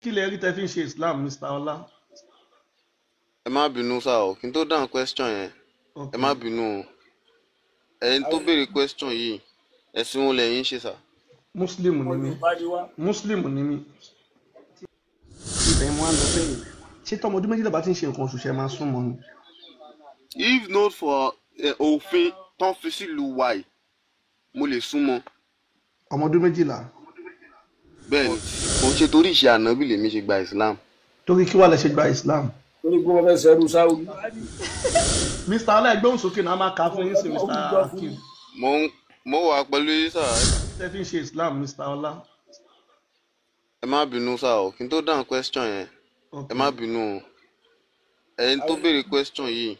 kí lẹ rí tẹ́ fi ń ṣe Islam Mr. Ọlá? ẹ má bínú sá o kí n tó dáhùn question yẹn ẹ má bínú o ẹ̀yin tó béèrè question yìí ẹ̀sìn wo lẹ̀yin ṣe sá. Muslim ni mí. Muslim ni mí. ibẹ̀ mo á lọ bẹ́ẹ̀ ṣé tọmọ ọdún méjìlá bá ti ń ṣe nǹkan oṣù ṣe máa súnmọ́ ni. if not for òfin tán fi sílùú wa yìí mo lè súnmọ́. ọmọ ọdún méjìlá. bẹ́ẹ̀ni kò ń ṣe torí ìṣe ànábì lèmi ṣe gba Islam. torí kí wàá lẹ ṣe gba Islam. torí pé wọ́n fẹ́ sẹ́rù sáwùdí. Mr. Ọlá ẹgbẹ́ òsókè náà máa kà fún yín sí Mr. Akeem. mo wà pẹ̀lú yín sá. tẹ́ fi ń ṣe Islam Mr. Ọlá. ẹ má bínú sá o kí n tó dáhùn question yẹn ẹ má bínú o ẹ̀yin tó béèrè question yìí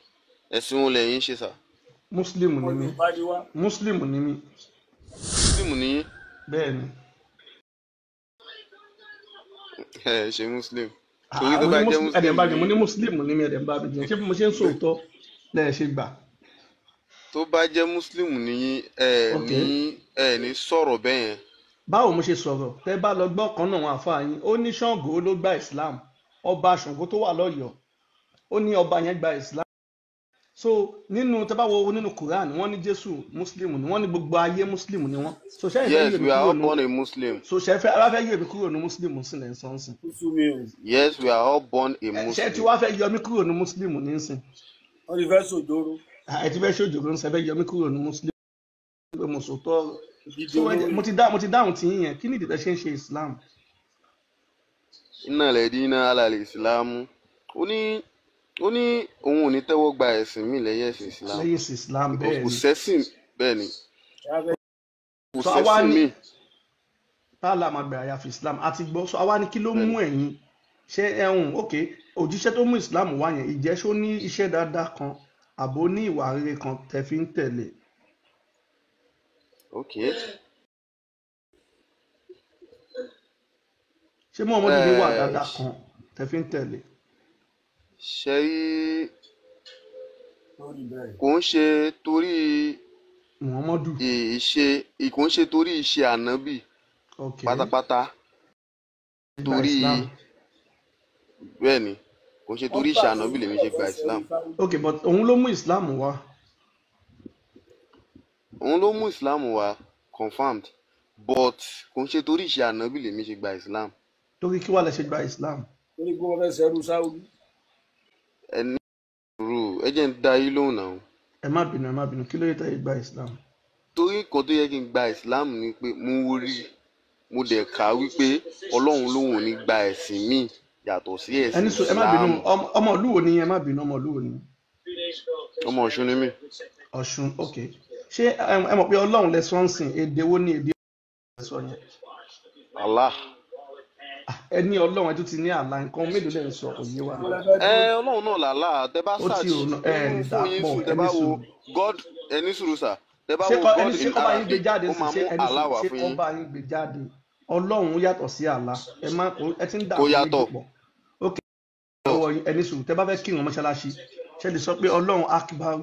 ẹ̀sìn wo lẹ̀yin ṣe sá. Muslim ni mí. Muslim ni mí. Muslim ni yín. bẹ́ẹ̀ni. ẹ ṣe Muslim. torí tó bá jẹ́ Muslim. ẹ̀dẹ̀ ń bá mi mo ní Muslim ni mí ẹ̀dẹ̀ ń bá mi jẹ́ ṣé mo ṣe ń sòótọ́ lẹ́ẹ̀ ṣe gbà. tó bá jẹ́ Muslim ni yín ẹ ní sọ̀rọ̀ bẹ́ẹ̀ yẹn. báwo mo ṣe sọ̀rọ̀ tẹ́ bá lọ gbọ́ kan náà wọn àfa yín ó ní Ṣàngó ló gba Islam ọba Ṣàngó tó wà lọ́yọ̀ọ́ ó ní ọba yẹn gba Islam so nínú tẹ́ bá wo nínú Quran wọ́n ní Jésù Muslim ni wọ́n ní gbogbo ayé Muslim ni wọ́n. so ṣe yes we are all born a Muslim. so ṣe fẹ́ ara fẹ́ yọ èmi kúrò ní Muslim sílẹ̀ ń sọ́n sìn. yes we are all born a Muslim. ṣe tí wàá fẹ́ yọ mí kúrò ní Muslim ní sìn. wọ́n ti fẹ́ sòjóró. ẹ ti fẹ́ sòjóró ń sẹ́ fẹ́ yọ mí kúrò ní Muslim. pé mo sòtọ́ mo ti dáhùn tí yín yẹn kí ni ìdí tẹ́ ṣe ń ṣe Islam. iná lẹ́ẹ̀dí iná alàlẹ́ ìsìlámù ó ní òun ò ní tẹ́wọ́ gba ẹ̀sìn mi lẹ́yìn ẹ̀sìn Islam. lẹ́yìn ẹ̀sìn Islam bẹ́ẹ̀ ni. kò sẹ́sìn bẹ́ẹ̀ ni. kò sẹ́sìn mi. tààlà máa gbé àyàfi Islam àti gbọ́ sọ àwa ni kí ló mú ẹ̀yin ṣé ok òjíṣẹ́ tó mú Islam wá yẹn ìjẹ́ ṣó ní iṣẹ́ dáadáa kan àbó ní ìwà rere kan tẹ́ fi ń tẹ̀lé. ok. ṣé Muhammadu ní wà dáadáa kan tẹ́ fi ń tẹ̀lé. ṣe rí kò ń ṣe torí Muhammadu kò ń ṣe torí ìṣe ànábì pátápátá torí bẹ́ẹ̀ ni kò ń ṣe torí ìṣe ànábì lèmi ṣe gba Islam. ok but òun ló mú Islam wá. òun ló mú Islam wá confirmed but kò ń ṣe torí ìṣe ànábì lèmi ṣe gba Islam. torí kí wàá lẹ ṣe gba Islam. torí pé wọ́n fẹ́ sẹ́rù sáwùdí. ẹni rú ẹ jẹ́ ń dá yín lóhùn náà. ẹ má bínú kí ló yẹ tẹ́ gba Islam. torí nǹkan tó yẹ kí n gba Islam ni pé mo rí mo dẹ̀ ká wípé Ọlọ́run lòun ò ní gba ẹ̀sìn míì yàtọ̀ sí ẹ̀sìn Islam. ẹ má bínú ọmọ ìlú wo ni ẹ má bínú ọmọ ìlú wo ni. ọmọ Ọ̀ṣun ni mí. Ọ̀ṣun ok ṣé ẹ mọ̀ pé Ọlọ́run lẹ sọ ń sìn èdè wo ni èdè ọ̀ṣun sọ yẹn. Allah. ẹ ní Ọlọ́run ẹ tún ti ní àlá nǹkan mélòó lẹ ń sọ òye wa. Ọlọ́run náà làlá tẹ bá search fún yín sùn tẹ bá wo God ẹni sùúrù sà tẹ bá wo God in Arabic ó máa mú Allah wá fún yín. ṣé ọba yín gbé jáde Ọlọ́run yàtọ̀ sí Allah ẹ ti ń dà kó yàtọ̀. ok ẹni sùúrù tẹ bá fẹ́ kírun mọ́ṣáláṣí ṣe lè sọ pé Ọlọ́run akbar.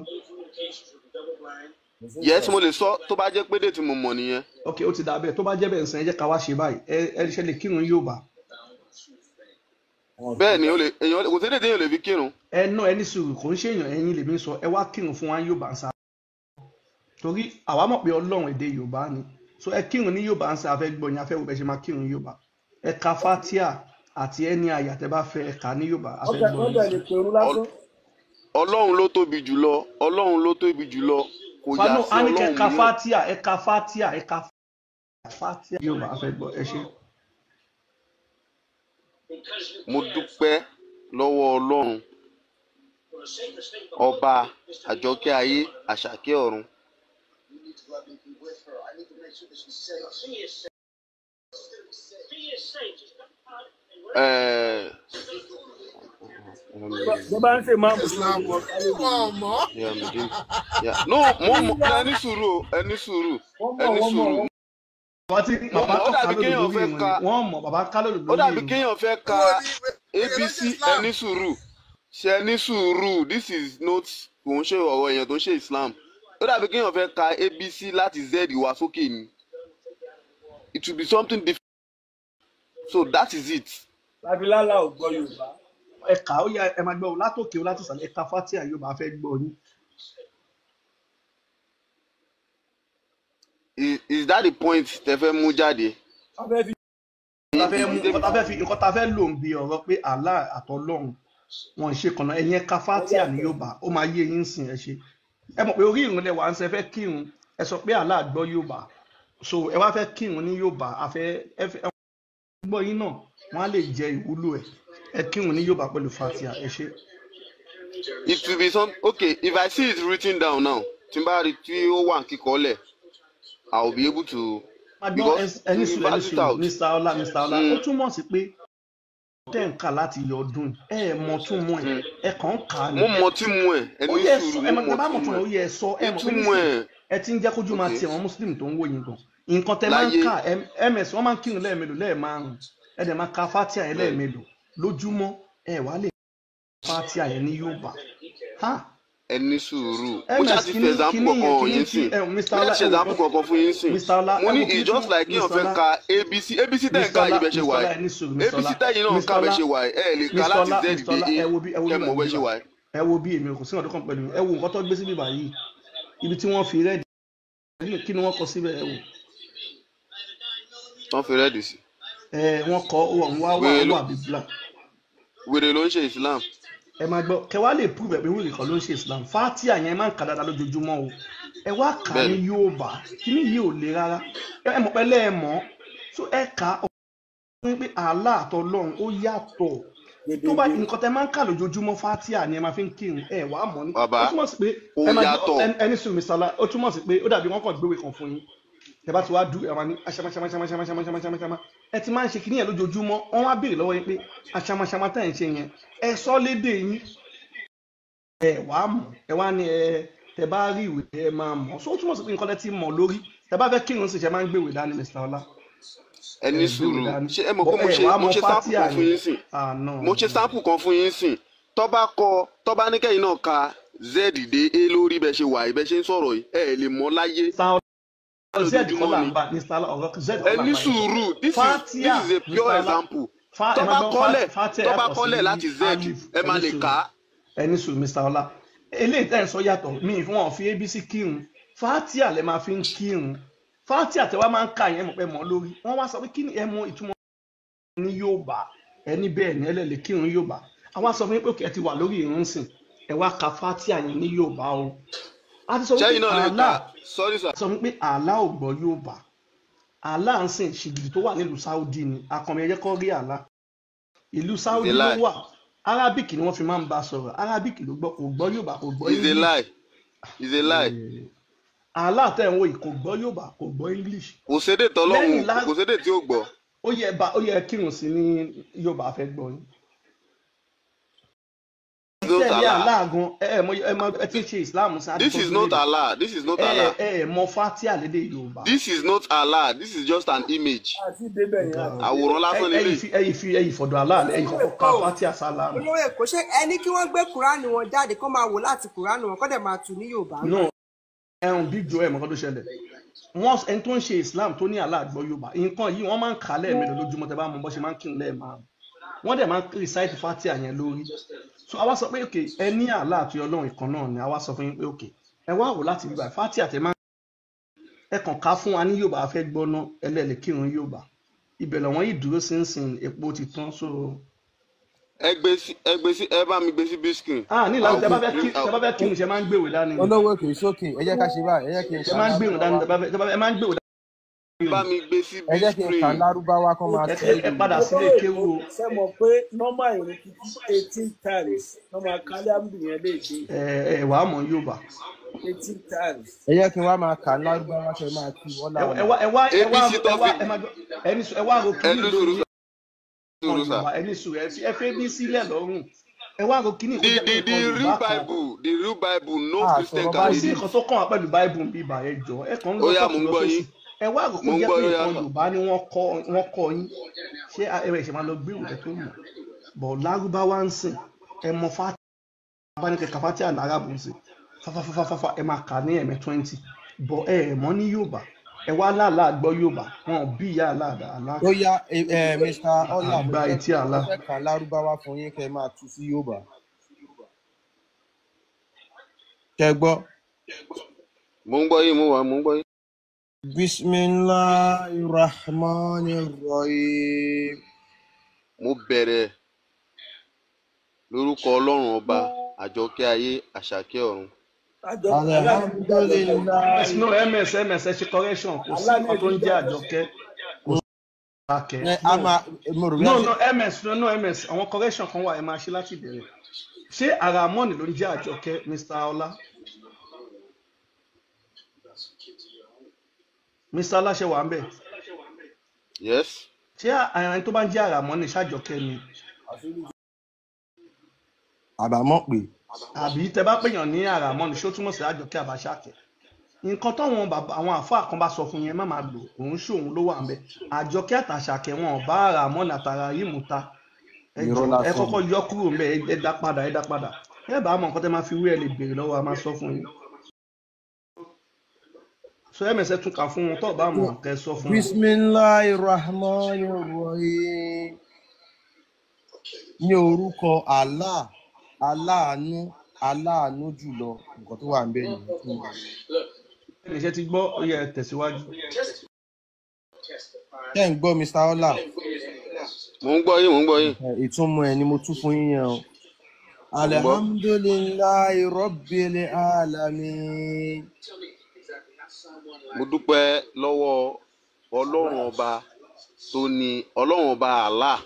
yes mo lè sọ tó bá jẹ́ pé dé tí mo mọ̀ nìyẹn. ok ó ti dà bẹ́ẹ̀ tó bá jẹ́ bẹ́ẹ̀ nsàn ẹ jẹ́ ká wá ṣe báyìí ẹ ṣe lè kírun Yorùbá. bẹ́ẹ̀ ni èèyàn kò sí èdè téèyàn lè fi kírun. ẹ ná ẹni sùúrù kò ń ṣe èèyàn ẹ̀yin lèmi sọ ẹ wá kírun fún wa Yorùbá ń sá. torí àwa mọ̀ pé Ọlọ́run èdè Yorùbá ni so ẹ kírun ní Yorùbá ń sá afẹ́ gbọ́ yín afẹ́ wo bẹ́ẹ̀ ṣe máa kírun Yorùbá ẹ ka Fatia àti ẹni àyà tẹ bá fẹ́ ẹ kà ní Yorùbá afẹ́ gbọ́ yín. Ọlọ́run ló tóbi jùlọ Ọlọ́run ló tóbi jùlọ kò yà sí Ọlọ́run mìíràn. ẹ ka Fatia ẹ ka Fatia Yorùbá afẹ́ gbọ́ ẹ ṣe. mo dúpẹ́ lọ́wọ́ Ọlọ́run ọba àjọkẹ́ ayé àṣàkẹ́ ọ̀run. bó bá ń ṣe máa mú no mo ẹni sùúrù ẹni sùúrù. ó dàbí kéèyàn fẹ́ ka ó dàbí kéèyàn fẹ́ ka ABC ẹni sùúrù ṣe ẹni sùúrù this is not kò ń ṣe ọ̀rọ̀ èèyàn tó ń ṣe Islam ó dàbí kéèyàn fẹ́ ka ABC láti Z wá sókè ni it will be something different so that is it Babilala ò gbọ́ Yorùbá. ẹ kà ó yá ẹ máa gbọ́ látòkè ó láti sàlẹ̀ ẹ ka fatia Yorùbá fẹ́ gbọ́ yín. Is that the point tẹ́ fẹ́ mú jáde? nǹkan tá a fẹ́ lò ń bi ọ̀rọ̀ pé Allah àtọlọ́run wọn ṣe kànáà ẹ̀yin ẹ ka fatia ní Yorùbá ó máa yé yín sìn ẹ ṣe ẹ mọ̀ pé orí ìrun lẹ wà ń ṣe fẹ́ kírun ẹ sọ pé Allah gbọ́ Yorùbá so ẹ wá fẹ́ kírun ní Yorùbá àfẹ́ gbọ́ yín náà wọ́n á lè jẹ ìwúlò ẹ kírun ní Yorùbá pẹ̀lú fatia ẹ ṣe. It will be some okay if I see it written down now tí n bá rí tí ó wà kíkọ́lẹ̀ I will be able to. ẹni sùn Mr. Ọlá ó túmọ̀ sí pé tẹ́ ń kà láti yọ ọdún ẹ mọ̀ tún mú ẹ kàn ń kà á ní. mo mọ̀ tí mú ẹ ẹni sùúrù mo mọ̀ tí mú ẹ ó yẹ sọ ẹ mọ̀ pé ẹ ti ń jẹ́ kójú máa ti àwọn Muslim tó ń wò yín gan nǹkan tẹ́ máa ń kà ms wọ́n máa ń kírun lẹ́ẹ̀mélòó lẹ́ẹ̀márùn ẹ dẹ̀ máa ka fatia yẹn lẹ́ẹ̀mélòó lójúmọ́ ẹ wàá lè fatia yẹn ní Yorùbá. ẹni sùúrù mo ṣáà ti fi example kankan yín sìn mo ṣáà ṣe example kankan fún yín sìn mo ní it's just like yíyan fẹ́ ka abc tẹ̀ ń ká yìí bẹ́ẹ̀ ṣe wà ẹ́ abc tẹ̀yìn náà ń ká bẹ́ẹ̀ ṣe wà ẹ́ ẹ̀ lè ka láti z dé a kẹ́ mọ̀ bẹ́ẹ̀ ṣe wà ẹ́. ẹ wo bí èmi kò sí ọdún kan pẹ̀lú ẹ wo nǹkan tó gbé sí bíbá yìí ibi tí wọ́n fi rẹ́ẹ̀dì kí ni wọ́n kọ síbẹ̀ ẹ wò. wọ́n fi rẹ́ẹ̀dì sí. wọ́n kọ wà bí black. wèrè ló ń ṣe Islam. ẹ máa gbọ́ kẹ wá lè prove ẹ pé wíìlì kan ló ń ṣe Islam fatia yẹn máa ń kà dáadáa lójoojúmọ́ o ẹ wá kà ní Yorùbá kíní yìí ò le rárá ẹ mọ̀ pé lẹ́ẹ̀mọ́ so ẹ kà ó pé Allah àtọlọ́run ó yàtọ̀ tó bá nǹkan tẹ máa ń kà lójoojúmọ́ fatia ni ẹ máa fi ń kírun ẹ wàá mọ̀ ní. bàbá ó túmọ̀ sí pé ẹni sùn mi sálá ó túmọ̀ sí pé ó dàbí wọn kàn gbéwèé kan fún yín ẹ bá ti wá dùn ẹ máa ní aṣamaṣamaṣamaṣamaṣamaṣamaṣama ẹ ti máa ń ṣe kíní yẹn lójoojúmọ́ wọn wá béèrè lọ́wọ́ yín pé aṣamaṣama tẹ̀ ń ṣe yẹn ẹ sọ lédè yín ẹ wá mọ̀ ẹ wá ní ẹ tẹ bá rí ìwé ẹ máa mọ̀ so ó túmọ̀ sí pé nǹkan tẹ ti mọ̀ lórí tẹ bá fẹ́ kírun sì ṣe máa ń gbéwèé dání Mr. Ọlá. ẹni sùúrù ṣé ẹ mọ̀ pé mo ṣe sample kan fún yín sìn mo ṣe sample kan fún yín sìn tó bá ní kẹ́yìn náà ka z dé a lórí bẹ́ẹ̀ ṣe wà bẹ́ẹ̀ ṣe ń sọ̀rọ̀ yìí ẹ lè mọ̀ láyé. ẹni sùúrù this is a pure example tó bá kọ́lẹ̀ láti z ẹ máa lè kà á. ẹni sùúrù Mr. Ọlá eléyìí tẹ́ ń sọ yàtọ̀ míì fún wọn fi abc kírun fatia lè máa fi ń kírun fatia tẹ wá máa ń kà yẹn mọ̀ pé mọ̀ lórí wọ́n wá sọ pé kí ni ẹ mọ̀ ìtumọ̀ ní Yorùbá ẹni bẹ́ẹ̀ ni ẹlẹ́lẹ̀ kírun Yorùbá àwọn sọ fún yín pé òkè ẹ ti wà lórí ìrun sìn ẹ wá ka fatia yẹn ní Yorùbá o a ti sọ wípé Allah ò gbọ́ Yorùbá Allah ń sìn ṣìgìdì tó wà nílùú Saudi ni akọrin ẹyẹ kọ́ rí Allah ìlú Saudi ló wà Arabic ni wọ́n fi máa ń bá sọ̀rọ̀ Arabic ló gbọ́ kò gbọ́ Yorùbá kò gbọ́ English. It's a lie. Allah tẹ̀ ń wo kò gbọ́ Yorùbá kò gbọ́ English. kò sédè tọ́lọ́hún kò sédè tí ó gbọ́. ó yẹ kírun sí ní Yorùbá fẹ́ gbọ́ yín. This is not Allah. This is not Allah. mọ fatia lédè Yorùbá. This is not Allah. This is just an image. àwòrán lásán lélẹ̀. ẹyìn fọ̀dọ̀ Allah ẹyìn kọ́kọ́ ká fatia sálámù. olówó èkó ṣé ẹni kí wọ́n gbé kúránì wọn jáde kó máa wò láti kúránì wọn kó dẹ̀ máa tù ní Yorùbá. no big joe mọ̀kọ́ tó ṣẹlẹ̀ wọ́n ẹni tó ń ṣe Islam tó ní Allah gbọ́ Yorùbá nǹkan yìí wọ́n máa ń kà á lẹ́ẹ̀mẹ́lẹ̀ lójúmọ́ tẹ́ bá mọ̀ bó ṣe máa ń kírun lẹ́ẹ̀márùn wọ́n dẹ̀ máa ń recite fatia yẹn lórí so àwa sọ pé ok ẹ ní Allah àti Ọlọ́run ìkan náà ni àwa sọ fún yín pé ok ẹ wá wò láti bíbá fatia tẹ máa ẹ kàn ká fún wa ní Yorùbá fẹ́ gbọ́ ná ẹlẹ́ẹ̀lẹ̀ kírun Yorùbá ibẹ̀ lọ́wọ́n yìí dúró sínsìn epo ti tán so. ẹ bá mi gbé sí biscuit. ní ìlànà tẹ bá fẹ́ kírun ṣe máa ń gbèwé dání. olówó kì í sókè ẹ jẹ́ ká ṣe báyìí ẹ jẹ́ kí n ṣe máa ń gbèwé dání ẹ máa ń gbèwé dání. bá mi gbé sí biscuit. ẹ jẹ́ kí n kà lárúbáwá kó máa tẹ́ ẹ padà sílé kéwú o. ṣe mọ̀ pé nọ́mbà ìrìn kìkì 18 times nọ́mbà kálíàmù yẹn lè dé. ẹ wàá mọ̀ Yorùbá. 18 times. ẹ jẹ́ kí n wá máa kà lárúbáwá kẹ́ máa kí wọ́n láwọn. ẹ wá ro kíní lórí ẹni sùn ẹ fẹ́ bí sílẹ̀ lọ́rùn ẹ wá ro kíní the real Bible no Christian can read. kò sí nǹkan tó kàn wá pẹ̀lú Bible bíbá ẹ jọ ẹ kàn ń lọ sọ́kùn lọ sósì ẹ wá ro kó jẹ́ pé nǹkan Yorùbá ni wọ́n kọ́ yín ṣé ẹ ṣe máa lọ gbé ìwé tó mọ̀ bọ̀ lárúbáwá ń sìn ẹ mọ fati abánikẹ́ kàfátì àná arábù ń sìn fafafafafa ẹ máa kà ní ẹ̀mẹ́ 20 bọ̀ ẹ mọ̀ ní Yorùbá ẹ wá láàlá gbọ́ Yorùbá wọn bí ìyá aláàdá àlá ó yá Mr. Ọlá mo àgbà etí àlá. fẹ́ kà lárúbáwá fún yín kẹ́ máa tú sí Yorùbá kẹ́ gbọ́. mo ń gbọ́ yín mo ń gbọ́ yín. Bismillahirrahmanirrahim. mo bẹ̀rẹ̀ lórúkọ Ọlọ́run ọba àjọkẹ́ ayé àṣàkẹ́ ọ̀run. Alhamdulillah. no ms ẹ ṣe correction kò sí nǹkan tó ń jẹ́ àjọkẹ́ kò sí àkẹ́ no ms àwọn correction kan wà ẹ máa ṣe láti bẹ̀rẹ̀ ṣé Àràmọ́nì ló ń jẹ́ àjọkẹ́ Mr. Ọlá Mr. Ọlá ṣe wà ń bẹ̀. yes. ṣé ẹni tó bá ń jẹ́ Àràmọ́nì ṣàjọkẹ́ ni. àbámọ̀ pé. àbí tẹ bá pèèyàn ní Àràmọ́nì ṣó túmọ̀ sí àjọkẹ́ àbáṣàkẹ́ nǹkan táwọn àwọn àfáà kan bá sọ fún yẹn má máa lò òun ṣòun ló wà ń bẹ àjọkẹ́ àtàṣàkẹ́ wọn bá Àràmọ́nì àtàrà yìí mú ta ẹ kọ́kọ́ yọ kúrò ń bẹ ẹ dá padà ẹ bá mọ nǹkan tẹ máa fi wí ẹ lè béèrè lọ́wọ́ a máa sọ fún yín so ẹ mẹsẹ tún kà fún wọn tó bá mọ kẹ sọ fún wọn. Bismillahirrahmanirrahim. ní orúkọ Allah aláàánú jùlọ nǹkan tó wà ń bẹ yìí fún wa. ẹnìṣẹ́ ti gbọ́ ó yẹ tẹ̀síwájú. ṣé ń gbọ́ Mr. Ọlá. mo ń gbọ́ yín. ìtumọ̀ ẹ̀ ni mo tún fún yín yẹn o. Alhamdulillahi Rabbil alamin. mo dúpẹ́ lọ́wọ́ Ọlọ́run ọba tó ní Ọlọ́run ọba Allah.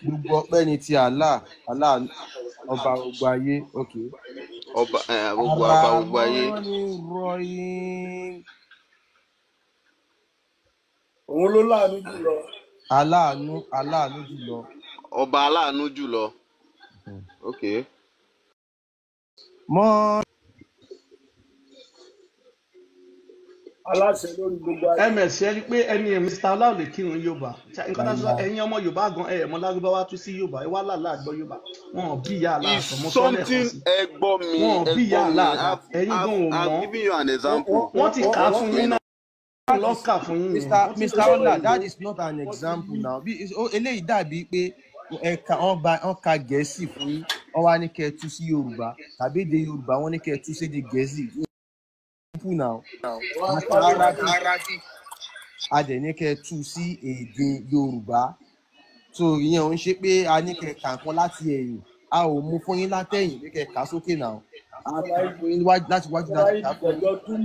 gbogbo ọpẹ́ ni ti Allah ọba gbogbo ayé. ọba gbogbo ayé. òun ló láàánú jùlọ. aláàánú jùlọ. ọba aláàánú jùlọ. aláṣẹ lórí gbogbo ayé. ms ẹ rí pé ẹni Mr. Ọlá ò lè kírun Yorùbá nǹkan tó sọ ẹ̀yin ọmọ Yorùbá gan ẹ mọ Lárúbáwá tún sí Yorùbá ẹ wá làlá àgbọ Yorùbá wọn ò bí ìyá àlá àtọmọ sọlẹ kan sí wọn ò bí ìyá àlá ẹ̀yin gan ò mọ wọn ti kà á fún yín náà lọ́kà fún yín. Mr. Ọlá, that is not an example now eléyìí dàbí pé wọ́n ka Gẹ̀ẹ́sì fún yín wọ́n wá ní kẹ́ ẹ tú sí Yorùbá tàbí èdè Yorùbá wọ́n ní kẹ́ ẹ tú sí èdè Gẹ̀ẹ́sì. now a dẹ̀ ní kẹ́ ẹ tú sí èdè Yorùbá so ìyẹn ò ń ṣe pé a ní kẹ́ ẹ kà nǹkan láti ẹ̀yìn a ò mú fún yín látẹ̀yìn ní kẹ́ ẹ kà sókè náà a kà fún yín láti wájú láti kà fún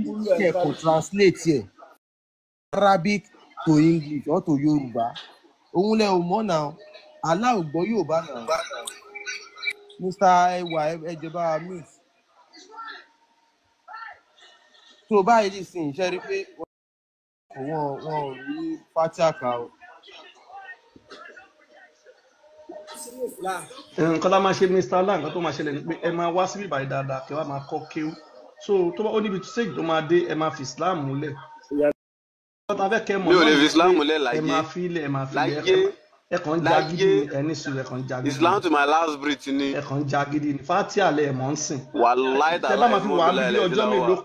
yín kẹ́ ẹ kò translate ẹ̀ Arabic to English or to Yorùbá òun lẹ ò mọ̀ náà Allah ò gbọ́ Yorùbá náà Mr. ẹwà ẹjọba miss tó báyìí lè sìn iṣẹ́ rí pé wọn ò rí fatiaka o. nǹkan tá máa ṣe Mr. Ọlá nǹkan tó máa ṣẹlẹ̀ ni pé ẹ máa wá síbí ìbàdí dáadáa kí wàá máa kọ́ kéwú so tó bá ó níbi tó ṣèjì tó máa dé ẹ máa fi Islam múlẹ̀. mi ò lè fi Islam múlẹ̀ láyé ẹ máa fi ilẹ̀ ẹ máa fi ilẹ̀ ẹ kàn ń jagidi ẹni sùn ẹ kàn ń jagidi. Islam to my last breath ni. ẹ kàn ń jagidi ní fatia lẹ ẹ mọ̀ ń sìn. wàláì tàbí tẹ bá máa fi wà níbi ọjọ́ mélòó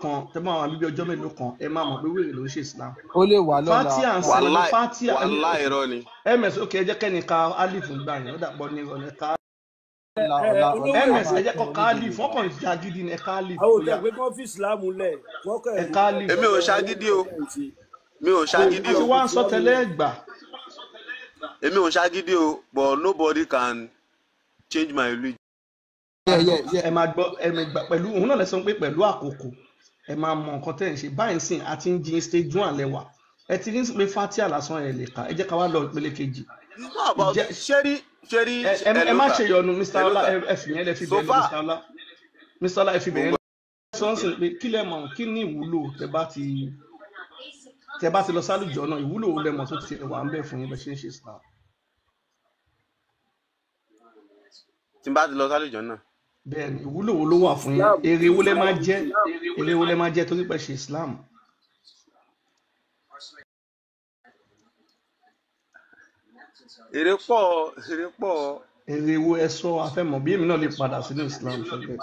kan ẹ máa mọ̀ pé wèrè ló ń ṣe Islam. ó lè wà lọ́la fatia ń sìn fatia wàláì irọ́ ni. ms ok ẹ jẹ́ kẹ́ni ka alif ń gbà yẹn ó dàpọ̀ ní ìrọ̀lẹ́ ká. ms ẹ jẹ́ kọ́ ká alif wọ́n kàn ń jagidi ní ẹ ká alif. àwọn òtẹ́ pé kán fi Islam lẹ̀ ẹ ká alif. èmi ò ṣagídí o àti wá ń sọ tẹ́lẹ̀ gbà. èmi ò ṣagídí o but nobody can change my religion. ẹ máa gbọ́ ẹ máa gbà pẹ̀lú òun náà lè sọ pé pẹ̀lú àkókò ẹ máa mọ nǹkan tẹ́ ẹ̀ ń ṣe báyìí sìn àti ń jin stage 1 lẹ́wà ẹ ti rí pé fatia lásán ẹ lè kà ẹ jẹ́ ká wá lọ ìpele kejì. ẹ má ṣe yọnu Mr. Ọlá ẹ fi yẹn lẹ fi bẹ̀rẹ̀ Mr. Ọlá ẹ fi bẹ̀rẹ̀ sọ́nsìn pé kí lẹ mọ̀ kí ní ìwúlò tẹ bá ti lọ sálùjọ náà ìwúlò wo lẹ mọ̀ tó ti wà ń bẹ fún yín bẹ ṣe ń ṣe Islam. tí n bá ti lọ sálùjọ náà. bẹ́ẹ̀ni ìwúlò wo ló wà fún yín èrè wo lẹ máa jẹ torí pé ṣe Islam. èrè pọ̀. èrè wo ẹ sọ afẹ́mọ̀ bí èmi náà lè padà sínú Islam ṣọgbẹ́.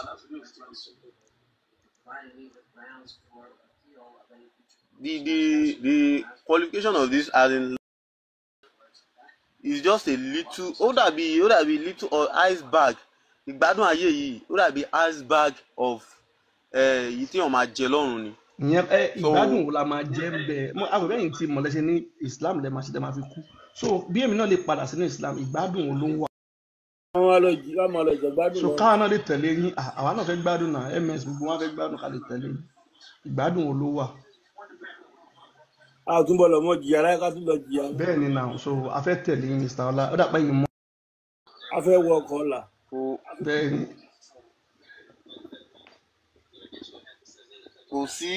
the qualification of this as in is just a little ó dàbí little or iceberg ìgbádùn ayé yìí ó dàbí iceberg of èyí tí wọ́n máa jẹ lọ́run ni. ìyẹn ìgbádùn wo la máa jẹ ń bẹ àgbẹ̀bẹ̀ yìí tí mọ̀lẹ́sẹ̀ ní Islam lẹ́ẹ̀ máa ṣe tẹ́ máa fi kú so bí èmi náà lè padà sínú Islam ìgbádùn wo ló ń wà. wọ́n máa lọ jẹ gbádùn so lọ. káwa náà lè tẹ̀lé yín àwa náà fẹ́ gbádùn náà ms gbogbo wọn fẹ́ gbádùn ká lè tẹ̀lé yín ìgbádùn wo ló wà. a tún bọ̀ lọ mọ́ jìyà láyé ká tún lọ jìyà. bẹ́ẹ̀ ni náà so a fẹ́ tẹ̀lé yín Mr. Ọlá ó dàpẹ́ yín mọ́. a fẹ́ wọ ọkọ̀ ọ̀la. bẹ́ẹ̀ ni. kò sí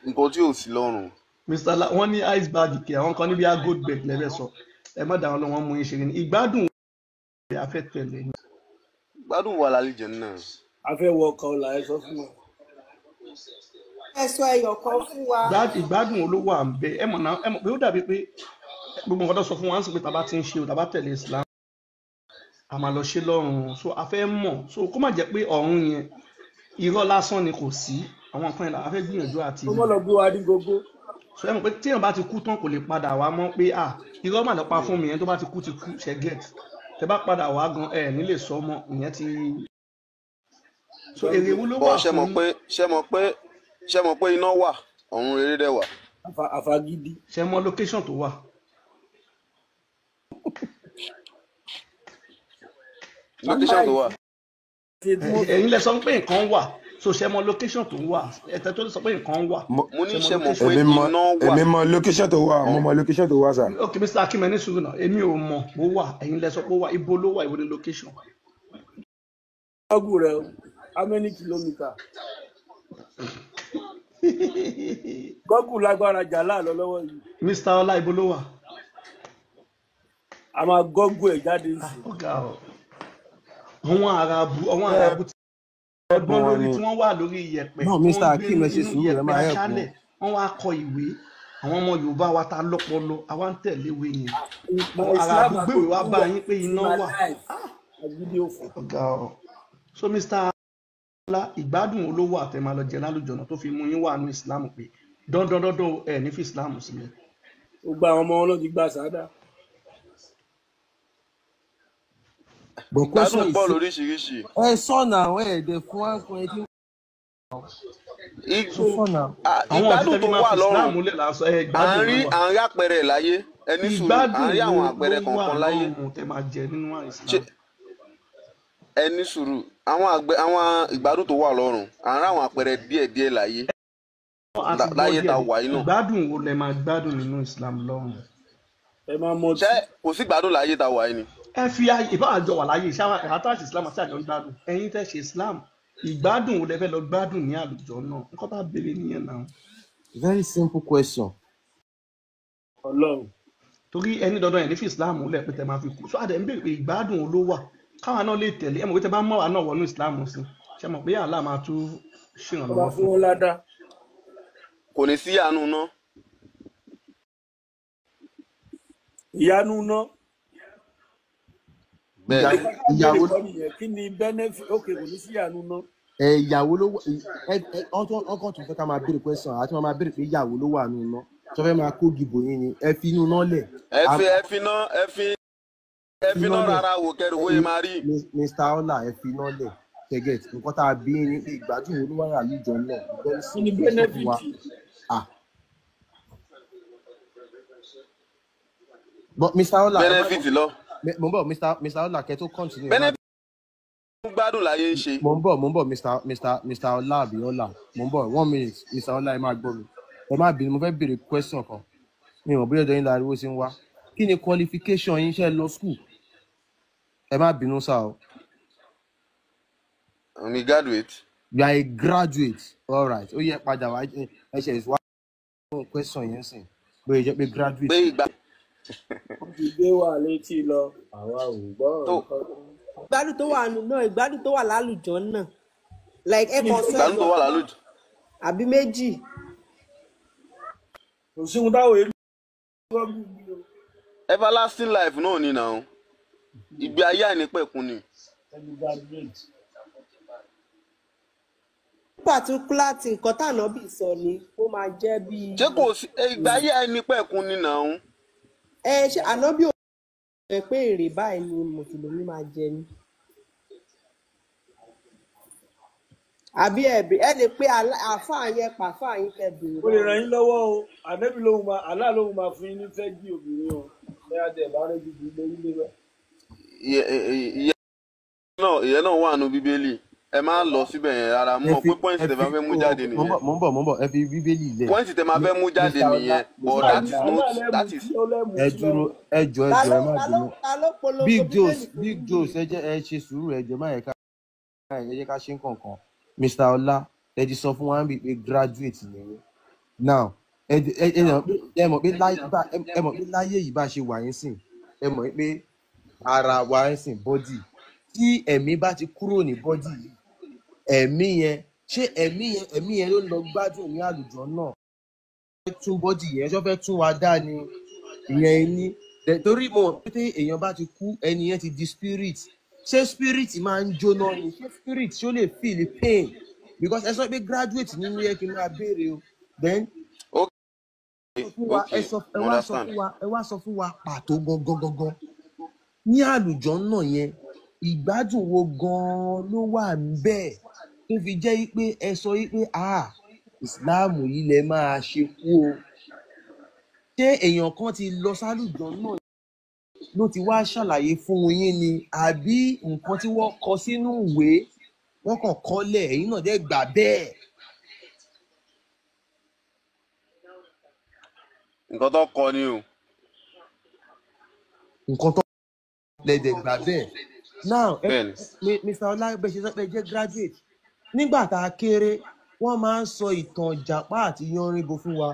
nǹkan tí ò sí lọ́rùn. Mr. Ọlá wọ́n ní iceberg kí àwọn kan níbi gold bed lẹ́fẹ̀ẹ́ sọ ẹ má dáwọn lọ́wọ́ mú yín ṣe ní ìgbádùn wo a fẹ́ tẹ̀lé yín. ìgbádùn wà lálejò náà. a fẹ́ wọ ọkọ̀ ọ̀la ẹ sọ fún wa. ẹ sọ ẹyọ kan fún wa. ìgbádùn olówó à ń bẹ ẹ mọ̀ pé ó dàbí pé gbogbo nǹkan tó sọ fún wa ń sọ pé tàbá ti ń ṣe o tàbá tẹ̀lé Islam a máa lọ ṣe lọ́rùn so a fẹ́ mọ̀ so kó má jẹ́ pé ọ̀run yẹn irọ́ lásán ni kò sí àwọn nǹkan yẹn la fẹ́ gbìyànjú àti. ó mọ̀ lọ gbé wa ní gbogbo. so ẹ mọ̀ pé téèyàn bá ti kú tán kò lè padà wá mọ́ pé irọ́ mà lọ pa fún mi yẹn tó bá ti kú ṣe get tẹ bá padà wá gan ẹ nílé sọ mọ́ ìyẹn ti. so èrè wo ló wà fún. ṣé mọ̀ pé iná wà ọ̀run rere dẹ̀ wà. àfagídí. ṣé mọ̀ location tó wà. location tó wà. ẹ̀yin lẹ sọ pé nǹkan wà so ṣé mọ̀ location tó wà ẹ̀tẹ̀ tó sọ pé nǹkan wà. mo ní ṣé mọ̀ pé iná wà. èmi mọ̀ location tó wà mo mọ̀ location tó wà sà. ok Mr. Akim ẹni sùúrù náà èmi ò mọ̀ ó wà ẹ̀yin lẹ sọ pé ó wà ibo ló wà ibo ni location. ọgùn rẹ how many kilometres. gọ́gù lágbára jà láàlọ́ lọ́wọ́ yìí. Mr. Ọlá ibo ló wà. a máa gọ́gù ẹ̀ jáde sí. àwọn Àràbù tí ọgbọ́n lórí tí wọ́n wà lórí iyẹ̀pẹ̀ No, Mr. Akim, ẹ ṣe sùúrù, ẹ máa help wọn. wọ́n wá kọ ìwé àwọn ọmọ Yorùbá wa ta lọ́pọlọ àwa ń tẹ̀lé ìwé yẹn Àràbù gbèwé wá bá yín pé iná wà. so Mr. Ọlá ìgbádùn olówó àtẹ̀má lọ jẹ lálùjọ̀nà tó fi mú yín wà ní Islam pé dandan ẹ̀ ní fi Islam sílẹ̀. ó gba àwọn ọmọ wọn ló ti gba sàádà. ìgbádùn pọ̀ lóríṣiríṣi. ẹ sọ̀nà àwọn ẹ̀ẹ́dẹ̀ fún àǹkọ ẹ tí. ìgbádùn tó wà lọ́rùn àárín àpẹẹrẹ láyé ẹni sùúrù àárín àwọn àpẹẹrẹ kọ̀ọ̀kan láyé ẹni sùúrù àwọn ìgbádùn tó wà lọ́rùn àárín àwọn àpẹẹrẹ díẹ̀díẹ̀ láyé tá a wà yìí náà. ìgbádùn wo lẹ máa gbádùn nínú Islam lọ́rùn. ṣé kò sí ìgbádùn láyé tá a wà yìí ni. ẹ fi ìbáàjọ wà láyé ìṣáwá àtàṣì Islam àti àjọ ń gbádùn ẹ̀yin tẹ́ ṣe Islam ìgbádùn wo lẹ fẹ́ lọ gbádùn ní àlùjọ náà nǹkan tá a béèrè nìyẹn náà. Very simple question. Ọlọ́run. torí ẹni dandan yẹn ní fi Islam lẹ pé tẹ máa fi kú so àdé ń béèrè pé ìgbádùn wo ló wà káwa náà lè tẹ̀lé ẹ mọ̀ pé tẹ bá mọ̀ wá náà wọnú Islam sí ṣe mọ̀ pé Allah máa tún ṣèrànlọ́wọ́ fún wọn ládàá. kò ní sí àánú náà. ìyanu náà. ìyàwó kí ni benefit ok kò ní sí ìyanu náà. ìyàwó ló wà ọkàn tó fẹ́ ká máa béèrè question àti máa béèrè pé ìyàwó ló wà nínú náà tó fẹ́ máa kó gìbò yín ni ẹ fi inú náà lẹ̀. ẹ fi náà rárá wò kẹrù wòye máa rí. Mr. Ọlá ẹ fi náà lẹ̀ kẹgẹt nǹkan tá a bí ní ìgbádùn olúwàrà àlùjọ náà ìbẹ̀rẹ̀ sí ní benefit wa. But Mr. Ọlá benefit lọ. mo ń bọ̀ Mr. Ọlá kẹ́ tó continue. benefit gbádùn láyé ń ṣe. mo ń bọ̀ Mr. Ọlá Abíọ́lá mo ń bọ̀ 1 minute Mr. Ọlá ẹ máa gbọ́ mi ẹ má bínú mo fẹ́ béèrè question kan mi ò bóyá ọ̀dọ̀ yín láriwo sí ń wá kí ni qualification yín ṣe lọ school ẹ má bínú sá o. I'm a graduate. You are a graduate. All right. Ó yẹ padà wá ẹ ṣe ìwà question yẹn sìn bóyá jẹ́ pé graduate. pé ìgbà. ìgbé wà létí lọ àwa ò gbọ́ nǹkan. ìgbádùn tó wà nù náà ìgbádùn tó wà lálùjọ náà like ẹ kàn sọ ìgbádùn tó wà lálùjọ. àbí méjì. kò sí ohun táwọn èèyàn. everlasting life náà ni náà ìgbé ayé àìnípẹ̀kun ni. particular tí nǹkan tànàbì sọ ni ó máa jẹ́ bí. ṣé kò sí ìgbà ayé ẹni pẹ̀kun ni nàún. ṣe ànábì ò sọ pé èrè báyìí ni mùsùlùmí máa jẹ ni. àbí ẹ lè pé àáfàá yẹn pàáfàá yín kẹ bèrè. ó lè ràn yín lọ́wọ́ o ànábì lóhùn máa Allah lóhùn máa fún yín ní fẹ́ẹ́gì obìnrin o ní adé bá rẹ̀ gidi lórí lébẹ̀. ìyẹn náà wà nù bíbélì ẹ máa lọ síbẹ̀ yẹn rárá mọ̀ pé pọ́ìntì tẹ máa fẹ́ mú jáde nìyẹn. mo ń bọ̀ ẹ fi bíbélì lẹ̀. pọ́ìntì tẹ máa fẹ́ mú jáde nìyẹn but that is. ẹ dúró ẹ jọ ẹ má bínú. big Joes ẹ ṣe sùúrù ẹ jọ má yẹ ká ṣe ń kọ̀ọ̀kan. Mr. Ọlá ẹ ti sọ fún wa bí pé graduate nìyẹn now ẹ mọ̀ pé láyé yìí bá ṣe wà yín sìn ẹ mọ̀ pé ara wa yín sìn bọ́dì tí ẹ̀mí bá ti kúrò ní bọ́dì yìí ẹ̀mí yẹn ṣé ẹ̀mí yẹn ló ń lọ gbádùn ní àlùjọ náà fẹ́ tún bọ́dì yẹn ṣọ́ fẹ́ tún wa dá ni ìyẹn ní torí mo mọ̀ pé èèyàn bá ti kú ẹni yẹn ti di spirit ṣé spirit máa ń jóná ni ṣé spirit ṣó lè feel pain because ẹ sọ pé graduate nínú yẹ kí n máa béèrè o then ẹ wá sọ fún wa pàtó gangan ní àlùjọ náà yẹn ìgbádùn wo gan ló wà níbẹ̀ tó fi jẹ́ pé ẹ sọ pé ìsìláàmù yìí lẹ máa ṣe kú o ṣé èèyàn kan ti lọ sálùjọ náà ló ti wá ṣàlàyé fún yín ni àbí nǹkan tí wọ́n kọ sínú ìwé wọ́n kàn kọ́lẹ̀ ẹ̀yin náà dẹ̀ gbà bẹ́ẹ̀. nǹkan tó kọ ni o. nǹkan tó lẹ̀dẹ̀ gbà bẹ́ẹ̀. now Mr. Ọlá bẹ́ẹ̀ ṣe sọ pé jẹ́ graduate nígbà tá a kéré wọ́n máa ń sọ ìtàn ìjàpá àti yánríbo fún wa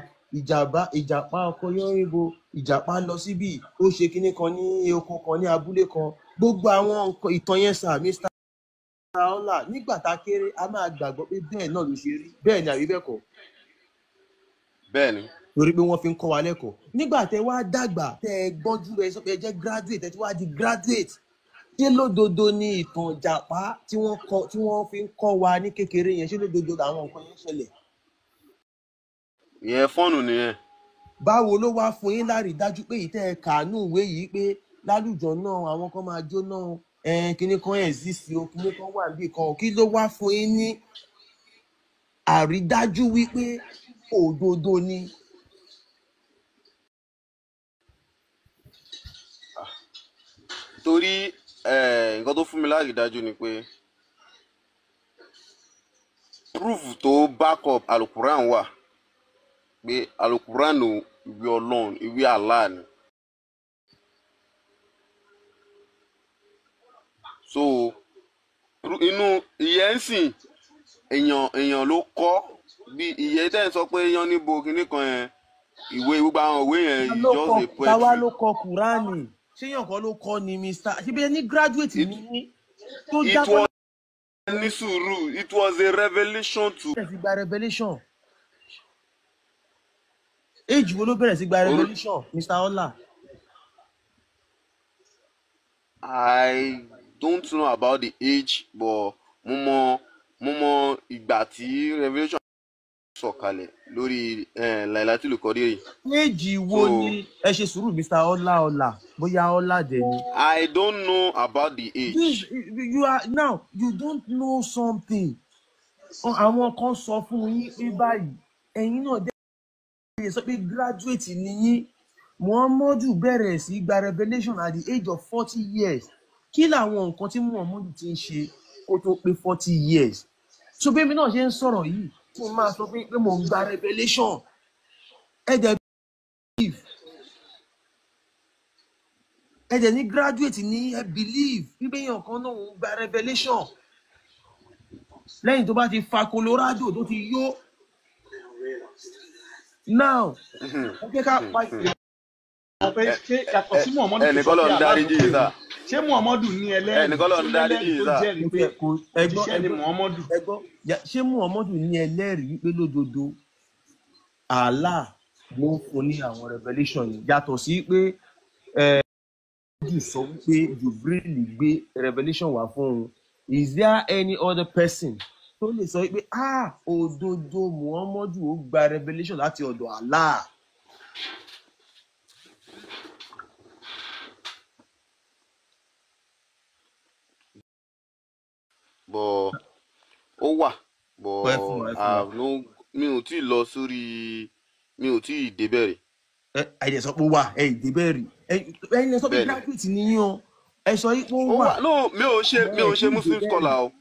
ìjàpá ọkọ yánríbo ìjàpá lọ síbí ó ṣe kinní kan ní oko kan ní abúlé kan gbogbo àwọn ìtàn yẹn sà Mr. Ọlá nígbà tá a kéré a máa gbàgbọ́ pé bẹ́ẹ̀ náà ló ṣe rí bẹ́ẹ̀ ni àbí bẹ́ẹ̀ kọ́. bẹ́ẹ̀ ni. torí pé wọ́n fi ń kọ́ wa lẹ́kọ̀ọ́ nígbà tẹ wá dàgbà tẹ gbọ́njú rẹ sọ pé ẹ jẹ́ graduate tẹ ti wá di graduate ṣé lódodo ni ìtàn ìjàpá tí wọ́n fi ń kọ́ wa ní kékeré yẹn ṣé lódodo làwọn nǹkan yẹn ṣẹlẹ̀. ìyẹn fọ́ọ̀nù nìyẹn. báwo ló wá fún yín lárí dájú pé ìtẹ́ ẹ kàánú ìwé yìí pé lálùjọ náà àwọn kan máa jóná kinní kan exist o kinní kan wà níbì kan kí ló wá fún yín ní àrídájú wípé òdodo ni. torí nǹkan tó fún mi lárídájú ni pé proof tó back up alukuran wà pé alukuran ò ìwé Ọlọ́run ìwé Allah ni. so inú ìyẹn ń sìn èèyàn ló kọ́ bí ìyẹn tẹ́ ń sọ pé yan níbo kinní kan yẹn ìwé gbogbo àwọn ìwé yẹn just a poetry. táwa ló kọ kúránì ṣé yàn kan ló kọ́ ni Mr. ṣíbi ẹni graduate ní tó jábọ́. ní sùúrù it was a revelation to. bẹ̀rẹ̀ sí gba revelation age wo ló bẹ̀rẹ̀ sí gba revelation Mr. Ọlá. I don't know about the age but mo mọ ìgbà tí revelation sọ̀kalẹ̀ lórí Lailatul Qadr. age wo ni ẹ ṣe sùúrù Mr. Ọlá bóyá Ọlá dẹ ni. I don't know about the age. You don't know something. àwọn kan sọ fún yín pé báyìí ẹ̀yin náà dẹ́ sọ pé graduate ni yín Muhammadu bẹ̀rẹ̀ sí gba revelation at the age of 40 years kí làwọn nǹkan tí Muhammadu ti ń ṣe kó tó pé 40 years so bí èmi náà ṣe ń sọ̀rọ̀ yìí tí mo máa sọ pé mo ń gba revelation ẹ̀dẹ̀ ní graduate ní ẹ believe wípé èèyàn kan náà ń gba revelation lẹ́yìn tó bá ti fa Colorado tó ti yó now ẹ jẹ́ ká pa ìpè. ṣé yàtọ̀ sí Muhammadu tó ẹnìkan lọ ń darí jíjí sá. ṣé Muhammadu ní ẹlẹ́rìí ẹnìkan lọ ń darí jíjí sá. tó jẹ́rìí pé òjíṣẹ́ ni Muhammadu. ṣé Muhammadu ní ẹlẹ́rìí wípé lódodo Allah ló ń fún ní àwọn revelation yìí yàtọ̀ sí pé jù sọ wípé Jibril gbé revelation wá fún un is there any other person tó lè sọ pé òdodo Muhammadu ó gba revelation láti ọ̀dọ̀ Allah. bọ̀ ó wà bọ̀ mi ò tí ì lọ sórí mi ò tí ì débẹ̀ rí. Ẹ̀yẹ sọ pé ó wà débẹ̀ rí ẹ̀yin lè sọ pé graduate nìyí o ẹ sọ pé ó wà. no mi ò ṣe muslim scholar o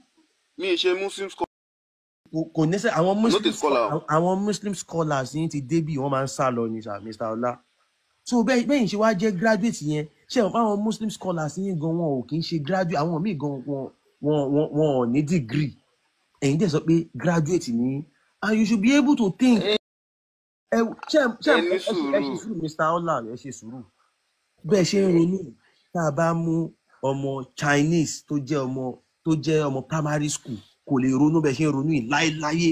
mi ò ṣe muslim scholar. Kò ní sẹ́ àwọn muslim scholars yín ti débì wọ́n máa ń sá lọ ní Mr. Ọlá. So bẹ́yìn ṣe wá jẹ́ graduate yẹn ṣé àwọn muslim scholars yín gan wọn ò kì í ṣe graduate àwọn míì gan wọn ò ní degree ẹ̀yin dẹ̀ sọ pé graduate ni and you should be able to think. ẹ ṣe sùúrù Mr. Ọlá ẹ ṣe sùúrù bẹ́ẹ̀ ṣe ń ronú tá a bá mú ọmọ Chinese tó jẹ́ ọmọ primary school kò lè ronú bẹ́ẹ̀ ṣe ń ronú yìí láéláyé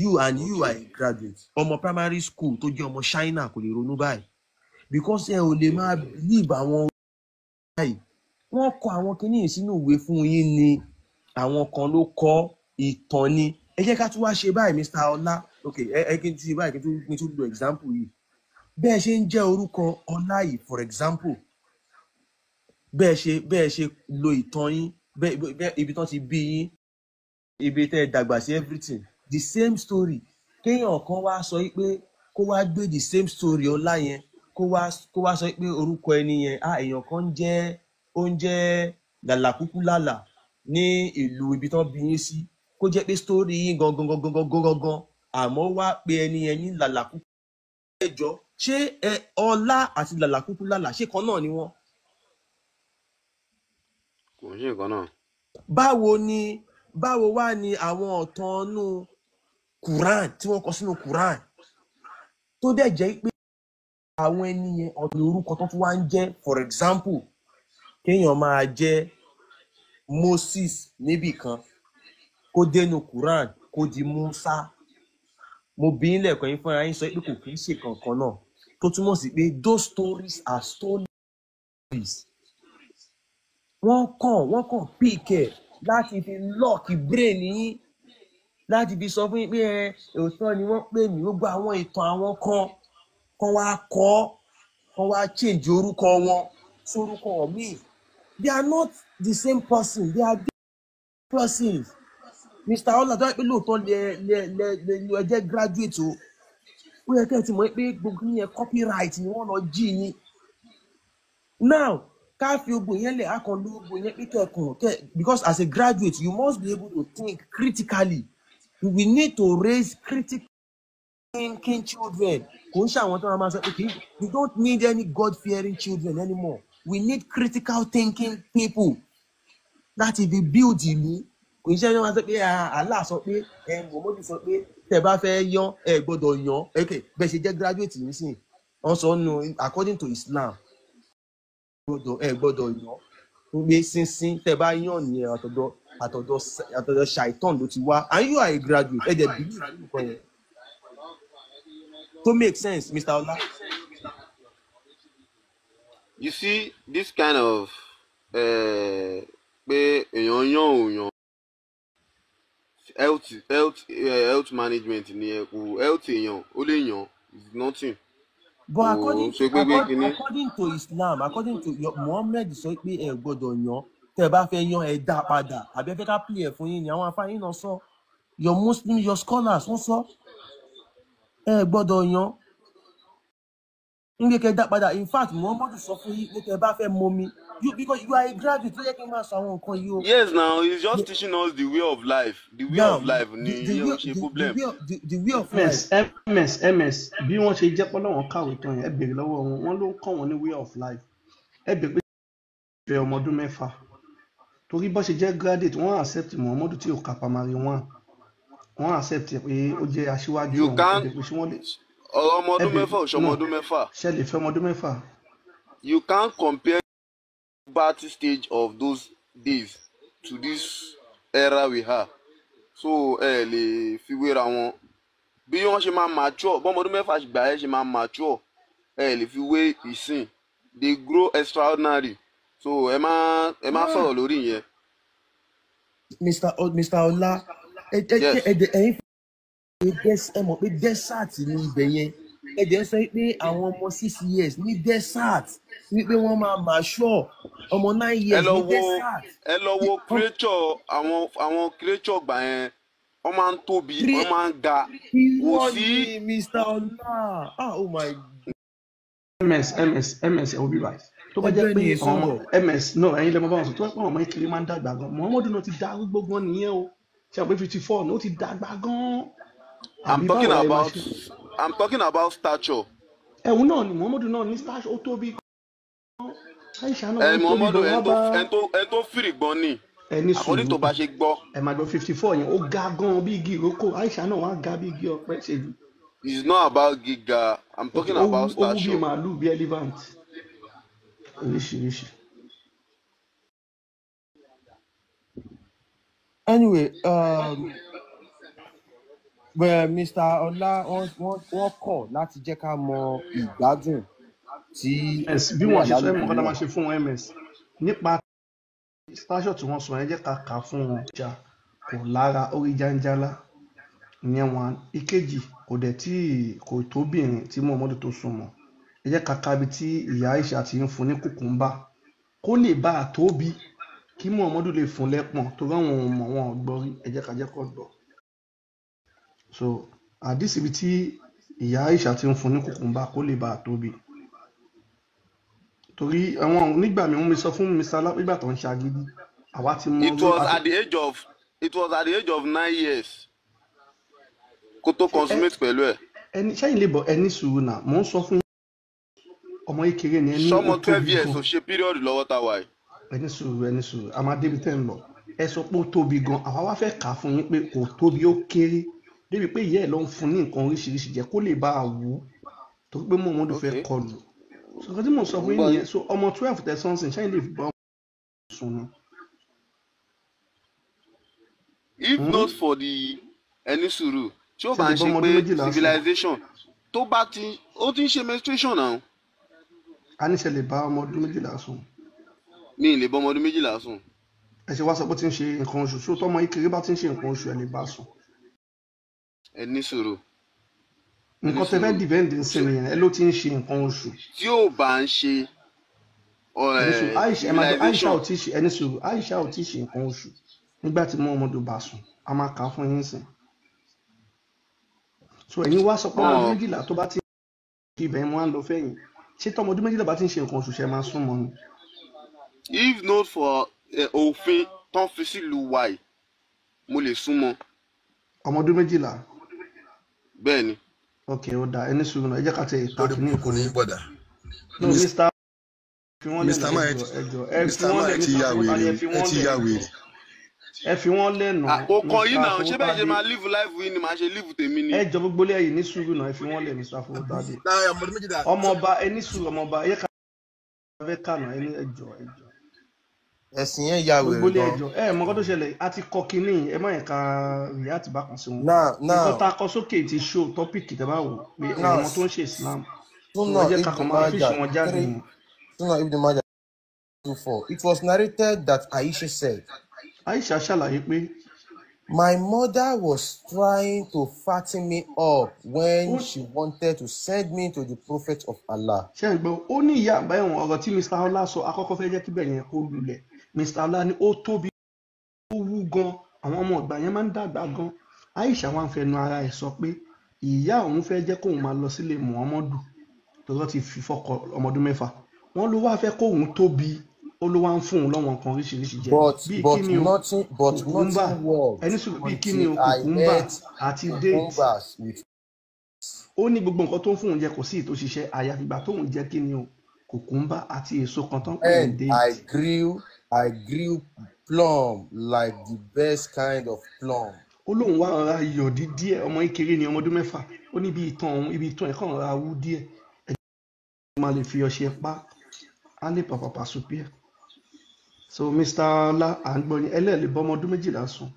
you are a graduate ọmọ primary school tó jẹ́ ọmọ China kò lè ronú báyìí because ẹ ò lè máa believe àwọn báyìí wọ́n kọ àwọn kinní sínú ìwé fún yín ni àwọn kan ló kọ ìtàn ni ẹ jẹ́ ká tún wá ṣe báyìí Mr. Ọlá ok ẹ kí n ti báyìí kí n tún lo example yìí bẹ́ẹ̀ ṣe ń jẹ́ orúkọ Ọlá yìí for example bẹ́ẹ̀ ṣe lo ìtàn yín ibi tán ti bí yín ibi tẹ́ ẹ dàgbà sí everything the same story kéèyàn kan wá sọ pé kó wá gbé the same story Ọlá yẹn kó wá sọ pé orúkọ ẹni yẹn èèyàn kan ń jẹ́ làlàkúkú lálà ní ìlú ibi tán bí yín sí kó jẹ́ pé story yín gangan àmọ́ wá pé ẹni yẹn ní làlàkúkú ẹjọ́ ṣé Ọlá àti làlàkúkú lálà ṣé kan náà ni wọ́n. kò ń ṣe nǹkan náà. báwo wá ni àwọn ọ̀tọ̀ọ̀nù Quran tí wọ́n kọ sínú Quran tó dẹ̀ jẹ́ pé àwọn ẹni yẹn ọ̀tọ̀ orúkọ tó tún wá ń jẹ́ for example kéèyàn máa jẹ́ Moses níbì kan kó dénú Quran kó di Musa mo bí ń lẹ̀kọ́ yín fúnra yín sọ pé kò kí ń ṣe kankan náà tó túmọ̀ sí pé those stories are stories wọ́n kàn píkẹ̀ láti fi lọ́ọ̀kì brain yín láti fi sọ fún yín pé òótọ́ ni wọ́n pè mí gbogbo àwọn ìtàn àwọn kan wá change orúkọ wọn sórúkọ míì they are not the same person they are different persons. Mr. Ọlá tó yẹ pé lóòótọ́ lẹ jẹ́ graduate o ó yẹ kẹ́ ẹ ti mọ̀ pé gbogbo yẹn copyright ni wọ́n lọ jí yín now ká fi ogun yẹn lẹ̀ akàn ló ogun yẹn pé kẹ́ẹ̀kan because as a graduate you must be able to think critically we need to raise critical thinking children kò ń ṣàwọn tó máa sọ pé we don't need any God-fearing children anymore we need critical thinking people láti fi build ìlú kò ń ṣe ẹni wọn sọ pé Allah sọ pé Muhammadu sọ pé tẹ́ bá fẹ́ yan ẹ gbọ́dọ̀ yan bẹ́ẹ̀ ṣe jẹ́ graduate nísìnyí wọ́n sọ nù according to Islam ẹ gbọ́dọ̀ yan pé sínsín tẹ́ bá yan ní àtọ̀dọ̀ shaitan ló ti wá and you are a graduate ẹ dẹ̀ believe nǹkan yẹn to make sense Mr. Ọlá. You see this kind of pé èèyàn yan òòyàn health management ni ẹ kò health èèyàn ó lè yan is nothing. But according to Islam according to Muhammad sọ pé ẹ gbọ́dọ̀ yan tẹ́ bá fẹ́ yan ẹ dá padà àbí ẹ fẹ́ ká play ẹ fún yín ni àwọn afáyín náà sọ your Muslim your scholars wọ́n sọ ẹ gbọ́dọ̀ yan nígbè kẹ́ dá padà in fact Muhammad sọ fún yín pé tẹ́ bá fẹ́ momi because you are a graduate tó yẹ kí n máa sọ àwọn nǹkan yìí o. Yes now he is just teaching us the way of life the way of life ni yóò ṣe problem. The way of life. ms bí wọ́n ṣe jẹ́ pọ́lọ́wọ́n kàwé tán yẹn ẹ béèrè lọ́wọ́ wọn ló ń kọ́ wọn ní way of life ẹ béèrè pé ìfẹ́ ọmọ ọdún 6 torí bó ṣe jẹ́ graduate wọ́n accept Muhammadu tí ò kà primary 1 wọ́n accept pé ó jẹ́ aṣíwájú you can ọ̀rọ̀ ọmọ ọdún 6 ò ṣọmọ ọdún 6. ṣe lè fẹ́ ọmọ ọdún 6. You can't compare the puberty stage of those days to this era we have so ẹ lè fi wéra wọn bí wọ́n ṣe máa mature bọ́mọ ọdún 6 gbà ẹ ṣe máa mature ẹ lè fi wé ìsìn they grow extraordinary so ẹ má sọ̀rọ̀ lórí yẹn. Mr. Ọlá Yes. ẹ̀yin ẹ mọ̀ pé desert ní ibẹ̀ yẹn ẹ̀jẹ̀ sọ pé àwọn ọmọ 6 years ní desert wípé wọ́n máa mature ọmọ 9 years ní desert. ẹ lọ wo creature àwọn creature gbà yẹn wọ́n máa ń tóbi wọ́n máa ń ga kò sí. Mr. Ọlá oh my. ms ẹ wo bí báyìí tó bá jẹ́ pé ọmọ ms no ẹ̀yin lè mọ báwọn sọ tó bá pé ọmọ ìkiri máa ń dàgbà gan Muhammadu náà ti da arúgbó gan nìyẹn o ṣe àpé 54 ní ó ti dàgbà gan. I'm talking about stature. ẹ̀hún náà ni Muhammadu náà ní stature ó tóbi gan. Aisha náà ó tóbi Muhammadu gan wá bá ẹ tó fìrì gbọ́n ni àkọ́dé tó bá ṣe gbọ́. ẹ máa gbọ́ 54 yẹn ó ga gan bí igi ìrókò Aisha náà wá ga bí igi ọ̀pẹ ṣèlú. It's not about giga. I'm talking about stature. Ó wú bí màálù bí elephant. Oríṣiríṣi. Anyway, Mr. Ọlá wọ́n kọ̀ láti jẹ́ ká mọ ìgbádùn tí. bí wọ́n ṣe sọ ẹ̀mọ́ kọ́dá máa ṣe fún wọn ms nípa stature tí wọ́n sọ ẹ jẹ́ ká kà fún wọn jà kò lára orí jáńjálá ìyẹn wọn ìkejì kò dẹ̀ tí kò tóbìnrin tí Muhammadu tó súnmọ́ ẹ jẹ́ ká kábi tí ìyá Aisha ti ń fún ní kùkùmbà kó lè bá a tóbi kí Muhammadu lè fún lẹ́pọ̀n tó ráwọn ọmọ wọn gbọ́ rí ẹ jẹ́ ká jẹ́ kó gbọ́. So àdìsí ibi tí ìyá Aisha ti ń fún ní kùkùmbà kó lè bá a tóbi torí àwọn nígbà mi wọ́n mi sọ fún Mr. Ọlá nígbà tó ń ṣàgídí àwa ti mọ. It was at the age of 9 years kó tó consummate pẹ̀lú ẹ̀. ẹni sẹ́yìn lè bọ̀ ẹni sùúrù náà mò ń sọ fún ọmọ kékeré ni ẹni sọmọ 12 years ò ṣe period lọ́wọ́ tá a wà yìí. ẹni sùúrù a máa débi tẹ́ ń lọ ẹ sọ pé ó tóbi gan àwa wá fẹ́ kà á fún yín pé kò tóbi ó kéré débi pé ìyá ẹ̀ ló ń fún ní nǹkan oríṣiríṣi jẹ kó lè bá a wù ú torí pé Muhammadu fẹ́ kọlù sọ̀rọ̀ tí mo sọ fún yín nìyẹn so ọmọ 12 tẹ̀sán sìn sẹ́yìn lè fi bá ọmọ sùn ni. If not for the ẹni sùúrù tí ó bá ń ṣe pé civilization tó bá ti ó ti ń ṣe menstruation náà. a ní ṣe lè bá ọmọ ọdún 12 sùn. mi ì lè bá ọmọ ọdún 12 sùn. ẹ ṣe wá sọ pé ó ti ń ṣe nǹkan oṣù tó tọmọ ìkéré bá ti ń ṣe nǹkan oṣù ẹ lè bá sùn. ẹni sùúrù. nǹkan tẹ fẹ́ dìvẹ́ǹdì ń sìn nìyẹn ẹ ló ti ń ṣe nǹkan oṣù. tí ò bá ń ṣe Aisha ò tí ṣe ẹni sùúrù Aisha ò tí ṣe nǹkan oṣù nígbà tí Muhammadu bá sùn a máa kà á fún yín sìn. so ẹ̀yin wá sọ pé ọmọ 12 tó bá ti ń ṣe ibẹ̀ wọn á lọ fẹ́yìn ṣé tọmọ ọdún 12 bá ti ń ṣe nǹkan oṣù ṣe máa sún mọ́ ni. if not for òfin tán fi sílùú wa yìí mo lè súnmọ́. ọmọ ọdún 12. bẹ́ẹ̀ ni. ok ó dáa ẹni sùúrù náà ẹ jẹ́ ká tẹ ìtàkì ní ìkọ́ni. no Mr. Ma ẹ ti ya wèrè. ẹ fi wọ́n lẹ́nu. àkókò yìí náà ṣé bẹ́ẹ̀ ṣe máa live live yìí ni màá ṣe live tèmi ni. ẹ jọ gbogbo lẹ́yìn ní sùúrù náà ẹ fi wọ́n lẹ̀ Mr. Fowótadé. ọmọọba ẹni sùúrù ọmọọba ẹ ká fẹ́ kànà ẹni ẹjọ. ẹ̀sìn yẹn ya wèrè gan. gbogbo ẹ mọ nǹkan tó ṣẹlẹ̀ a ti kọ kínní ẹ má yẹn ká react bákan sí wọn. náà ta kọ sókè ti show topic tẹ bá wò pé àwọn tó ń ṣe Islam wọn jẹ́ kakọ̀ máa fi ṣe wọn jáde ni. It was narrated that Aisha said. Aisha ṣàlàyé pé. My mother was trying to fatten me up when she wanted to send me to the prophet of Allah. ṣé ń gbọ́ ó ní ìyá àbá ẹ̀wọ̀n ọ̀rọ̀ tí Mr. Ọlá sọ akọ́kọ́ fẹ́ jẹ́ kí bẹ́ẹ̀ yẹn kó lulẹ̀ Mr. Ọlá ní ó tóbi ó wú gan àwọn ọmọ ọgbà yẹn máa ń dàgbà gan Aisha wá ń fẹnu ara ẹ̀ sọ pé ìyá òun fẹ́ jẹ́ kóun máa lọ sílé Muhammadu tó lọ́ ti fi fọ́kọ ọmọ ọdún 6 wọ́n ló wá fẹ́ kóun tóbi ó ló wá ń fún un lọ́wọ́ nǹkan oríṣiríṣi jẹ bíi kíni o kùkùmbà ẹni sùn bíi kíni o kùkùmbà àti déètì ó ní gbogbo nǹkan tó ń fún un jẹ kò sí ìtò ṣiṣẹ́ àyàfi ìgbà tóun jẹ kíni o kùkùmbà àti èso kan tó ń pè ní déètì. I grew plum like the best kind of plum. ó lóun wá ọ̀rá iyọ̀ díẹ̀ ọmọ ìkéré ni ọmọ ọdún 6 ó ní ibi ìtàn ẹ̀kọ́ ọ̀rá wú díẹ̀ ẹ̀jẹ̀ máa lè fi ọṣẹ pa á lè pàpàpà sùpìẹ̀. So Mr. Ọlá à ń gbọ́ yín ẹlẹ́ẹ̀lẹ́ bọ́ ọmọ ọdún 12 sùn.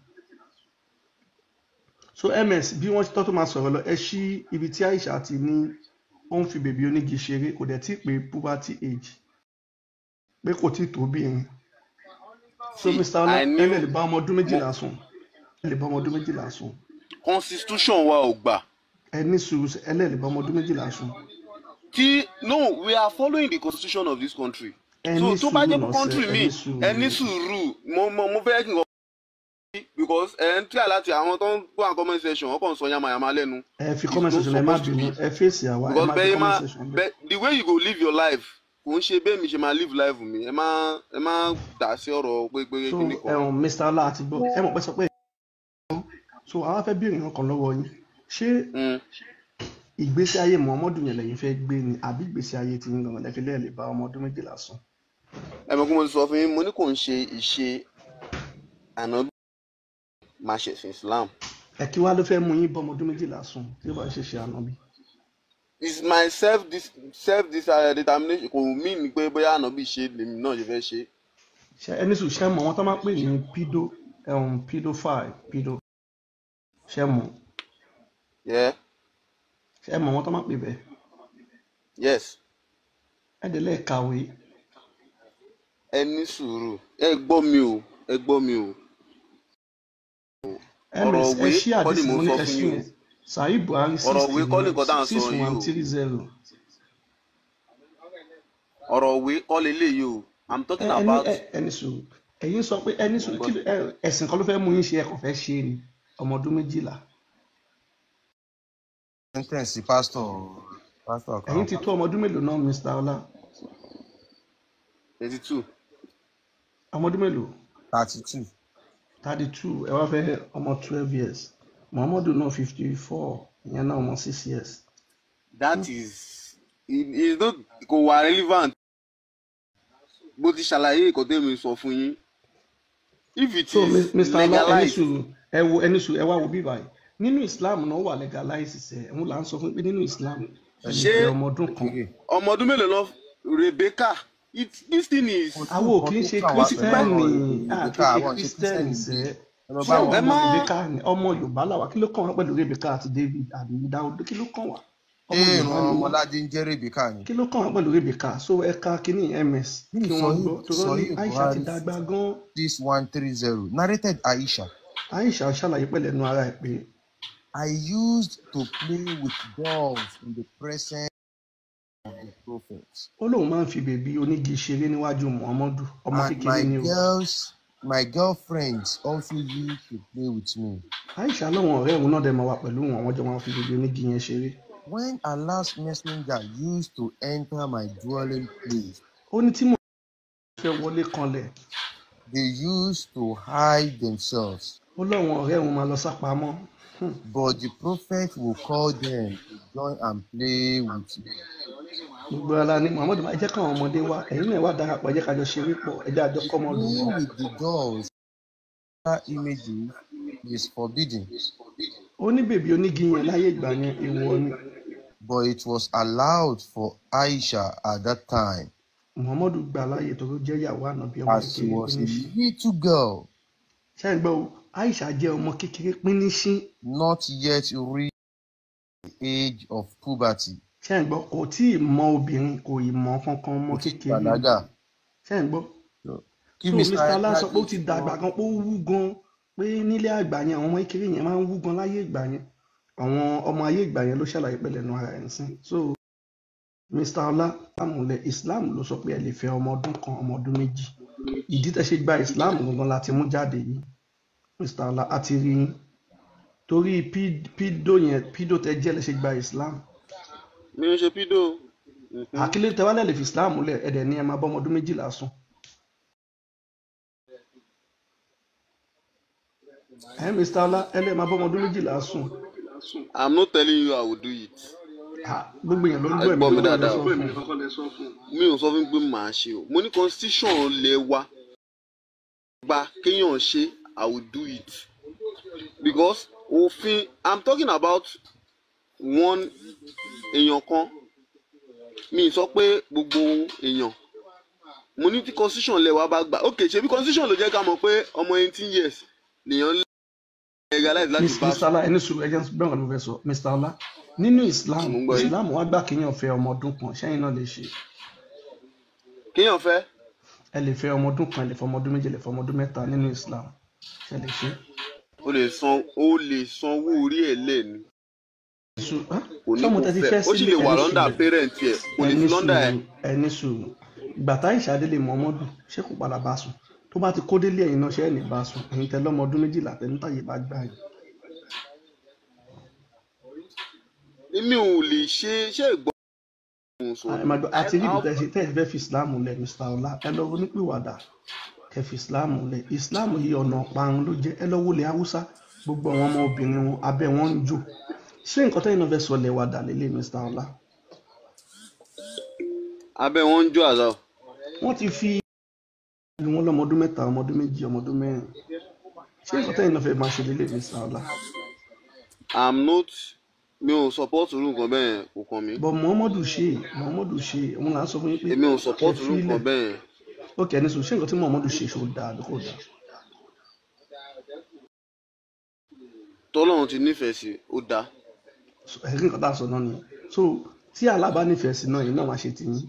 So ms bí wọ́n tọ́ tó máa sọ̀rọ̀ lọ ẹ ṣí ibi tí Aisha ti ní ó ń fi bèbí onígi ṣeré kò dẹ̀ tí pé puberty age pé kò tí tó bí yẹn. so Mr. Ọlá ẹ lè bá ọmọ ọdún méjìlá sùn ẹ lè bá ọmọ ọdún méjìlá sùn. constitution wa ò gbà. ẹ ní sùúrù ẹ lè bá ọmọ ọdún méjìlá sùn. no, we are following the constitution of this country. So tó bá jẹ́ country mi ẹ ní sùúrù mo fẹ́ kí n kọ́ because ẹ ń tíra láti àwọn tó ń gbọ́ àwọn comment section ọkàn sọ yamayama lẹ́nu. ẹ fi comment section ẹ má bínú ẹ fèsì àwa ẹ má fi comment section bẹ́ẹ̀. the way you go live your life kò ń ṣe bẹ́ẹ̀ mi ṣe máa live life mi ẹ má dà sí ọ̀rọ̀ pé so kíni kan. Mr. Ọlá àti gbọ́ ẹ mọ̀ pé sọ pé so àwa fẹ́ béèrè nǹkan lọ́wọ́ yín ṣé ìgbésí ayé Muhammadu yẹn lẹ́yìn fẹ́ gbé ni àbí ìgbésí ayé tí ń gangan lẹ́fẹ́ lẹ́ẹ̀lẹ́ bá ọmọ ọdún méjìlá sùn. ẹ mọ̀ kí mo sọ fún yín mo ní kò ń ṣe ìṣe ànábì máa ṣẹ̀sìn Islam. ẹ kí wàá ló fẹ́ mú yín bọ́ ọmọ ọdún méjìlá sùn tí ó bá ṣe ṣe ànábì. it's my self determination kò mí ni pé bóyá ànábì ṣe lèmi náà ṣe fẹ́ ṣe. ṣe ẹni sùn ṣe mọ̀ wọ́n tó máa pè ní pedophile ṣe mọ̀. ṣe mọ̀ wọ́n tó máa pè bẹ́ẹ̀. yes. ẹ dẹ̀ lẹ́ẹ̀ kàwé. ẹ ní sùúrù ẹ gbọ́ mi o. ọ̀rọ̀ òwe kọ́ ni mo sọ fún yín o. Sahib Buhari 6130. ọ̀rọ̀ òwe kọ́ leléyìí o. I'm talking about. ẹni sùúrù ẹ̀yin sọ pé ẹni sùúrù kí ẹ̀sìn kan ló fẹ́ mú yín ṣe ẹ̀kọ́ fẹ́ ṣe ni ọmọ ọdún méjìlá. sentence pastor kan. ẹ̀yin ti tó ọmọ ọdún mélòó náà Mr. Ọlá. 32. ọmọ ọdún mélòó. 32. 32 ẹ wá fẹ́ ọmọ 12 years Muhammadu náà 54 ìyẹn náà ọmọ 6 years. that is it not kò wà relevant bó ti ṣàlàyé ìkọ́tẹ́ mi sọ fún yín. if it so, is legalized. ẹni sùn ẹ wá wo bí báyìí nínú Islam náà wà legalize ṣe ẹ̀hún là ń sọ fún pé nínú Islam ṣé ọmọ ọdún kan. ọmọ ọdún mélòó lọ Rebecca this thing is. àwọn ò kì í ṣe kírísítẹ́nì kírísítẹ́nì ṣe ọmọ Yorùbá làwà kí ló kàn wá pẹ̀lú Rebecca àti David àbí Dáúdù kí ló kàn wá. ọmọládé ń jẹ́ Rebecca ni. kí ló kàn wá pẹ̀lú Rebecca so ẹ̀ka kínní MS kí wọ́n gbọ́ tó ní Aisha ti dàgbà gan. 6130 narrated Aisha. Aisha ṣàlàyé pẹ̀lú ẹnu ara ẹ̀ pé. I used to play with dolls in the presence of the prophet. ó lóun máa ń fi bèbí onígi ṣeré níwájú Muhammadu ọmọ kékeré ni o. My girlfriends also used to play with me. Aisha lọ́wọ́n ọ̀rẹ́ òun náà dẹ̀ máa wà pẹ̀lú wọn wọ́n jọ máa fi bèbí onígi yẹn ṣeré. When Allah's messenger used to enter my dwelling place. ó ní tí mo fẹ́ wọlé kanlẹ̀. They used to hide themselves. ó lọ́wọ́n ọ̀rẹ́ òun máa lọ sápamọ́. But the prophet will call them to join and play with me. gbogbo ara ni Muhammadu máa jẹ́ káwọn ọmọdé wá ẹ̀yin náà wá darapọ̀ ẹ̀jẹ̀ kájọ ṣeré pọ̀ ẹ̀jẹ̀ àjọ kọ́mọ lù wọ́n. With the dolls, images is forbidden. ó ní bèbí onígi yẹn láyé ìgbà yẹn èèwọ̀ ni. But it was allowed for Aisha at that time. Muhammadu gbà láyè tó jẹ́ ìyàwó ànábì ọmọ As she was a little girl. ṣé ẹ gbọ́ o Aisha jẹ́ ọmọ kékeré píníṣín. Not yet reached the age of puberty. ṣé ẹ gbọ́ kò tí ì mọ obìnrin kò ì mọ kankan ọmọ kékeré. ṣé ẹ gbọ́. so Mr. Ọlá sọ pé ó ti dàgbà gan pé ó wú gan pé nílé àgbà yẹn àwọn ọmọ kékeré yẹn máa ń wú gan láyé ìgbà yẹn àwọn ọmọ ayé ìgbà yẹn ló ṣàlàyé pẹ̀lẹ́ nu ara ẹ̀ ń sìn. so Mr. Ọlá àmúlẹ̀ Islam ló sọ pé ẹ lè fẹ́ ọmọ ọdún kan ọmọ ọdún méjì ìdí tẹ́ ṣe gba Islam gangan láti mú jáde yìí Mr. Ọlá àti rí yín torí pídò tẹ́ jẹ́ lè ṣe gba Islam. mi ò ṣe pídò. àkílẹ̀ tẹ́ wá lè fi Islam lẹ̀ ẹ̀dẹ̀ ní ẹ máa bọ́ ọmọ ọdún méjìlá sùn. Mr. Ọlá ẹ lè máa bọ́ ọmọ ọdún méjìlá sùn. I'm not telling you I will do it. gbogbo èèyàn ló ń gbọ́ ẹ̀mí kọ́kọ́ lẹ sọ fún mi ò sọ fún pé màá ṣe o mo ní constitution lè wá gba kéèyàn ṣe I will do it because òfin I'm talking about one èèyàn kan mi sọ pé gbogbo èèyàn mo ní tí constitution lè wá bá gbà ok ṣebí constitution ló jẹ́ ká mọ̀ pé ọmọ 18 years nìyẹn legalize láti pass. Mr. Ọlá ẹni sùn ẹjẹ bẹ́ẹ̀ wọn ló fẹ́ sọ Mr. Ọlá nínú Islam wá gbà kéèyàn fẹ́ ọmọ ọdún kan ṣẹ́yìn náà lè ṣe. kéèyàn fẹ́. ẹ lè fẹ́ ọmọ ọdún kan, ẹ lè fẹ́ ọmọ ọdún méjì, ẹ lè fẹ́ ọmọ ọdún mẹ́ta nínú Islam ṣe lè ṣe. ó lè sanwó orí ẹ̀ lẹ́nu. kò ní kó fẹ́ ó sì lè wà lọ́ndà pẹ́rẹ́ǹtì ẹ̀ kò lè fi lọ́ndà ẹ̀. ẹni sùúrù ìgbà táyì ṣàdélé Muhammadu ṣé kò padà bá sùn tó bá ti kó délé ẹ̀yin náà ṣe ẹ̀ ní bá sùn ẹ̀yin tẹ lọ́mọ ọdún méjìlá tẹnitàyè bá gbà yìí. èmi ò lè ṣe iṣẹ́ ìgbọ́. àti ríbi tẹ́ ẹ fẹ́ fi Islam lẹ̀ Mr. Ọlá ẹ lọ onípìwàdà kẹ́ fi Islam lẹ̀ Islam yìí ọ̀nà ọ̀parun ló jẹ́ ẹ lọ wọlé Haúsá gbogbo àwọn ọmọ obìnrin wọn abẹ́ wọn ń jò ṣé nǹkan tẹ́yìn náà fẹ́ sọ lẹ̀ wà dà lélẹ̀ Mr. Ọlá. abẹ́ wọn ń jò àzọ. wọ́n ti fi wọn lọ́mọ ọdún mẹ́ta ọmọ ọdún méjì ọmọ ọdún mẹ́rin ṣé nǹkan tẹ́yìn náà fẹ́ máa ṣe lélẹ̀ Mr. Ọlá. I'm not mi ò support irú nǹkan bẹ́ẹ̀ kò kàn mí. bọ̀ Muhammadu ṣe òun là ń sọ fún yín pé èmi ò support irú nǹkan bẹ́ẹ̀. ó kẹ́ ní sùn ṣé nǹkan tí Muhammadu ṣe ṣó dáa ló kò dáa. tọ́lọ́run ti nífẹ̀ẹ́ sí ó dáa. ẹ̀rí nǹkan tá a sọ náà nìyẹn so tí Allah bá nífẹ̀ẹ́ sí náà yìí náà máa ṣe ti yín.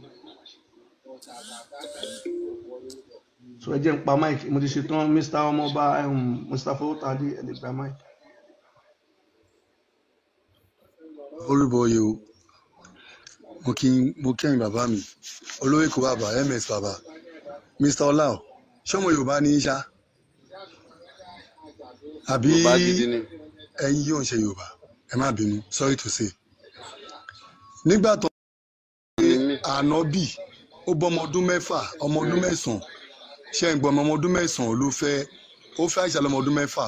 so ẹ jẹ́ ń pa mike mo ti ṣe tán Mr. ọmọọba Mr. Fowótadé ẹ lè gba mike. Olúbọyé o mo kẹ́yìn bàbá mi olówó èkó bàbá ms bàbá Mr. Ọlá o ṣọmọ Yorùbá ní í ṣá àbí ẹ̀yin yóò ń ṣe Yorùbá ẹ má bínú sorry to say nígbà tó ànábì ó bọ́ ọmọ ọdún mẹ́fà ọmọ ọdún mẹ́sàn-án ṣe ń gbọ́ ọmọ ọdún mẹ́sàn-án ló fẹ́ ó fẹ́ àìsàn lọ́mọ ọdún mẹ́fà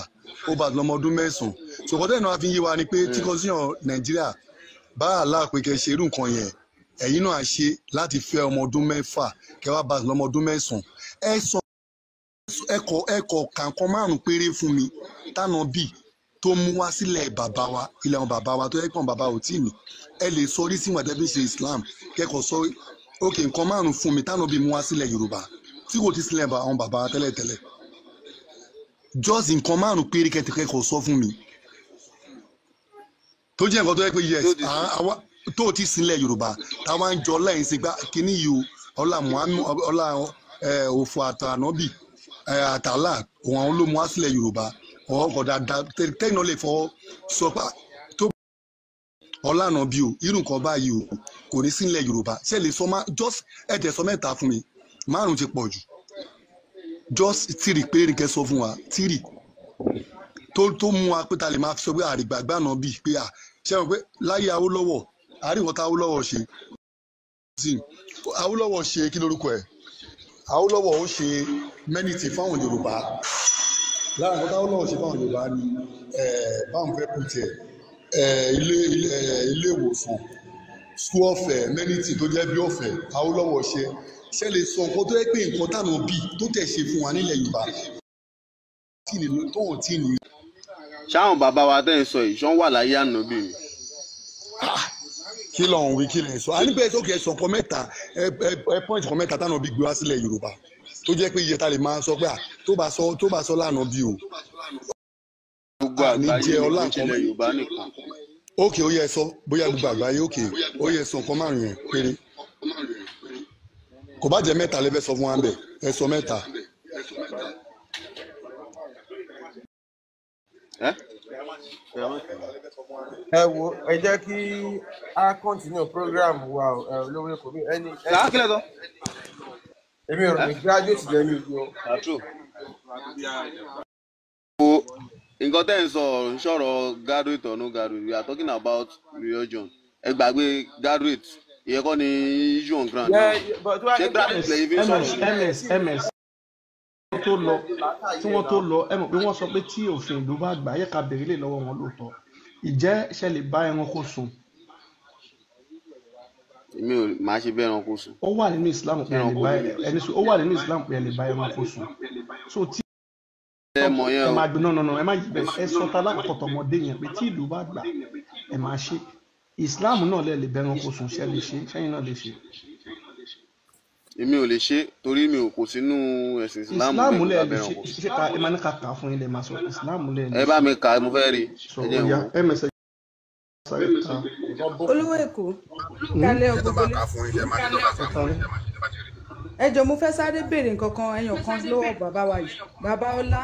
ó bá lọ́mọ ọdún mẹ́sàn-án ṣòkòtò ẹ̀ náà fi ń yé wa ni pé tí constitution Nàìjíríà bá àlá pé kẹ́ ṣe irú nǹkan yẹn ẹ̀yin náà ṣe láti fẹ́ ọmọ ọdún mẹ́fà kẹ́ wá bá lọ́mọ ọdún mẹ́sàn-án ẹ̀kọ́ kankan márùn-ún péré fún mi tánà bì tó mú wá sílẹ̀ bàbá wa ilẹ̀ àwọn bàbá wa tó yẹ kàn bàbá ò tí mi ẹ lè sọ orí sí wọn àtẹ́bí ṣe Islam kẹ́kọ̀ọ́ sọ òkè nǹkan márùn-ún fún mi tánà bì mú wá sílẹ̀ Yorùbá tí kò ti sílẹ̀ àwọn bàbá wa tẹ́lẹ̀tẹ́lẹ̀ just nǹkan márùn-ún péré kẹ́kọ̀ọ́ sọ fún mi tó jẹ́ nǹkan tó yẹ pé yes tó ti sílẹ̀ Yorùbá táwa ń jọ lẹ́yìn sí gbá kíní yìí ọlá Muhammad ọlá òfò àtànábì àtàlà òun àwọn ló mú wá sílẹ̀ Yorùbá ọkọ̀ dáadáa tẹ́yìn náà lè fọ́ sọ pé tó ọlá ànábì o irú nǹkan báyìí o kò ní sílẹ̀ Yorùbá ṣe lè sọ just ẹ̀jẹ̀ sọ mẹ́ta fún mi márùn ti pọ̀ jù just tírì péré kẹ́ sọ fún wa tírì tó mú wa pé ta lè máa fi sọ pé àrìgbàgbà náà bì pé à ṣe wọn pé láyé Awólọ́wọ̀ àríwọ̀n tá Awólọ́wọ̀ ṣe Awólọ́wọ̀ ṣe kí lórúkọ ẹ̀ Awólọ́wọ̀ ó ṣe mẹ́nìtì fáwọn Yorùbá lára nǹkan táwọn ṣe fáwọn Yorùbá ni báwọn fẹ́ pù tiẹ̀ ilé ìwòsàn school ọ̀fẹ́ mẹ́nìtì tó jẹ́ bí ọ̀fẹ́ Awólọ́wọ̀ ṣe lè sọ nǹkan tó yẹ pé nǹkan táwọn bí tó tẹ̀ ṣe fún wa nílẹ̀ Yorùbá tóun tí ní. ṣáwọn bàbá wa tẹ́ ń sọ yìí ṣán wà láyé ànábì mi. kí lọ́hùn wí kí lè sọ àníbẹ̀ sókè ẹ̀sán kan mẹ́ta pọ́ìntì kan mẹ́ta táwọn bí gbé wá sílẹ̀ Yorùbá tó jẹ́ pé iye ta lè máa sọ pé tó bá sọ lánàá bí o. gbogbo àgbáyé ló ń ṣẹlẹ̀ Yorùbá nìkan. ókè ó yẹ sọ bóyá gbogbo àgbáyé ókè ó yẹ sọ nǹkan márùn yẹn péré kò bá jẹ́ mẹ́ta lẹ́fẹ̀ẹ́ sọ fún wa bẹ̀ ẹ sọ mẹ́ta. ẹ wo ẹ jẹ́ kí a continue program wa olówó èkó mi ẹni. èmi ò rò ní graduate lẹ́nu ìlú o. nǹkan tẹ́ ń sọ sọ̀rọ̀ graduate or no graduate we are talking about religion ẹ gbàgbé graduate ìyẹn kọ́ ni issue on ground ṣé graduate lẹ́yìn fi ń sọ̀rọ̀. ms tí wọ́n tó lọ ẹ mọ̀ pé wọ́n sọ pé tí òfin ìlú bá gbà yẹ ká bèrè lè lọ́wọ́ wọn lóòótọ́ ìjẹ́ ṣe lè bá ẹranko sùn. èmi ò máa ṣe bẹ́ẹ̀ ẹranko sùn. ó wà nínú Islam pé ẹ lè bá ẹni sùn ó wà nínú Islam pé ẹ lè bá ẹranko sùn. so tí ẹ máa gbé náà ẹ má yí bẹ́ẹ̀ ẹ sọ ta lákòótọ́ ọmọdé yẹn pé tí ìlú bá gbà ẹ máa ṣe Islam náà lè bá ẹranko sùn ṣe lè ṣe ṣẹ́yìn náà lè ṣe. èmi ò lè ṣe torí mi ò kò sínú ẹ̀sìn Islam lè lè ṣe ká ẹ máa ní ká kà á fún yín lè máa sọ Islam lè lè. ẹ bá mi kà á mo fẹ́ rí ẹ mẹsẹ. olówó èkó kálẹ̀ ọgbọgbọlẹ ẹ jọ̀ọ́ mo fẹ́ sáré béèrè nǹkan kan ẹyàn kan lọ́wọ́ bàbá wa yìí bàbá ọlá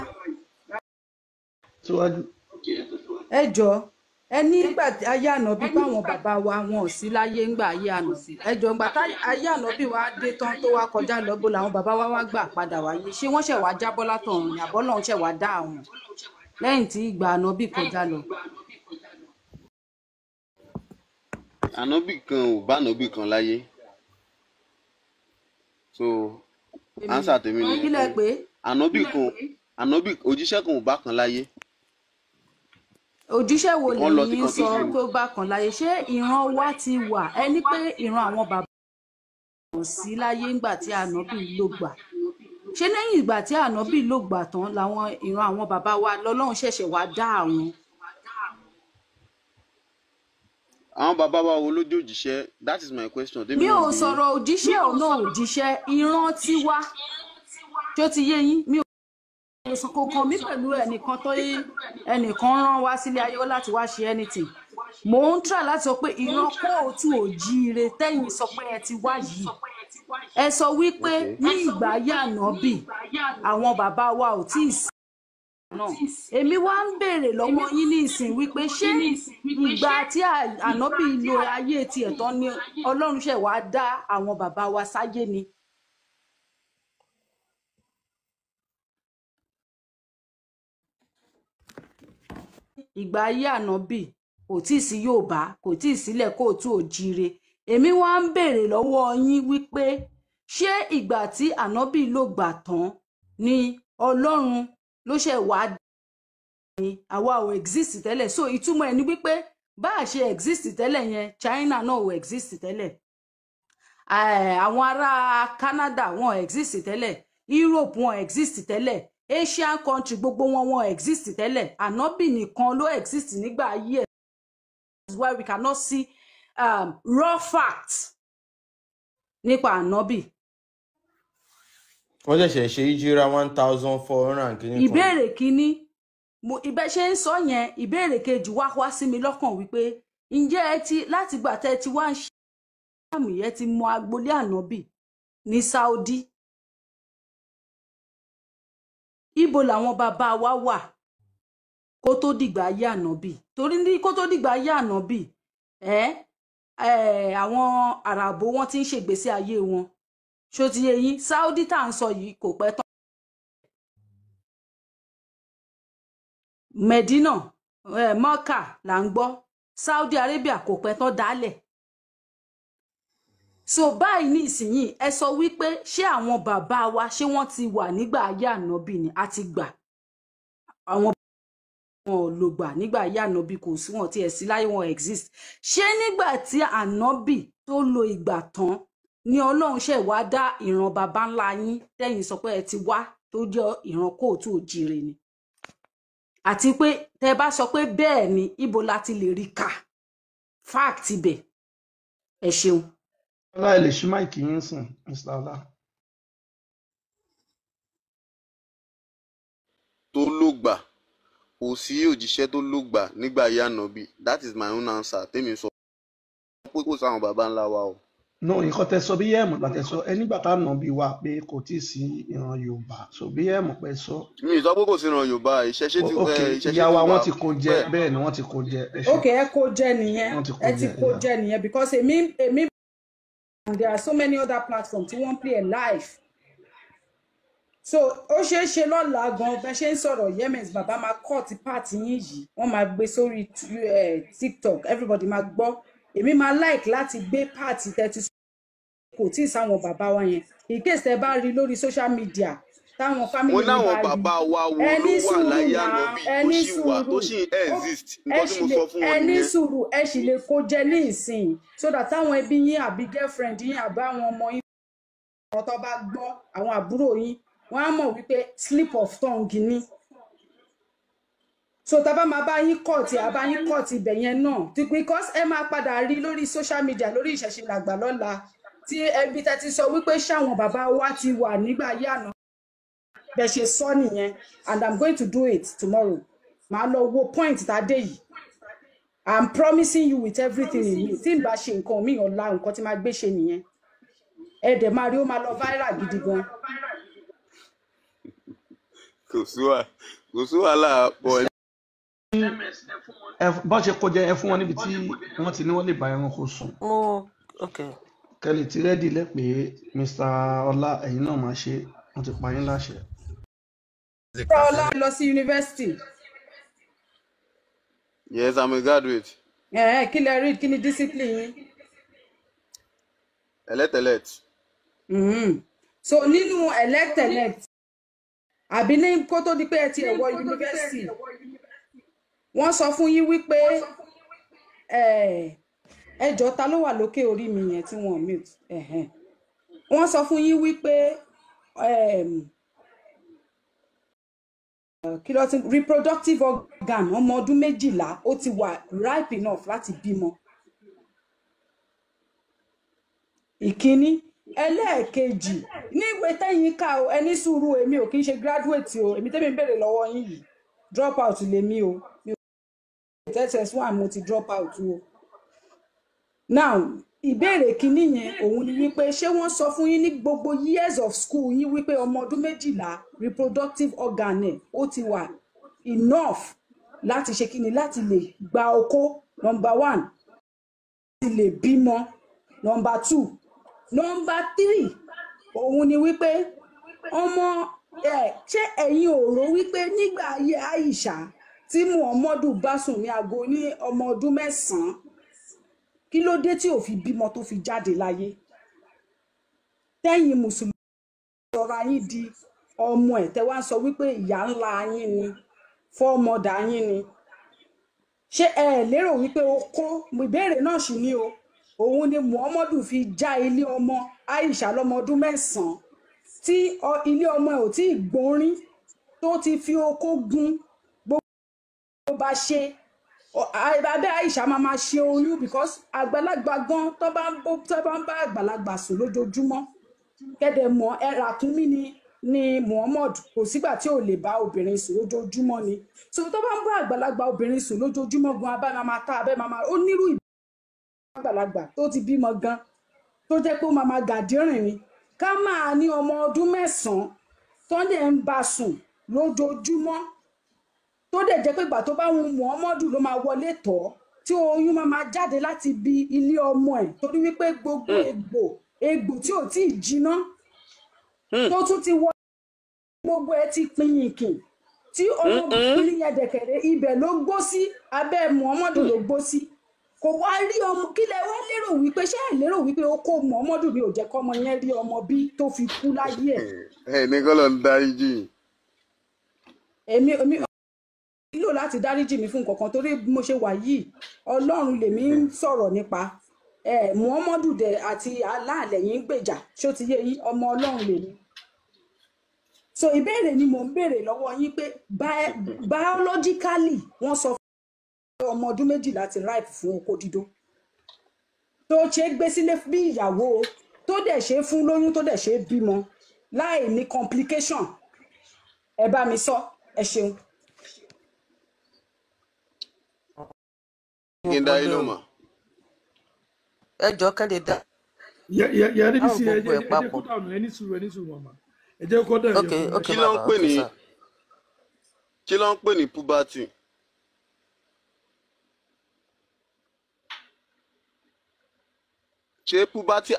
síwájú. ẹ jọ̀ọ́ ẹ ní ìgbà ayé ànábì báwọn bàbá wa wọn ò sí láyé ńgbà ayé ànábì ẹ jọ̀ọ́ ńgbà tá ayé ànábì wa dé tán tó wá kọjá lọ́bọ̀ làwọn bàbá wa wá gbà padà wáyé ṣé wọ́n ṣẹ̀ wá jábọ́ látọ̀run ni àbọ́ náà ṣẹ̀ wá dá àwọn lẹ́yìn tí ìgbà ànábì kọjá lọ. ànábì kan ò bá ànábì kan láyé so answer tèmi ni kí lẹ pé ànábì òjíṣẹ́ kan ò bá kan láyé. òjíṣẹ́ wo lè ní sọ pé ó bá kan láyé ṣé ìran wa ti wà ẹni pé ìran àwọn bàbá kò sí láyé ńgbà tí ànábì ló gbà ṣé lẹ́yìn ìgbà tí ànábì ló gbà tán làwọn ìran àwọn bàbá wa lọ́lọ́run ṣẹ̀ṣẹ̀ wá dá àwọn. àwọn bàbá wa wo lójú òjíṣẹ́ that is my question. mi ò sọ̀rọ̀ òjíṣẹ́ ọ̀nà òjíṣẹ́ ìran tiwa tó ti yé yín mi ò sọ kankan mi pẹ̀lú ẹnìkan tó ẹnìkan rán wá sílé ayé láti wá ṣe anything mò ń try láti sọ pé ìran kóòtù òjíire tẹ́yìn sọ pé ẹ ti wá yìí ẹ sọ wípé ní ìgbà ayé ànábì àwọn bàbá wa ò tí ì sí náà èmi wá ń béèrè lọ́wọ́ yín ní ìsìn wípé ṣé ìgbà tí ànábì lo ayé tiẹ̀ tán ni ọlọ́run ṣẹ̀ wá dá àwọn bàbá wa sáyé ni. ìgbà ayé ànábì kò tíì sí Yorùbá kò tíì sílẹ̀ kóòtù òjíire èmi wá ń béèrè lọ́wọ́ yín wípé ṣé ìgbà tí ànábì ló gbà tán ni ọlọ́run ló ṣẹ̀ wá ní àwa ò exist tẹ́lẹ̀ so ìtumọ̀ ẹ̀ ni wípé bá a ṣe exist tẹ́lẹ̀ yẹn China náà ò exist tẹ́lẹ̀ àwọn ará Canada wọn exist tẹ́lẹ̀ Europe wọn exist tẹ́lẹ̀ Asian country gbogbo wọn exist tẹ́lẹ̀ ànábì nìkan ló exist nígbà ayé ẹ̀ that is why we cannot see raw facts nípa ànábì. wọ́n ṣẹ̀ṣẹ̀ ṣe ìjírà 1400 kìíní kan. ìbéèrè kínní ibẹ̀ ṣe ń sọ yẹn ìbéèrè kejì wá sí mi lọ́kàn wípé ǹjẹ́ ẹ ti láti gbà tẹ́ ti wá ń ṣe àmì yẹn ti mọ agboolé ànábì ní Saudi ibo làwọn bàbá wa wà kó tó dìgbà ayé ànábì torí ní kó tó dìgbà ayé ànábì àwọn àràbò wọn ti ń ṣègbésí ayé wọn ṣó ti yé yín Saudi tá à ń sọ yìí kò pẹ́ tán Medina Mọ́kà là ń gbọ́ Saudi Arabia kò pẹ́ tán dálẹ̀ so báyìí ní ìsinyìí ẹ sọ wípé ṣé àwọn bàbá wa ṣé wọ́n ti wà nígbà ayé ànábì ni a ti gbà àwọn wọn ò lò gbà nígbà ayé ànábì kò sí wọn tí ẹ sí láyé wọn exist ṣé nígbà tí ànábì tó lo ìgbà tán ni Ọlọ́run ṣe wá dá ìran bàbá ńlá yín tẹ́yìn sọ pé ẹ ti wá tó jẹ́ ìran kóòtù òjíire ni àti pé tẹ́ bá sọ pé bẹ́ẹ̀ ni ibo láti lè rí kà fact ibẹ̀ ẹ ṣeun. ọlá ẹ lè ṣí máìkì yín sìn Mr. Ọlá. tó ló gbà kò sí òjíṣẹ́ tó ló gbà nígbà ayé ànábì that is my own answer tèmi sọ pé kò sáwọn baba ńlá wa o. no nǹkan tẹ́ sọ bí yẹ́ẹ̀mù gbàtẹ́ sọ ẹ nígbà tá ànábì wà pé kò tí ì sí ìran Yorùbá so bí yẹ́ẹ̀mù pẹ́ sọ. mi ì sọ pé kò sí ìran Yorùbá ìṣẹ̀ṣe ti ìṣẹ̀ṣe ìyàwó àwọn ti kó jẹ bẹ́ẹ̀ ni wọ́n ti kó jẹ. ok ẹ kó jẹ nìyẹn ẹ ti kó jẹ nìyẹn because èmi and there are so many other platforms tí wọ́n play a live so ó ṣeé ṣe lọ́la gan bẹ́ẹ̀ ṣe ń sọ̀rọ̀ Yemens bàbá máa cut part yín yìí wọ́n máa gbé sórí TikTok everybody máa gbọ́ èmi máa like láti gbé part 30 kò tí ì sáwọn bàbá wa yẹn in case tẹ́ bá rí lórí social media táwọn family mi bá rí mo láwọn bàbá wa wo ló wà láyé ànábì tó sì exist nǹkan tí mo sọ fún wọn nìyẹn. ẹni sùúrù ẹ sì lè kó jẹ ní ìsìn so that táwọn ẹbí yín àbí girlfriend yín àbí àwọn ọmọ yín àwọn tó bá gbọ́ àwọn àbúrò yín wọ́n á mọ̀ wípé slip of tongue ni so tá bá máa bá yín kọ́ọ̀tì àbá yín kọ́ọ̀tì ibẹ̀ yẹn náà because ẹ máa padà rí lórí social media lórí Ìṣẹ̀ṣe Làgbà lọ́la tí ẹbí tẹ́ ti sọ wípé ṣáwọn bàbá wa ti wà nígbà ayé àná bẹ́ẹ̀ ṣe sọ nìyẹn and I'm going to do it tomorrow màá lọ wo point tá a dé yìí I'm promising you with everything in me tí n bá ṣe nǹkan mi ọ̀la nǹkan tí máa gbé ṣe nìyẹn ẹ̀dẹ̀ máa rí ó máa lọ viral gidi gan. kò sí wàhálà pọ̀. bọ́n ṣe kọjá ẹ fún wọn níbi tí wọ́n ti ní wọ́n lè bá ẹranko sùn. kẹ́lì tí rẹ́dí lẹ́ pé Mr. Ọlá ẹ̀yin náà máa ṣe wọ́n ti pa yín láṣẹ. Mr. Ọlá lọ sí yunifásitì. Yes, I'm a graduate. Kí lẹ rí kí ni discipline yín? Elect. So nínú elect àbí ní kó tó di pé ẹ ti ẹ̀ wọ yunifásitì wọ́n sọ fún yín wípé ẹjọ́ ta ló wà lókè orí mi yẹn tí wọ́n mute wọ́n sọ fún yín wípé kí ló ti reproductive organ ọmọ ọdún 12 ó ti wà ripe enough láti bímọ. Ìkíní ẹlẹ́ẹ̀kejì ní ìwé tẹ́yìn ká o ẹni sùúrù èmi ò kí ń ṣe graduate o èmi tẹ́mi ń béèrè lọ́wọ́ yín yìí drop out lèmi o mi ò SS1 mo ti drop out o. Now ìbéèrè kínní yẹn òun ni wípé ṣé wọ́n sọ fún yín ní gbogbo years of school yín wípé ọmọ ọdún 12 reproductive organ ẹ̀ ó ti wà enough láti ṣe kíni láti lè gba okó number 1 láti lè bímọ number 2 number 3 òun ni wípé ọmọ ṣé ẹ̀yin ò rò wípé nígbà ayé Aisha tí Muhammadu bá sùn ní aago ní ọmọ ọdún 9 kí ló dé tí ò fi bímọ tó fi jáde láyé tẹ́yin mùsùlùmí sọra yín di ọmọ ẹ̀ tẹ́ wá ń sọ wípé ìyá ńlá yín ni fọ́mọdà yín ni ṣé ẹ lérò wípé ó kó ìbéèrè náà sì ni o òun ni Muhammadu fi já ilé ọmọ Aisha lọ́mọ ọdún 9 tí ilé ọmọ ẹ̀ ò tí ì gbórín tó ti fi okó gún gbogbo bá ṣe abẹ́ Aisha máa ṣe oyún because àgbàlagbà gan tó bá ń bá àgbàlagbà sùn lójoojúmọ́ kẹ́dẹ̀ mọ́ Ràkúnmí ni Muhammad kò sígbà tí ò lè bá obìnrin sùn lójoojúmọ́ ni so tó bá ń bá àgbàlagbà obìnrin sùn lójoojúmọ́ gan abẹ́ máa ta abẹ́ máa ó nírú àgbàlagbà tó ti bímọ gan tó jẹ́ pé ó máa gàdírìn ni ká máa ní ọmọ ọdún 9 tó dẹ̀ ń bá sùn lójoojúmọ́ tó dẹ̀ jẹ́ pé ìgbà tó bá wù Muhammadu ló máa wọlé tọ̀ tí oyún máa jáde láti bí ilé ọmọ ẹ̀ torí wípé gbogbo egbò tí ò tí ì jiná tó tún ti wọ gbogbo ẹ ti pinyìnkìn tí ọmọbìnrin yẹn dẹ̀kẹ̀rẹ̀ ibẹ̀ ló gbó sí abẹ́ Muhammadu ló gbó sí kò wá rí ọmọ kí lẹ wá lérò wípé ṣé ẹ lérò wípé ó kó Muhammadu ni ò jẹ́ kọ́mọ yẹn rí ọmọ bí tó fi kú láyé ẹ̀. ẹ ní kọ́ ló ń darí jì. èmi nílò láti dáríjì mi fún nǹkan kan torí mo ṣe wà yìí Ọlọ́run lèmi ń sọ̀rọ̀ nípa Muhammadu dẹ àti aláàlẹ̀ yín gbèjà ṣó ti yé yín ọmọ Ọlọ́run lèmi. So ìbéèrè ni mò ń béèrè lọ́wọ́ yín pé biologically wọ́n sọ fún ọmọ ọdún 12 láti ripe fún okó dídó tó ṣe gbé sílé bí ìyàwó tó dẹ̀ ṣe fún lóyún tó dẹ̀ ṣe bímọ láì ní complication ẹ bá mi sọ ẹ ṣeun. kí n dá yín ló mọ̀. ẹ jọ kẹ́lẹ́ dá. yàrá bí sí ẹ jẹ́ kó dànù ẹni sùúrù màmá ẹ jẹ́ kó dànù. kí ló ń pè ní puberty. ṣé puberty.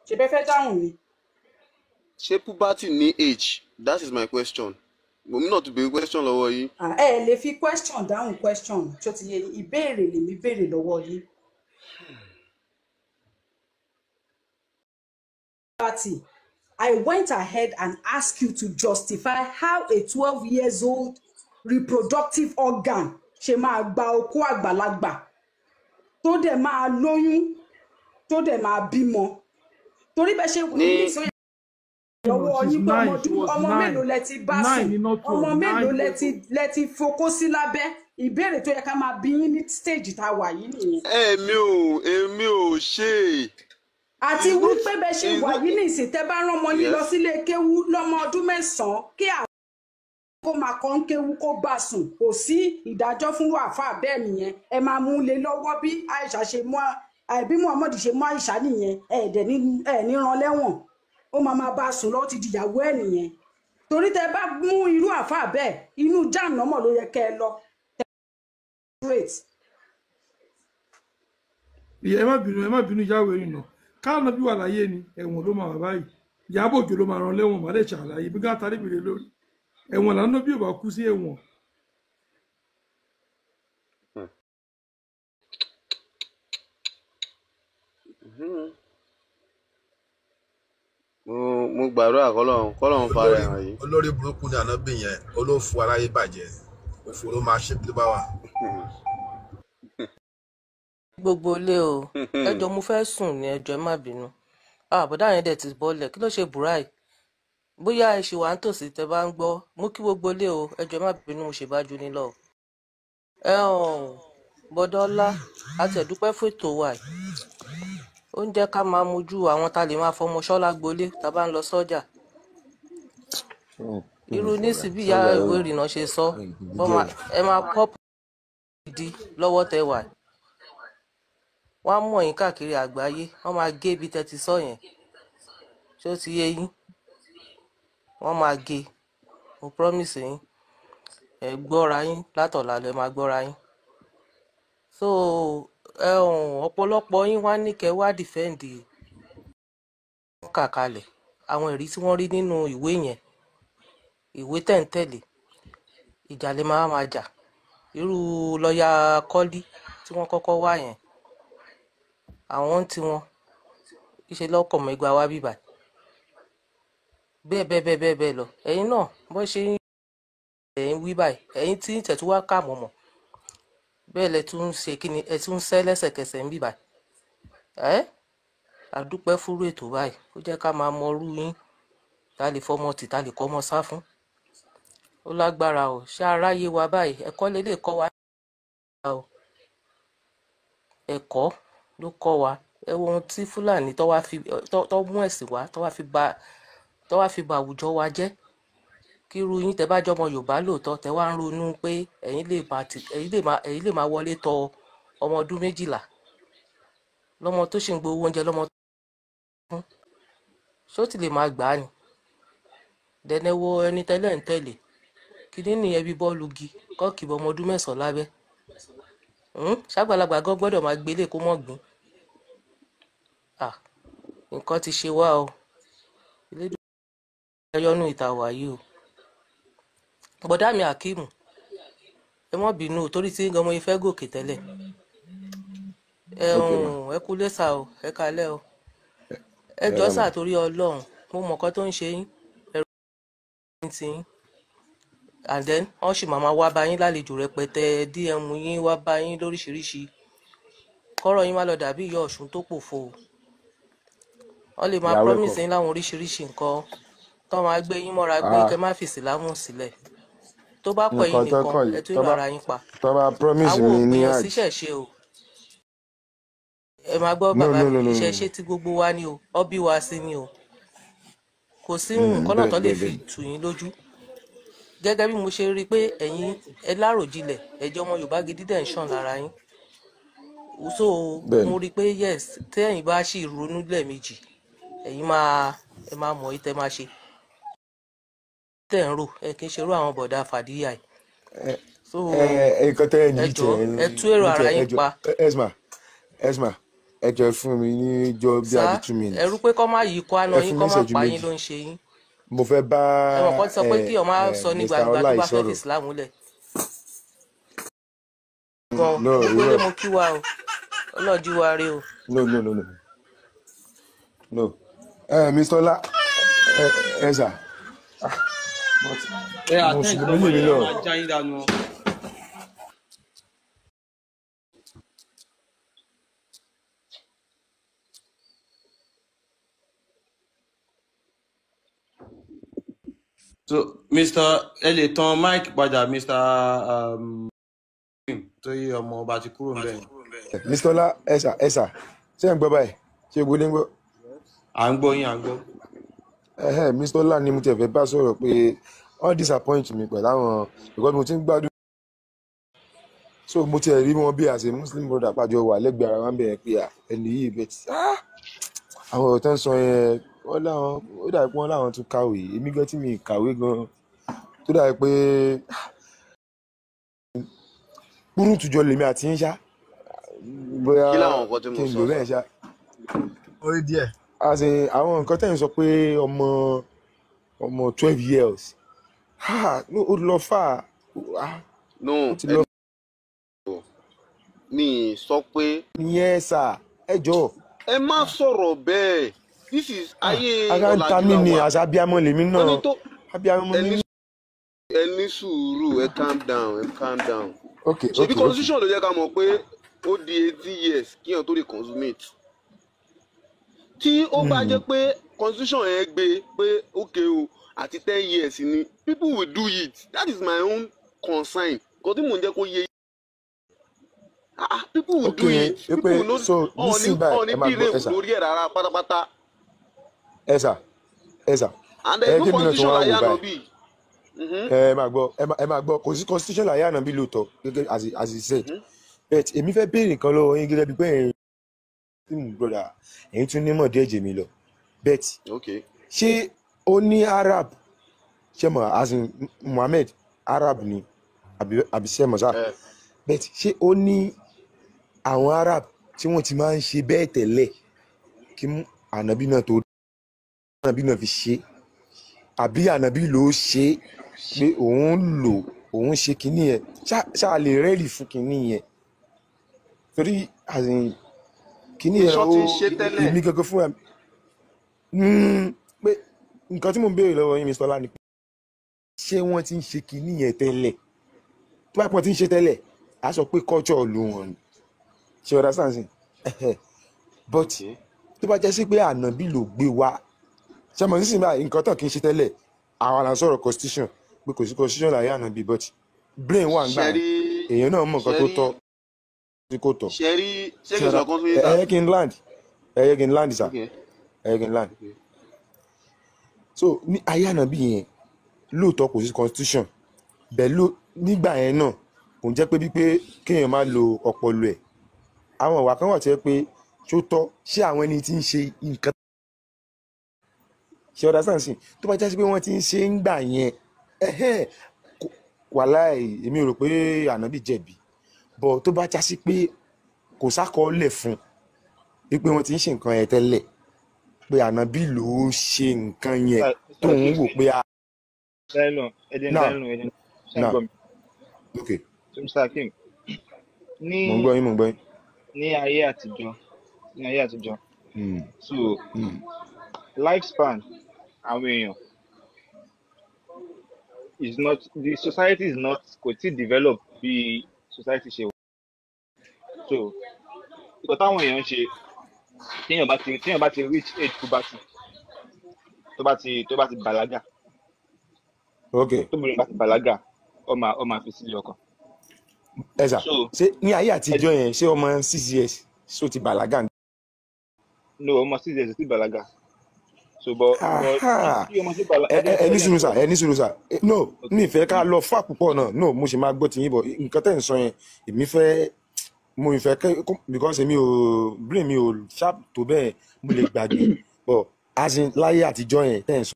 ṣe bẹ́ẹ̀ fẹ́ dáhùn ni. ṣé puberty ní age? That is my question. mo ní náà tún béèrè question lọ́wọ́ yín. ẹ lè fi question dáhùn question tó ti yẹ ìbéèrè lèmi béèrè lọ́wọ́ yín. I went ahead and asked you to justify how a 12 years old reproductive organ ṣe máa gba okó àgbàlagbà tó dẹ̀ máa lóyún tó dẹ̀ máa bímọ torí bẹ́ẹ̀ ṣe wù ní ìsọyà lọ́wọ́ yín pé ọmọ mélòó lẹ ti bá sùn ọmọ mélòó lẹ ti fokó sí lábẹ́ ìbéèrè tó yẹ ká máa bí yín ní stage tá a wà yìí nìyẹn. èmi ò ṣe é. àti wípé bẹ́ẹ̀ ṣe wà yìí ní ìsìn tẹ́ bá rán ọmọ yín lọ sílé kéwú lọ́mọ ọdún 9 kí àwọn kó máa kọ́ ń kéwú kó bá sùn kò sí ìdájọ́ fún àáfàá bẹ́ẹ̀ nìyẹn ẹ máa mú lé lọ́wọ́ bí Aisha ṣe mú àìbí Muhammad ṣe mú Àìṣà nìyẹn ẹ̀ ní ran lẹ́wọ̀n ó máa bá a sùn lọ́wọ́ ti dìyàwó ẹ̀ nìyẹn torí tẹ bá mú irú àfáà bẹ́ẹ̀ inú jáàmù nọ́mọ̀ ló yẹ kẹ́ ẹ lọ. ẹ má bínú ìyáwó ẹ̀yìn náà káàná bí wà láyé ni ẹ̀wọ̀n ló máa wà báyìí Ìyábọ̀ Òjó ló máa rán lẹ́wọ̀n má lè ṣàlàyé bí gáà tarí bèrè lórí ẹ̀wọ̀n làánú bí ò bá kú sí ẹ̀wọ̀n. mo gbàdúrà kọ́lọ́run fara ẹ̀ hàn yìí. olórí burúkú ni ànábì yẹn olófù aráyé bàjẹ́ òfò ló máa ṣe bí ló bá wà. gbogbo ilé o ẹjọ́ mo fẹ́ sùn ní ẹjọ́ ẹ má bínú àbọ̀dá yẹn dẹ̀ ti bọ́lẹ̀ kí ló ṣe Burai bóyá ẹ ṣì wà ń tòsí tẹ bá ń gbọ́ mú kí gbogbo ilé o ẹjọ́ ẹ má bínú mo ṣe bá ju ní lọ. Bọ́dọ́lá àti ẹ̀dúpẹ́ fún ètò wa yìí ó ń jẹ́ ká máa mojú àwọn tá lè máa fọmọ ṣọ́lá gbolé tá bá ń lọ sọ́jà irú nísìbí ìyá ìwé ìrìnnà ṣe sọ ẹ máa pọ́pù gidi lọ́wọ́ tẹ wà wọ́n á mọ̀ yín káàkiri àgbáyé wọ́n máa gé ibi tẹ́ ti sọ yẹn ṣé ó ti yé yín wọ́n máa gé mo promise yín ẹ gbọ́ra yín látọ̀la lẹ máa gbọ́ra yín so ọ̀pọ̀lọpọ̀ yín wá ní kẹ́ wá dìfẹ́ǹdì kàkalẹ̀ àwọn ẹ̀rí tí wọ́n rí nínú ìwé yẹn ìwé tẹ̀ǹtẹ̀lé ìjà lè máa jà irú lọ́ọ̀yà Kọ́lí tí wọ́n kọ́kọ́ wá yẹn àwọn tí wọ́n ṣe lọ́kọ̀ mẹ́gbàá wá bíbà bẹ́ẹ̀ lọ ẹ̀yin náà bó ṣe ń ẹ̀yin wí báyìí ẹ̀yin tí tẹ̀tú wá kà mọ̀mọ̀ bẹ́ẹ̀ lẹ tún ṣe kí ni ẹ tún sẹ́ lẹ́sẹ̀kẹsẹ̀ ń bíbà àdúpẹ́ fúrú ètò báyìí ó jẹ́ ká máa mọ irú yín tá lè fọmọ tì tá lè kọ́ ọmọ sá fún ó lágbára o ṣé aráyé wa báyìí ẹ̀kọ́ lè kọ́ wa ẹ̀kọ́ ló kọ́ wa ẹ wo ohun tí Fúlàní tó mú ẹ̀sìn wá tó wá fi bà àwùjọ wa jẹ́ kí irú yín tẹ bá jọmọ Yorùbá lóòótọ́ tẹ wá ń ronú pé ẹ̀yin lè máa wọlé tọ ọmọ ọdún 12 lọ́mọ tó ṣì ń gbowó oúnjẹ lọ́mọ tó fún ṣó ti lè máa gbà á ni dẹ̀nẹ́ wo ẹni tẹ́lẹ̀ ń tẹ̀lé kíní nìyẹn bí bọ́ọ̀lù gi kọ́ọ̀kì ọmọ ọdún 9 lábẹ́ ṣàgbàlagbà gan gbọ́dọ̀ máa gbélé kó mọ̀ gbìn nǹkan ti ṣe wá o ilédùn ẹyọnú ìta wà yìí o bọ̀dá mi Akeem ẹ mọ́ bínú torí tí gan mo fẹ́ gòkè tẹ́lẹ̀ ẹ kú lẹ́sà o ẹ kalẹ́ o ẹ jọ sà torí Ọlọ́run mo mọ̀ nǹkan tó ń ṣe yín ẹ̀rọ ti yín and then wọ́n sì máa wá bá yín lálejò rẹpẹtẹ DM yín wá bá yín lóríṣiríṣi kọ́rọ̀ yín má lọ dàbí ìyá Ọ̀ṣun tó pòfo wọ́n lè máa promise yín láwọn oríṣiríṣi nǹkan tó máa gbé yín mọ́ra gbé kẹ́ má fi ìsìlámù sílẹ̀ tó bá pọ̀ yín nìkan ẹ tún ìlú ara yín pa àwọn òpin ṣiṣẹ́ ṣe o ẹ máa gbọ́ bàbá mi iṣẹ́ ṣe tí gbogbo wa ni o ọbí wa sí ni o kò sí nǹkan náà tó lè fi tù yín lójú gẹ́gẹ́ bí mo ṣe rí i pé ẹ̀yin ẹ láròjinlẹ̀ ẹ̀jẹ̀ ọmọ Yorùbá gidi dẹ̀ ń ṣàn lára yín so mo rí i pé yes tí ẹ̀yin bá ṣì ronú lẹ́ẹ̀mejì ẹ̀yin ẹ máa mọ̀ ọ́ tẹ́ máa ṣe tẹ́ ń rò ẹ kì í ṣerú àwọn bọ̀dá fàdíyà yìí so ẹjọ́ ẹ tú èrò ara yín pa. Esma ẹjọ́ fún mi ní jọ bí àbí 2 minutes. ẹrú pé kọ́ máa yí kó àná yín kọ́ máa pa yín ló ń ṣe yín. mo fẹ́ bá ẹ̀wọ̀n kan sọ pé kí ọmọ sọ ní gbàgbà tó bá fẹ́ fi ìsìlámù lẹ̀. gbogbo ilé mo kí wa o ọlọ́ọ̀dí wa rí o. no Mr. Ọlá ẹ̀sà mùsùlùmí mi náà. so Mr. ẹ lè tan mic padà Mr. tó yí ọmọ ọba ti kúrò ń bẹ̀. Mr. Ọlá ẹ̀sà ṣé ń gbọ́ báyìí ṣé gbólé ń gbọ́. à ń gbọ́ yín à ń gbọ́. Mr. Ọlá ni mo ti fẹ́ bá sọ̀rọ̀ pé all disappoint mi pẹ̀lú àwọn because mo ti ń gbádùn so so mo ti rí wọn bí àṣẹ muslim brother pàjọ wà lẹ́gbẹ̀ẹ́ ara wọn bẹ̀rẹ̀ pé ẹni yìí bẹ́ẹ̀ tí àwọn ọ̀rọ̀ tó ń sọ yẹn wọ́n láwọn ó dàbí pé wọ́n láwọn tún kàwé èmi gan tí mi kàwé gan tó dàbí pé kúrúntùjọ lèmi àti ń ṣá bóyá kí làwọn nǹkan tí mo kí n sọ lò bẹ́ẹ̀ ṣá. orí díẹ̀. àṣẹ àwọn nǹkan tẹ̀ ń sọ pé ọmọ 12 years ó lọ fà no mi sọ pé. ìyẹn sà ẹ jọ. ẹ má sọ̀rọ̀ bẹ́ẹ̀ this is ayé ara ń ta mí ni àṣà abiyamọ lèmi náà abiyamọ ní. ẹ ní sùúrù ẹ calm down ẹ calm down. okay ṣebí constitution ló jẹ́ ká mọ̀ pé ó di 18 years kíyàn tó lè consummate. tí ó bá jẹ́ pé constitution yẹn gbé pé okay o àti 10 years ni people will do it that is my own concern kò tí mò ń jẹ́ kó yé. people will do it people will know ọ̀ọ́ni bí ilé lórí ẹ̀ rárá pátápátá. ẹ sà and there is no constitution láyé ànábì. ẹ máa gbọ́ kò sí constitution láyé ànábì lóòótọ́ gẹ́gẹ́ as he said but èmi fẹ́ béèrè nǹkan lọ́wọ́ yín gẹ́gẹ́ bí pé ẹ̀yin brother ẹ̀yin tún nímọ̀ díẹ̀ jèmi lọ but ṣé ó ní arab ṣé mo as in Muhammad arab ni àbí ṣé mo sá but ṣé ó ní àwọn arab tí wọ́n ti máa ń ṣe bẹ́ẹ̀ tẹ́lẹ̀ kí ànábì náà tó ànábì náà fi ṣe àbí ànábì ló ṣe pé òun ṣe kinní yẹn ṣáà lè rẹ́ẹ̀lì fún kinní yẹn torí kinní yẹn ó èmi gangan fún mi pé nǹkan tí mo ń béèrè lọ́wọ́ yín Mr. Ọlá ni pé ṣé wọ́n ti ń ṣe kinní yẹn tẹ́lẹ̀ tó bá pọ̀ tí ń ṣe tẹ́lẹ̀ a sọ pé culture ló wọn ni ṣe ọ̀dà sáǹsì but tó bá jẹ́ sí pé ànábì ló gbé wá ṣe mọ̀ nísìnyí báyìí nǹkan tán kì í ṣe tẹ́lẹ̀ àwọn àlà sọ̀rọ̀ constitution pé kò sí constitution láyé ànábì but brain wà ń gbà èèyàn náà mọ̀ nǹkan tó tọ́ tí kò tọ́ ẹ̀yẹ́ kí n land sà ẹ̀yẹ́ kí n land so ní ayé ànábì yẹn lóòótọ́ kò sí constitution bẹ́ẹ̀ nígbà yẹn náà kò jẹ́ pé wípé kéèyàn máa lo ọpọlọ ẹ̀ àwọn ìwà kan wà tí ó pé tó tọ́ ṣé àwọn ẹni tí ń ṣe nǹkan ṣe ọ̀dà sáǹsì tó bá jẹ́ sí pé wọ́n ti ń ṣe ń gbà yẹn wàláì èmi rò pé ànábì jẹ̀bi bọ̀ tó bá já sí pé kò sákọọ́lẹ̀ fún wípé wọ́n ti ń ṣe nǹkan yẹn tẹ́lẹ̀ pé ànábì ló ṣe nǹkan yẹn tó ń wò pé a. Okay. Mr. Hakeem, mo gbọ́ yín. ní ayé àtijọ́ so lifespan àwọn èèyàn is not the society is not kò tí develop bí society ṣe wà so nǹkan táwọn èèyàn ń ṣe téèyàn bá ti reach age puberty tó bá ti bàlágà tóbìnrin bá ti bàlágà ó máa fi sílé ọkọ. ẹ sà ṣé ní ayé àtijọ́ yẹn ṣé ọmọ 6 years ṣó ti bàlágà. no ọmọ 6 years ti bàlágà so but ẹni sùúrù sà no mi ìfẹ́ ká lọ fà púpọ̀ náà no mo sì máa gbọ́ tiyín bọ̀ nǹkan tẹ̀ ń sọ yẹn èmi fẹ́ mo ìfẹ́ because èmi ò brain mi ò sharp tó bẹ́ẹ̀ mo lè gbàgbé but as in láyé àtijọ́ yẹn tẹ̀ ń sọ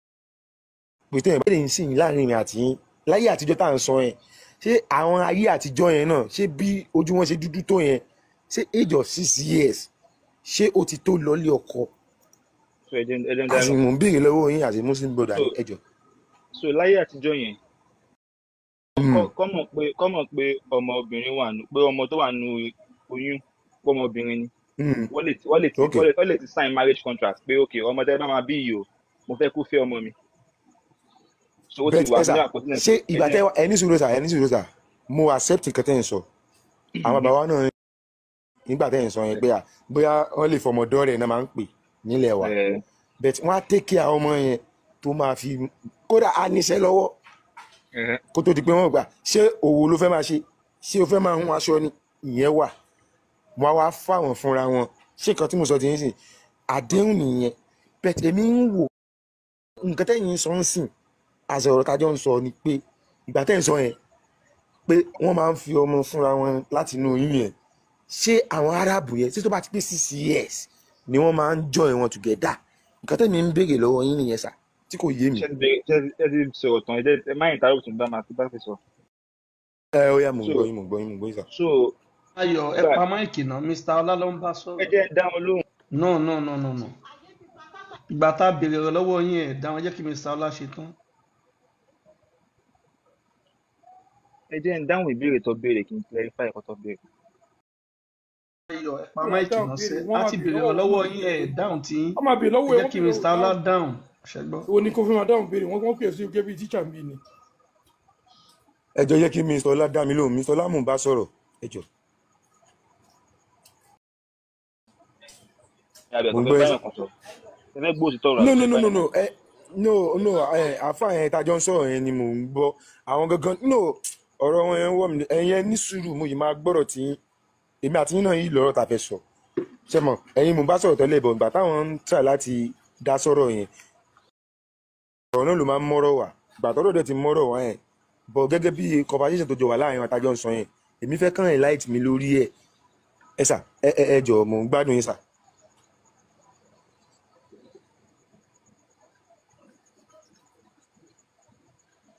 pé tẹ̀ ń bẹ́ẹ̀ ń sìn láàrin mi àti yín láyé àtijọ́ tá à ń sọ yẹn ṣé àwọn ayé àtijọ́ yẹn náà ṣé bí ojú wọn ṣe dúdú tó yẹn ṣé age of 6 years ṣé ó ti tó lọ́lé ọkọ àti mò ń béèrè lọ́wọ́ yín àti muslim brother ẹjọ́. so láyé àtijọ́ yẹn kọ́mọ̀ pé ọmọbìnrin wà nù pé ọmọ tó wà nù oyún ọmọbìnrin ni wọ́n lè ti sign marriage contract pé ok ọmọ tẹ́ bá máa bí yìí o mo fẹ́ kó fẹ́ ọmọ mi. so ó ti wà ní àkọsílẹ̀. ṣé ìgbà tẹ ẹni sùúrù sà mo accept nǹkan tẹ́ ń sọ àwọn bàbá náà nígbà tẹ́ ń sọ yẹn pé bóyá wọ́n lè fọmọdọ́ rẹ̀ náà máa ń pè nílẹ̀ wa but wọ́n á take care ọmọ yẹn tó máa fi kódà á níṣẹ́ lọ́wọ́ kó tó di pé wọ́n gbà ṣé òwò ló fẹ́ máa ṣe ṣé o fẹ́ máa hun aṣọ ni ìyẹn wà wọ́n á wá fáwọn fúnra wọn ṣé nǹkan tí mo sọ ti ń sìn àdéhùn nìyẹn but èmi ń wò nǹkan tẹ́yìn sọ ń sìn àṣẹ ọ̀rọ̀ tájọ́ ń sọ ni pé ìgbà tẹ́yìn sọ yẹn pé wọ́n máa ń fi ọmọ fúnra wọn láti inú oyún yẹn ṣé àwọn aráàbù yẹn tí tó bá ti pé 6 years ni wọ́n máa ń join wọn together nǹkan tẹ́mi ń béèrè lọ́wọ́ yín nìyẹn sà tí kò yé mi. ṣé ti sọ̀rọ̀ tán ẹ má ìtàrọ̀ tún bá máa fi bá fi sọ. Ó yá mò ń gbọ́ yín sà. so Ayọ̀ ẹ pa máìkì náà Mr. Ọlá ló ń bá sọ̀rọ̀. ẹ jẹ́ dá wọn lóhùn. No. Ìgbà tá a béèrè rẹ̀ lọ́wọ́ yín ẹ̀ dá wọn jẹ́ kí Mr. Ọlá ṣe tán. ẹ jẹ́ ń dáhùn ìbéèrè tó béèrè kí n clarify ẹ̀kọ́ tó béèrè. Ayọ̀ ẹ pa máìkì náà sẹ́ láti béèrè rẹ̀ lọ́wọ́ yín ẹ̀ dáhùn tí yín. ọmọ àbí lọ́wọ́ ẹ jẹ́ kí Mr. Ọlá dáhùn ṣẹ́gbọ́. o ní kó fún wa dáhùn béèrè wọ́n pè sí oge bíi tíṣà mi ni. ẹ jọ̀ọ́ jẹ́ kí Mr. Ọlá dá mi lóhùn Mr. Ọlá mò ń bá sọ̀rọ̀ ẹ jọ̀ọ́. No, àfáà yẹn tájọ ń sọ̀rọ̀ yẹn ni mò ń gbọ́ àwọn gangan ọ̀rọ̀ wọn yẹn wọ̀ mí ẹ̀yẹn ní sùúrù mo yìí máa gbọ́rọ̀ tí èmi àti yín náà yìí lọ́rọ̀ tá a fẹ́ sọ ṣe mọ̀ ẹ̀yin mò ń bá sọ̀rọ̀ tẹ́lẹ̀ bọ̀ ìgbà táwọn ń try láti dá sọ̀rọ̀ yẹn ọ̀rọ̀ náà ló máa ń mọ́rọ̀ wá ìgbà tọ́rọ̀ dẹ̀ ti mọ́rọ̀ wá yẹn bọ̀ gẹ́gẹ́ bí conversation tó jọ wà láàrin àtàjọ ń sọ yẹn èmi fẹ́ kàn enlight mi lórí ẹ sà ẹ jọ̀ọ́ mò ń gbádùn yín sà.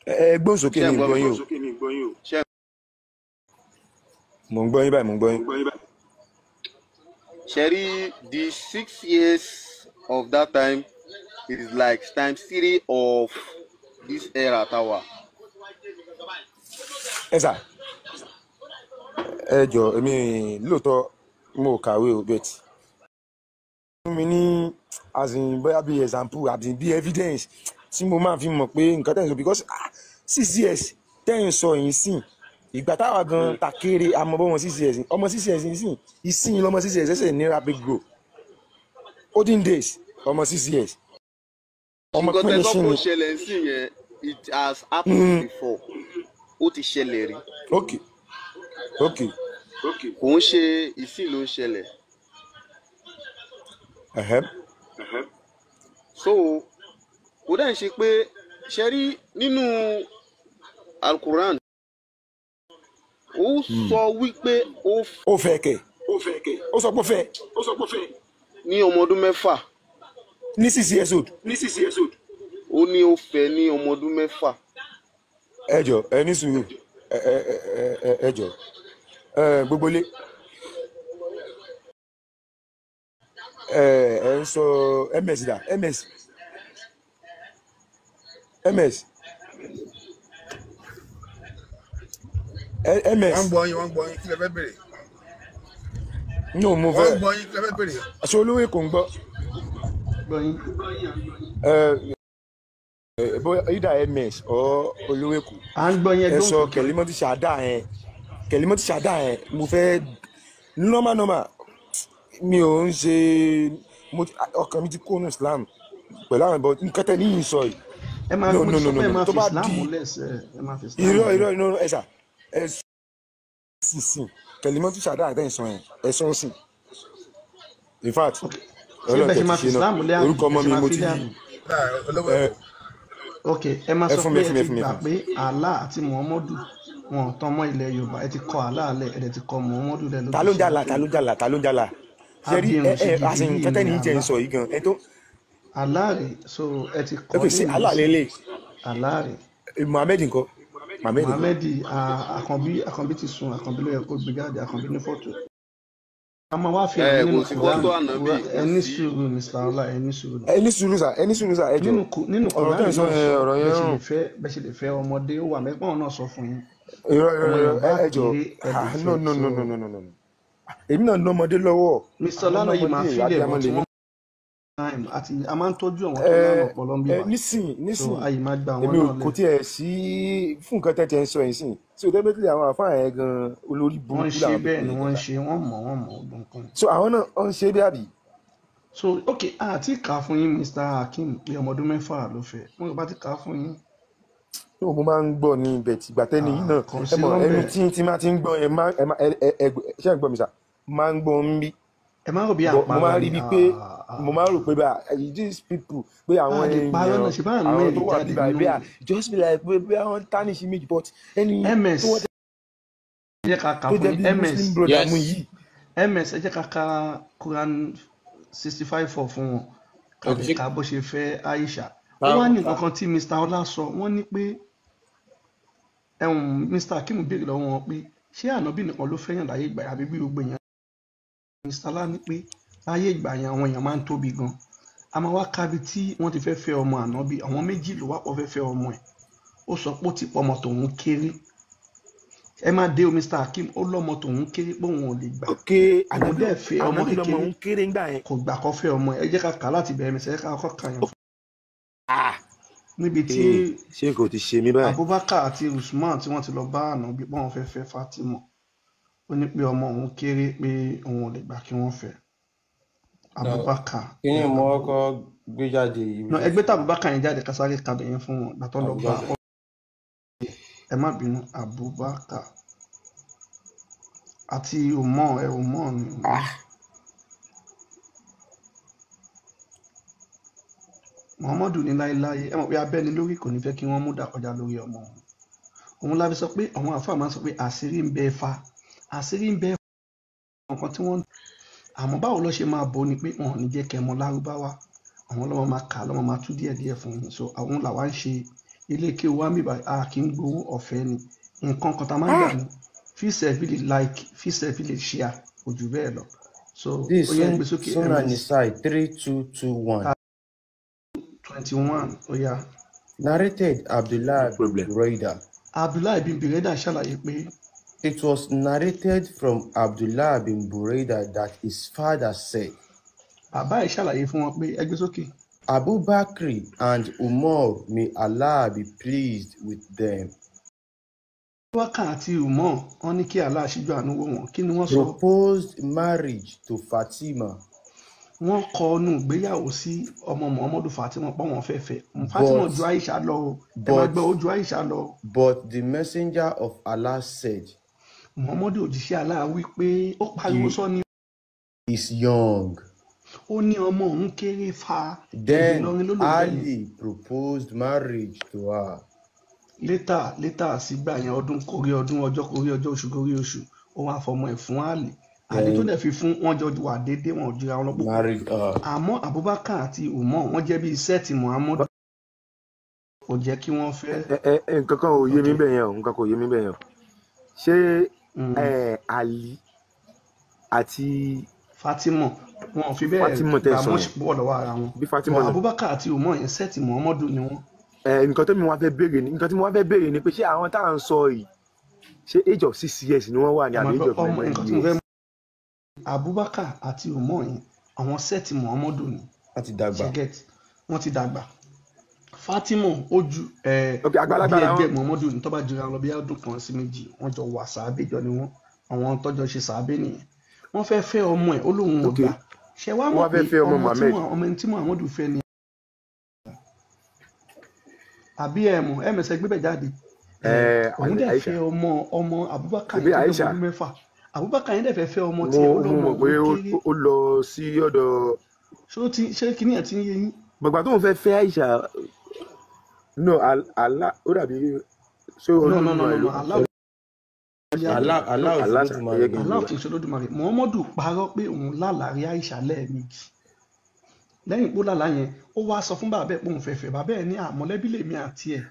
Ẹgbọ́n sókè ní ìgbọ́ yín o. Mò ń gbọ́ yín báyìí. Sherry, the 6 years of that time is like ×3 of this era tower. Ẹ sà, ẹ jọ̀ọ́ èmi lóòótọ́ mo kàwé o bet. Fún mi ní as in bóyá bí example àbí bí evidence tí mo máa fi mọ̀ pé nǹkan tẹ̀ ń sọ because 6 years tẹ̀ ń sọ yìí sìn ìgbà táwa gan ta kéré àmọ́ bọ́ wọn 6 years ọmọ 6 years sìn ìsìn lọ́mọ 6 years ẹsẹ̀ ní rapid growth olden days ọmọ 6 years ọmọ pínlẹ̀ sí ni. nǹkan tẹ́tọ́ kò ṣẹlẹ̀ sí yẹn it has happened before ó ti ṣẹlẹ̀ rí. ok. kò ń ṣe ìsìn ló ń ṣẹlẹ̀. so kò dá ń ṣe pé ṣe rí nínú Al-Quran ó sọ wípé ó fẹ́ kẹ̀ ó sọ pé fẹ́ ní ọmọ ọdún mẹ́fà ní 6 years old ó ní ó fẹ́ ní ọmọ ọdún mẹ́fà. ẹ jọ̀ọ́ ẹ ní sùúrù ẹ jọ̀ọ́ gbogbo lé ẹ ń sọ ms dà ms wọ́n gbọ́ yín kí lẹ fẹ́ bèrè. no mo fẹ́ wọ́n gbọ́ yín kí lẹ fẹ́ bèrè. aṣọ olówó èkó ń gbọ́. bóyá either ms or olówó èkó. à ń gbọ́ yẹn ẹ sọ kẹlímọ́tì ṣàdá yẹn mo fẹ́ normal mi ò ń ṣe ọkàn mi ti kó ní Islam pẹ̀lú àwọn ìbọn nǹkan tẹ́ níyìn sọ yìí. ẹ máa fi Islam lẹ́sẹ̀ ẹ máa fi Islam. irọ́ ẹ sà ẹ sìn kẹlímọ́tì ṣàdá àtẹ̀yìnsọ yẹn ẹ sọ ń sìn in fact ọlọ́run tẹ̀ ti ṣe náà orúkọ ọmọ mi mo ti yí. ok ẹ máa sọ pé ẹ ti gbà pé Allah àti Muhammadu wọn ò tán mọ́ ilẹ̀ Yorùbá ẹ ti kọ Allah alẹ́ ẹ ti kọ Muhammadu lẹ́ lójú. ta ló ń jàlá ṣe rí àṣẹ nǹkan tẹ́ ní jẹ́ ń sọ yìí gan ẹ tó. Allah rẹ̀ so ẹ ti kọ́ ní ìsìn Allah lélẹ̀. Allah rẹ̀. Muhammed ńkọ́. Muhammed Àkànbí ti sùn Àkànbí ló yẹ kó gbé jáde Àkànbí ní fọ́tò. a máa wá fi àwọn nínú Kùránì ẹni sùúrù Mr. Ọlá ẹni sùúrù. ẹni sùúrù sà ẹ jọ nínú Kùránì náà sọ ọ̀rọ̀ yẹn rùn bẹ́ẹ̀ ṣe lè fẹ́ ọmọdé ó wà mẹ́gbọ́n náà sọ fún yín. ẹ jọ no èmi náà lọ́mọdé lọ́wọ́. Mr. Ọlá yìí máa fi lè bọ̀ tí wọ́n àti a máa ń tọ́jú àwọn tó lánàá ọpọlọ ń bí wa. nísìnyí so àyè máa gba àwọn èmi náà lẹ. kò tiẹ̀ sí fún nǹkan tẹ́tẹ́ ń sọ yìí sìn so definitely àwọn àfáà yẹn gan olórí burúkú wọ́n ṣe bẹ́ẹ̀ ni wọ́n ṣe wọ́n mọ̀ ọdún kan. so àwọn náà ń ṣe bí àbí. so ok àti kà á fún yín Mr. Hakeem pé ọmọ ọdún mẹ́fà ló fẹ́ wọ́n bá ti kà á fún yín. yóò mo máa ń gbọ́ ní ibẹ̀ tìgbà tẹ́ni yìí náà ẹ mọ̀ ẹnu tí máa ti ń gbọ́ ṣé ẹ gbọ́ mi sà máa ń gbọ́ ń bí. ẹ má rò bí àpárá mo máa rí bíi pé mo máa rò pé bá these people pé àwọn èèyàn àwọn tó wà bíbá ibẹ̀ just be like pé àwọn tarnish image but ẹni tó wọ́n ẹ jẹ́ ká kà tó fún jẹ́ yín bí muslim brother mu yìí. ms ẹ jẹ́ ká ka Quran 65:4 fún wọn ká lè ka bó ṣe fẹ́ Aisha ó wá ní nǹkan kan tí Mr. Ọlá sọ wọ́n ní pé Mr. Akeem béèrè lọ́wọ́ wọn pé ṣé ànábì nìkan ló fẹ́yàn láyé ìgbà àbí bí gbogbo èèyàn Mr. Ọlá ní pé láyé ìgbà yẹn àwọn èèyàn máa ń tóbi gan a máa wá kábi tí wọ́n ti fẹ́ fẹ́ ọmọ ànábì àwọn méjì ló wá pọ̀ fẹ́ fẹ́ ọmọ ẹ̀ ó sọ pé ó ti pọ̀ ọmọ tòun kéré ẹ máa dé o Mr. Akeem ó lọ́mọ tòun kéré pé òun ò lè gbà òun dẹ̀ fẹ́ ọmọ kékeré kò gbà kó fẹ́ ọmọ ẹ jẹ́ ká kà láti bẹ̀rẹ̀ mẹ́sẹ̀ ká kọ́ kà yẹn fún níbi tí ṣé kò ti ṣe mí báyìí. Abubakar àti Usman tí wọ́n ti lọ bá ànábì pé wọ́n fẹ́ fẹ́ Fatima ó ní pé ọmọ òun kéré pé òun ò lè gbà kí wọ́n fẹ́ Abubakar. kí ni mo kọ́kọ́ gbé jáde yìí. ẹgbẹ́ tí Abubakar yẹn jáde kásáré kabẹ̀ yẹn fún wọn gbàtọ́ lọ bá ẹ má bínú Abubakar àti Umar ni. Muhammadu ní láéláé ẹ mọ̀ pé abẹ́ni lórí kò ní fẹ́ kí wọ́n mú dà kọjá lórí ọmọ òun láfi sọ pé àwọn àfáà máa ń sọ pé àṣírí ń bẹ fa àṣírí ń bẹ fa nǹkan tí wọ́n àmọ́ báwo ló ṣe máa bò ní pé wọn ò ní jẹ́ kẹ́ mọ̀ lárúbáwá àwọn lọ́mọ máa kà lọ́mọ máa tú díẹ̀díẹ̀ fún yín so àwọn làwa ń ṣe ilé kí o wá mi bá a kì í gbowó ọ̀fẹ́ ni nǹkan kan tá a máa ń gbà ní fíṣẹ̀fìlì like fíṣẹ̀fìlì share kò jù bẹ́ẹ̀ lọ so ó yẹ ń gbé sókè Sunan Nisa'i 3221. 21 ó yá. Narrated Abdullah bin Buraida. Abdullah bin Buraida ṣàlàyé pé. It was narrated from Abdullah bin Buraida that his father said. Bàbá ẹ̀ ṣàlàyé fún wọn pé ẹgbẹ́ sókè. Abu Bakr and Umar, may Allah be pleased with them. Abubakar àti Umar wọ́n ní kí Allah ṣíjú àánú wò wọ́n kí ni wọ́n sọ. Proposed marriage to Fatima. Wọ́n kọ ọ́nù ìgbéyàwó sí ọmọ Muhammadu Fatima pọ̀ wọ́n fẹ́ fẹ́ Fatima ju Aisha lọ o ẹ máa gbọ́ ó ju Aisha lọ. But the messenger of Allah said. Muhammadu òjíṣẹ́ Allah wí pé ó pariwo sọ ni. He is young. Ó ní ọmọ òun kéré fa. Then Ali proposed marriage to her. Later sígbà yẹn ọdún kórí ọdún ọjọ́ kórí ọjọ́ oṣù kórí oṣù ó wá fọmọ ẹ̀ fún Ali. Àlè tó dẹ̀ fi fún wọn jọ wà déédéé wọn ò jìra wọn lọ́pọ̀. Àmọ́ Abubakar àti Umar wọ́n jẹ́ bíi sẹ́ẹ̀tì Muhammadu kò jẹ́ kí wọ́n fẹ́. nǹkan kan ò yé mi bẹ́ẹ̀ yẹn o nǹkan kan ò yé mi bẹ́ẹ̀ yẹn o ṣé Ali àti Fatima wọn ò fi bẹ́ẹ̀ gbàmọ́ púpọ̀ lọ́wọ́ ara wọn. Abubakar àti Umar yẹn sẹ́ẹ̀tì Muhammadu ni wọ́n. nǹkan tí mo wá fẹ́ béèrè ni pé ṣé àwọn tá à ń sọ yìí ṣé age of 6 years ni wọ́n wà ní àbí age of 9 years. Abubakar àti Umar yẹn àwọn sẹ́ẹ̀tì Muhammadu ni wọ́n ti dàgbà Fatima ó ju bí ẹgbẹ́ Muhammadu ní tó bá jura lọ bí ọdún kan sí méjì wọ́n jọ wà sàábé jọ ni wọ́n àwọn tọ́jọ́ ṣe sàábé nìyẹn wọ́n fẹ́ fẹ́ ọmọ ẹ̀ ó lóun ò gbà ṣe wá mọ̀ pé ọmọ tí Muhammadu fẹ́ ni àbí ẹ̀mẹ̀sẹ̀ gbébẹ̀ jáde òun dẹ̀ fẹ́ ọmọ Abubakar ní tó lọ́mọ 6 Abubakar yẹn dẹ̀ fẹ́ fẹ́ ọmọ tí ó lọ́mọ pé ó lọ sí ọ̀dọ̀. ṣé kìíní ẹ̀ ti ń yé yín. gbàgbà tó ń fẹ́ fẹ́ Aisha no Allah ó dàbí ṣé Allah kì í ṣe Olódùmarè Muhammadu parọ́ pé òun lálàrí Aisha lẹ́ẹ̀mejì lẹ́yìn pé ó lálàá yẹn ó wá sọ fún bàbá ẹ̀ pé òun fẹ́ fẹ́ bàbá ẹ̀ ní àmọ́lẹ́bí lèmi àti ẹ̀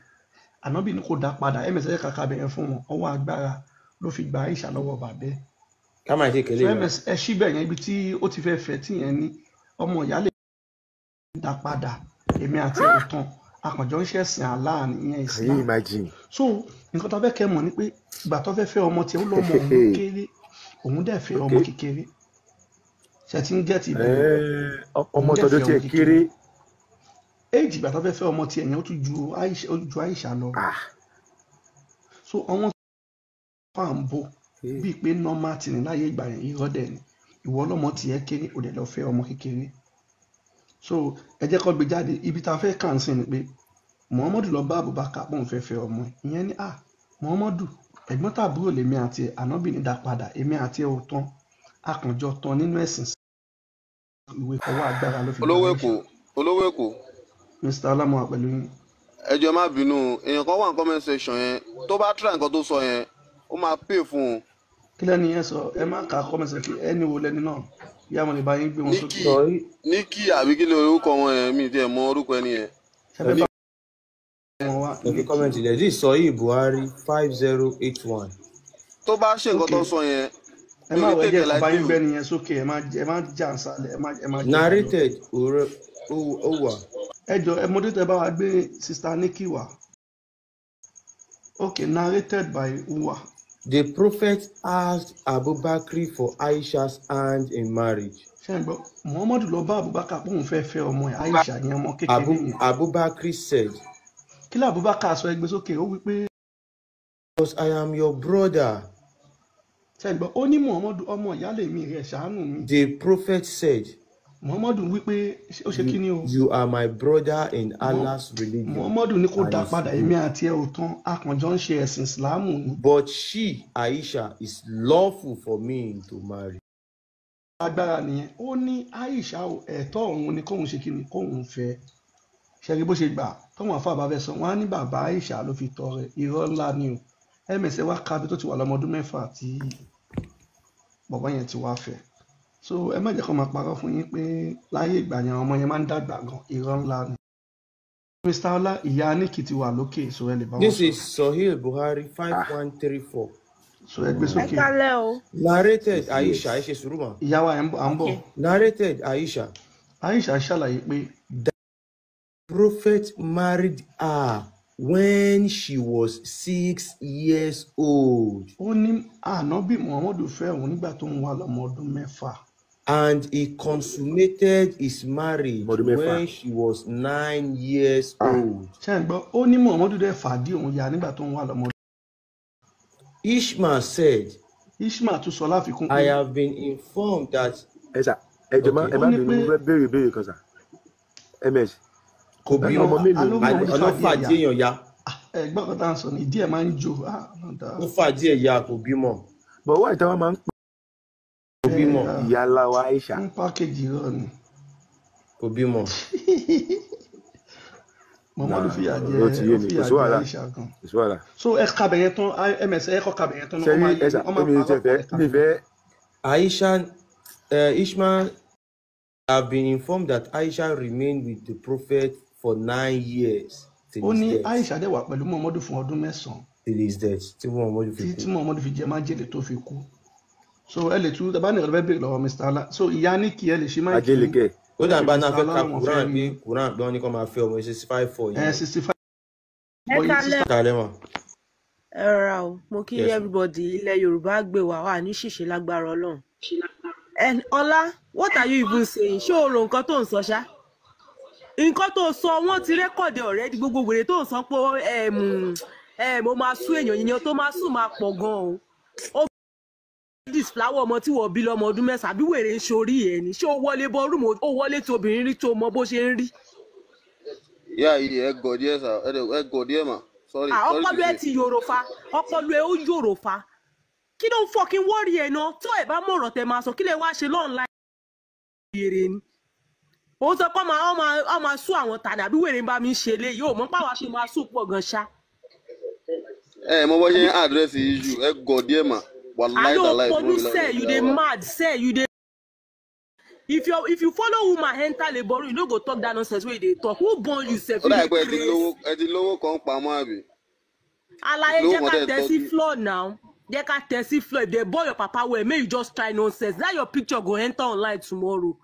ànábì ní kò dá padà ẹ̀mẹ̀sẹ̀ kàkà bẹ̀rẹ̀ fún wọn ọwọ́ agbára ló fi gba Aisha lọ́wọ́ bàbá ẹ̀. ká máa ṣe kele rẹ ẹ ṣí bẹ́ẹ̀ yẹn ibi tí ó ti fẹ́ fẹ́ tí yẹn ní ọmọ ìyá lè dá padà èmi àti ọ̀tàn akànjọ́ ń ṣẹ̀sìn aláàánú ìyẹn Islam. so nǹkan tó fẹ́ kẹ́ mọ̀ ni pé ìgbà tó fẹ́ fẹ́ ọmọ tí ó lọ́mọ òun kéré òun dẹ̀ fẹ́ ọmọ kékeré ṣe ti ń gẹ́tì ìbẹ̀rẹ̀ ọmọ tọdún tí ẹ kéré éèjì ìgbà tó fẹ́ fẹ́ ọmọ tí ẹ̀yìn ó tún ju Aisha lọ so àwọn fà ń bò bíi pé normal tì ní láyé ìgbà yẹn irọ́ dẹ̀ ni ìwọ ọlọ́mọ tiẹ̀ kéré ò dẹ̀ lọ fẹ́ ọmọ kékeré so ẹ jẹ́ kó gbé jáde ibi tá a fẹ́ kàn sí ni pé Muhammadu lọ bá Abubakar pọ̀ ń fẹ́ fẹ́ ọmọ ìyẹn ni Muhammadu ẹ̀gbọ́n tàbúrò lèmi àti ẹ̀ ànábì ní dá padà èmi àti ẹ̀ ò tán akànjọ tán nínú ẹ̀sìn ìwé ọwọ́ agbára ló fi olówó èkó Mr. Alamu pẹ̀lú yín. ẹ jọ̀ọ́ má bínú èèyàn kan wà ní comment section yẹn tó bá try nǹkan tó sọ yẹn ó máa pay fún un kí lẹ́ni yẹn sọ ẹ má kà á kọ́mẹ̀sì kí ẹni wo lẹ́ni náà ìyá mo lè bá yín gbé wọn sókè. Níkì àbí kí ló orúkọ wọn yẹn mi tiẹ̀ mọ orúkọ ẹni yẹn. Okay, comment there. This is Sahih Buhari 5081. Tó bá ṣe nǹkan tó sọ yẹn. Ẹ má wẹ̀ jẹ́ kó bá yín gbé ẹni yẹn sókè ẹ má jà nsàlẹ̀ ẹ má jà. Narrated Owa. Ẹ jọ ẹ mọdé tẹ bá wa gbé Sister Nikki wá. Okay, narrated by Uwa. The prophet asked Abubakar for Aisha's hand in marriage. Muhammadu lọ bá Abubakar pé òun fẹ́ fẹ́ ọmọ ẹ̀ Aisha ní ọmọ kékeré yẹn. Abubakar said. Kí ló Abubakar sọ ẹgbẹ́ sókè ó wípé. Because I am your brother. Ṣẹ́gbọ́n ó ní Muhammadu ọmọ ìyálé mi rẹ̀ ṣàánú mi. The prophet said. Muhammadu wípé ó ṣe kí ni o. You are my brother in Allah's religion. Muhammadu ní kó dá padà èmi àti ẹ̀ ò tán akànjọ́ ń ṣe ẹ̀sìn Ìsìlámù ni. But she, Aisha, is lawful for me to marry. Agbára nìyẹn ó ní Aisha ẹ̀tọ́ òun ni kóun ṣe kí ni kóun fẹ́ ṣẹ́gi bó ṣe gbà tóun àfa bá fẹ́ sọ wọ́n á ní bàbá Aisha ló fi tọrẹ irọ́ ńlá ni o ẹ̀mẹ̀sẹ̀ wá kábi tó ti wà lọ́mọ ọdún 6 tí bàbá yẹn ti wá fẹ́ so ẹ má jẹ́ kó máa parọ́ fún yín pé láyé ìgbà yẹn ọmọ yẹn máa ń dàgbà gan irọ́ ńlá ni. Mr. Ọlá ìyá Nikki ti wà lókè so ẹ lè bá wọn sọ. This is Sahih Buhari 5134. So ẹ gbé sókè. Ẹ kálẹ́ o. Narrated Aisha ẹ ṣe sùúrù mà. Ìyá wa à ń bọ̀. Narrated Aisha. Aisha ṣàlàyé pé. The prophet married her when she was 6 years old. Ó ní Ànábì Muhammadu fẹ́ òun nígbà tó ń wà lọ́mọ ọdún 6. And he consummated his marriage when she was 9 years old. Ṣé ẹ gbọ́ ó ní Muhammadu dẹ̀ fàdí òun ya nígbà tó ń wà lọ́mọ ọdún. Ishmael said. Ishmael tún sọ láfikún pé. I have been informed that. Ẹ sà ẹ jọ má bínú fẹ́ béèrè kan sà. MS. Kò bí ọmọ mélòó ọlọ́fà díẹ̀ ya. Ẹgbọ́n kan tá à ń sọ ní díẹ̀ máa ń jò. Ó fà díẹ̀ ya kò bímọ. Bọ̀wọ́ ìtawọ́ máa ń pè. Kò bímọ. Ìyá ńlá wa Aisha. Ń pákéjì rọ ni. Kò bímọ. Muhammadu fìyà jẹ Aisha gan. So ẹ kàbẹ̀ yẹn tán MS ẹ kọ́ kàbẹ̀ yẹn tán. Aisha Ishmael have been informed that Aisha remained with the prophet for 9 years. Ó ní Aisha dẹ̀ wà pẹ̀lú Muhammadu fún ọdún 9. Till his death. Tí Muhammadu fi jẹ májèlé tó fi kú. So ẹ lè tún bá ní ọ̀rẹ́ bẹ́ẹ̀ lọ́wọ́ Mr. Ọlá. So ìyá Nikki ẹ lè ṣe máa kí. Ó dàgbà náà fẹ́ ka Quran bí Quran bí wọ́n ní kó máa fẹ́ ọmọ 65 for yìí. 65. Ẹ kálẹ̀ mọ̀. Ẹ rọra o, mo kí everybody ilẹ̀ Yorùbá gbé wà ní ṣìṣe lágbára Ọlọ́run. Ọlá, what are you even saying? Ṣé o rò nǹkan tó ń sọ ṣá? Nǹkan tó sọ wọ́n ti rẹ́kọ̀dì already gbogbo wèrè tó ń sọ pé mo máa sú èèyàn yìnyín tó máa sùn máa pọ̀ gan-an o. Disflower ọmọ tí wọ́n bí lọ́mọ ọdún 9 àbí wèrè ń ṣorí ẹ̀ ní ṣé ó wọlé bọ́ rúmù ó wọlé tí obìnrin rí tó mọ bó ṣe ń rí. Ìyá yìí ẹ gọ̀ díẹ̀ sà ẹ gọ̀ díẹ̀ mà sorry. Ọpọlọ ẹ ti yòrò fa ọpọlọ ẹ ó yòrò fa kí ló ń fucking worry ẹ náà tó ẹ bá mọ̀rọ̀ tẹ máa sọ kí lè wá ṣe lọ́nà wèrè ni. Ó sọ pé ọ máa sú àwọn tàdà bí wèrè ń bá mi ṣe lé yóò mọ páwa ṣe máa sú pọ̀ gan ṣá. Ẹ mọ bó ṣe ń àdírẹ́sì issue ẹ gọ̀ díẹ̀ mà. I know police say you dey mad say you dey. If you follow woman enter labor room you no go talk that nonsense wey you dey talk. Who born you sef? Ó dà pé ẹ ti lówó kan pamọ́ àbí. Àlàyé jẹ́ ká tẹ̀ sí floor now. Jẹ́ ká tẹ̀ sí floor. If they born your papa well, make you just try nonsense. That your picture go enter online tomorrow.